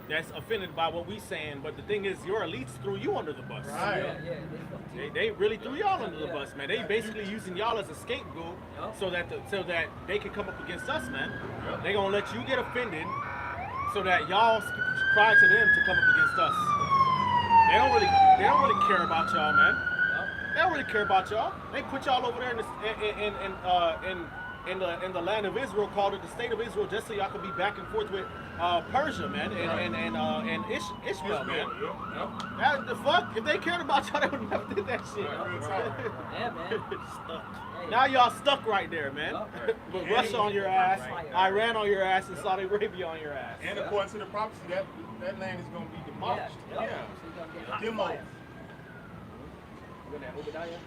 that's offended by what we saying, but the thing is, your elites threw you under the bus. Right. Yeah. They really threw y'all under the bus, man. They basically using y'all as a scapegoat so that they can come up against us, man. They gonna let you get offended so that y'all cry to them to come up against us. They don't really care about y'all, man. They don't really care about y'all. They put y'all over there in the land of Israel, called it the state of Israel, just so y'all could be back and forth with Persia, man, and Ishmael, man. That, the fuck? If they cared about y'all, they would never did that shit. Yeah, man. Stuck. Now y'all stuck right there, man. With Russia on your ass, Iran on your ass, and Saudi Arabia on your ass. And according to the prophecy, that land is going to be demolished. Yeah. Demolished.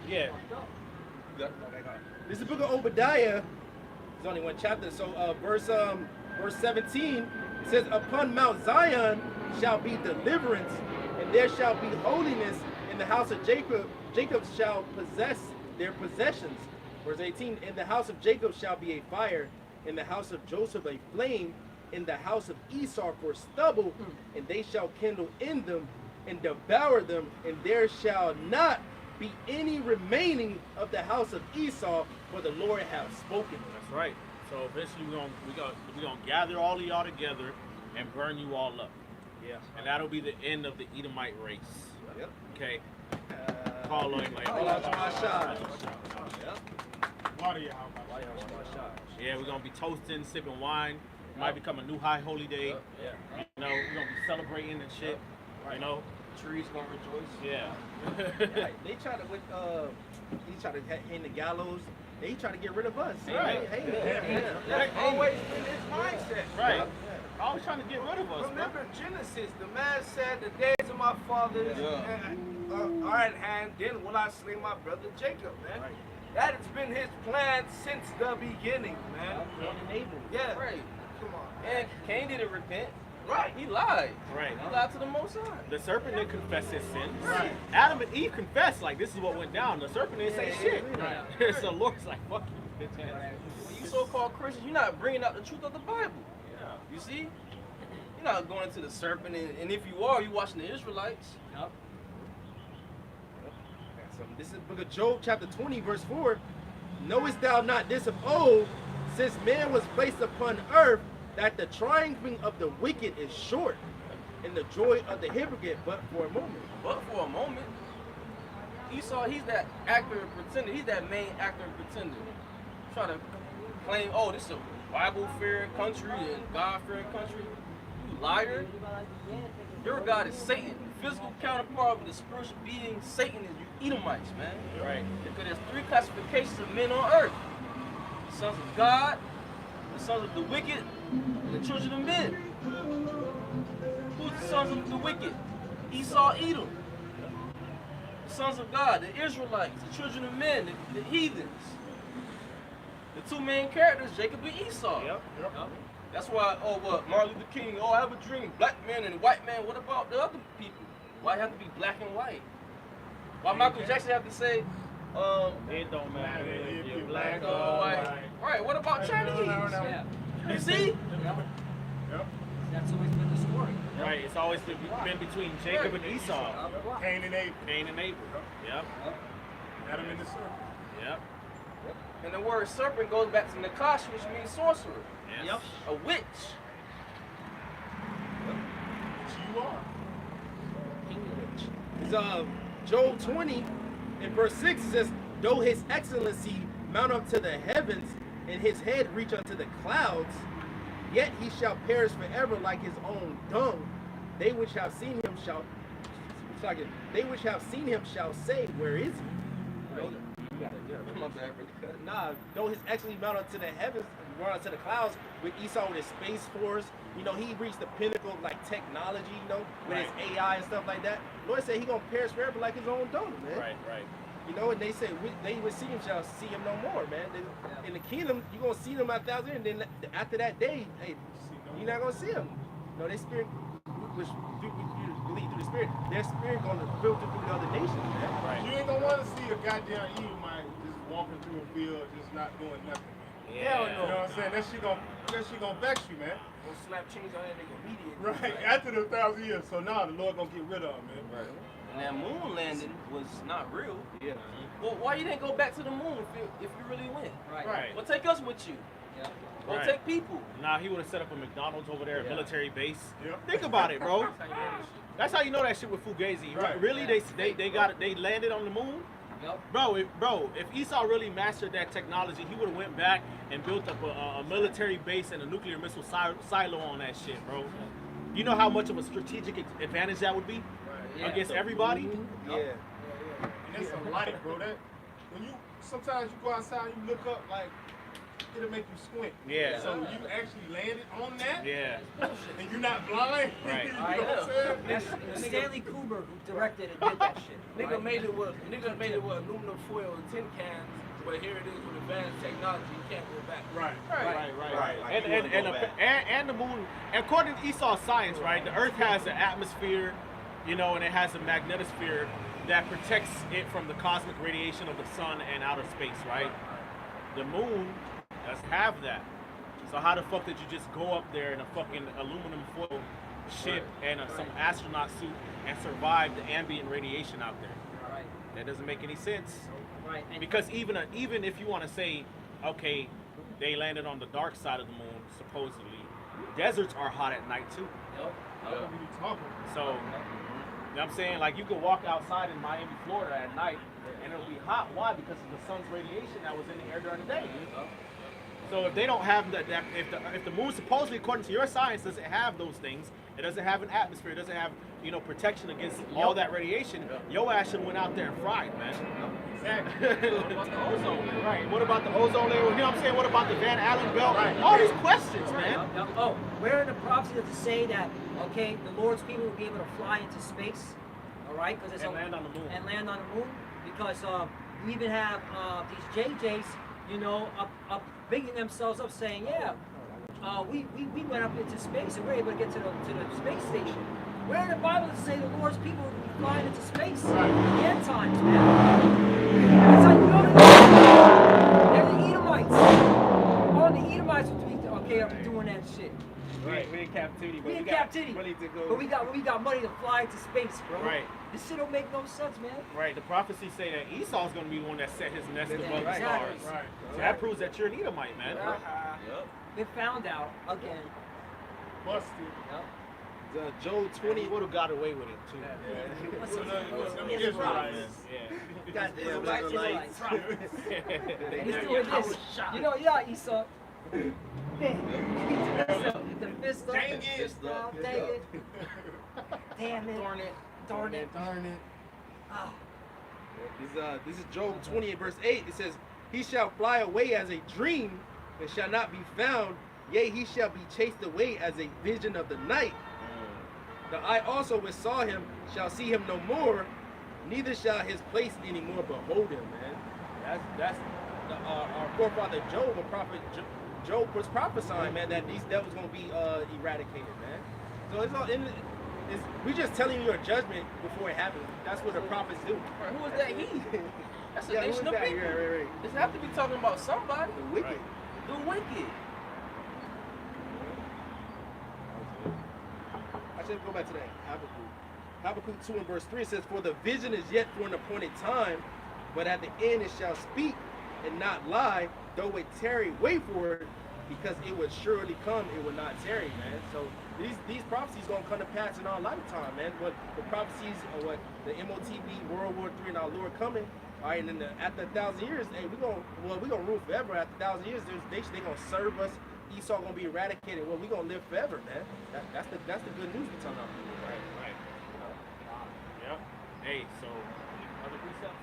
Yeah. This is the book of Obadiah. There's only one chapter. So verse 17 says, upon Mount Zion shall be deliverance, and there shall be holiness in the house of Jacob. Jacob shall possess their possessions. Verse 18, in the house of Jacob shall be a fire, in the house of Joseph a flame, in the house of Esau for stubble, and they shall kindle in them and devour them, and there shall not be any remaining of the house of Esau, for the Lord hath spoken. That's right. So eventually we're gonna gather all of y'all together and burn you all up. Yeah. And that'll be the end of the Edomite race. Yep. Okay. Call on him. Yeah, we're gonna be toasting, sipping wine. It might become a new high holy day. You know, we're gonna be celebrating and shit. You know, Trees gonna rejoice. yeah. They try to he tried to hang the gallows. They try to get rid of us. Right. That's always been his mindset. Right. Always trying to get rid of us. Remember Genesis, the man said, the days of my fathers are at hand, then will I slay my brother Jacob, man. Right. That has been his plan since the beginning, man. Yeah. Right. Come on. And Cain didn't repent. Right. He lied. Right. He lied to the Most High. The serpent didn't confess his sins. Right. Adam and Eve confessed, like, this is what went down. The serpent didn't say shit. Right. So the Lord's like, fuck you, bitch ass. When you so-called Christians, you're not bringing out the truth of the Bible. Yeah. You see? You're not going to the serpent, and if you are, you're watching the Israelites. Yep. So this is the book of Job, chapter 20, verse 4. Knowest thou not this of old, since man was placed upon earth, that the triumphing of the wicked is short, and the joy of the hypocrite but for a moment. But for a moment, Esau, he's that actor and pretender. He's that main actor and pretender. Try to claim, oh, this is a Bible-fearing country and God-fearing country. You liar. Your God is Satan. The physical counterpart of the spiritual being, Satan, is you Edomites, man. Right. Because there's three classifications of men on earth. The sons of God, the sons of the wicked, and the children of men. Who's the sons of the wicked? Esau, Edom. The sons of God, the Israelites, the children of men, the heathens. The two main characters, Jacob and Esau. Yep. That's why, Martin Luther King, I have a dream, black man and white man. What about the other people? Why it have to be black and white? Why Michael Jackson have to say, It don't matter if you're black or white? Right, what about Chinese? Yeah. You see? That's always been the story. Right, it's always been between Jacob and Esau. Cain and Abel. Cain and Abel. Yep. Adam and the serpent. Yep. And the word serpent goes back to Nakash, which means sorcerer. Yes. A witch. Which you are. It's Job 20 in verse 6 it says, though his excellency mount up to the heavens, and his head reach unto the clouds, yet he shall perish forever like his own dung. They which have seen him shall say, where is he? Right. My bad, brother. Nah, though his excellency mount up to the heavens, run up to the clouds, with Esau with his space force, you know, he reached the pinnacle of like technology, you know, with his AI and stuff like that. Lord said he gonna perish forever like his own dung, man. Right. You know, and they said they would see him shall see him no more, man. In the kingdom, you're gonna see them 1,000 years, and then after that day, hey, you're not gonna see them. You know, their spirit, which you believe through the spirit, their spirit gonna filter through the other nations, man. Right. You ain't gonna want to see a goddamn Edomite just walking through a field, just not doing nothing, man. Yeah. You know what I'm saying? That shit gonna vex you, man. Gonna slap change on that nigga immediately. Right. After the 1,000 years, so now the Lord gonna get rid of him, man. Right. And that moon landing was not real. Yeah. Well, why you didn't go back to the moon if you really went? Right. Well, take us with you. Yeah. Well, Right. take people. Nah, he would have set up a McDonald's over there, a Yeah. military base. Yeah. Think about it, bro. That's how you know that shit with Fugazi. Right. Really, they landed on the moon. Yep. Bro, if Esau really mastered that technology, he would have went back and built up a military base and a nuclear missile silo on that shit, bro. You know how much of a strategic advantage that would be against everybody? Yeah. And that's a light, bro. That when you sometimes you go outside and you look up, like it'll make you squint. Yeah. So you actually landed on that, Yeah. and you're not blind. Right. You know what I'm saying? That's Stanley Kubrick who directed and did that shit. Nigga right? made it with aluminum foil and tin cans, but here it is with advanced technology. You can't go back. Right. Right. Like you wanna go back. And the moon, according to Esau's science, right, the Earth has an atmosphere, you know, and it has a magnetosphere that protects it from the cosmic radiation of the sun and outer space, right? The moon doesn't have that. So how the fuck did you just go up there in a fucking aluminum foil ship and some astronaut suit and survive the ambient radiation out there? Right. That doesn't make any sense. Right. And Because even if you want to say, okay, they landed on the dark side of the moon, supposedly, deserts are hot at night too. Yep. What are you talking about? So, you know what I'm saying? Like, you could walk outside in Miami, Florida at night, and it'll be hot. Why? Because of the sun's radiation that was in the air during the day. So if they don't have that, if the moon supposedly, according to your science, doesn't have those things, it doesn't have an atmosphere, it doesn't have, you know, protection against all that radiation, your ass should have went out there and fried, man. Exactly. What about the ozone layer? Right. What about the ozone layer? You know what I'm saying? What about the Van Allen belt? Right. All these questions, man. Oh, where in the prophecy does it say that, okay, the Lord's people will be able to fly into space, all right? Because And land on the moon. And land on the moon, because you even have these JJs, you know, up bigging themselves up, saying, yeah, we went up into space and we're able to get to the space station. Where in the Bible does it say the Lord's people will be flying into space? In the end times, man. That's how you know they're the Edomites. All the Edomites would be okay up doing that shit. Right. We in captivity, We in captivity, money to go. but we got money to fly into space, bro. Right. This shit don't make no sense, man. Right. The prophecies say that Esau's going to be the one that set his nest above the Exactly. stars. Right. So that proves that you're an Edomite, man. Yep. They found out again. Busted. Yep. Job 20. He would have got away with it, too. Them It's Israelites. Yeah. Got Israelites. And he's doing this. You know, Esau. The fist up. Dang it. Fist up. Dang it. Damn it. Darn it. Darn it. Darn it. Ah. This is Job 20 verse 8. It says, he shall fly away as a dream and shall not be found. Yea, he shall be chased away as a vision of the night. The eye also which saw him shall see him no more, neither shall his place any more behold him, man. That's our forefather Job, a prophet. Job was prophesying, man, that these devils gonna be eradicated, man. So it's all we just telling you a judgment before it happens. That's what the prophets do. Right, who is that he? That's a Yeah, who nation is of that? people. Right. This have to be talking about somebody. The wicked. Right. The wicked. I should go back to that Habakkuk. Habakkuk 2 and verse 3 says, for the vision is yet for an appointed time, but at the end it shall speak and not lie, though it tarry, wait for it, because it would surely come, it would not tarry, man. So these prophecies gonna come to pass in our lifetime, man. What the prophecies of what the MOTB, World War III, and our Lord coming, all right, and then after 1,000 years, hey, we gonna rule forever. After 1,000 years, they gonna serve us. Esau gonna be eradicated. Well, we gonna live forever, man. That's the good news we talking about. Right. Yep. Hey, so other precepts?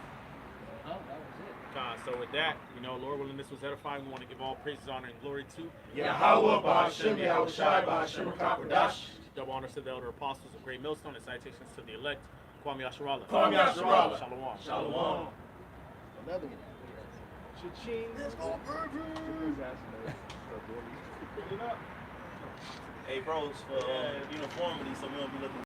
Oh, that was it. So with that, you know, Lord willing, this was edifying. We want to give all praises, honor, and glory to Yahweh Ba'Shem Yahushai Ba'Shem Kakodash. double honors to the elder apostles of Great Millstone and citations to the elect. Kwame Yasharallah. Kwame Yasharallah. Shalom. Shalom. Another one. Cha-ching. Let's go, baby. Put it up. Hey, bros, for uniformity, so we don't be looking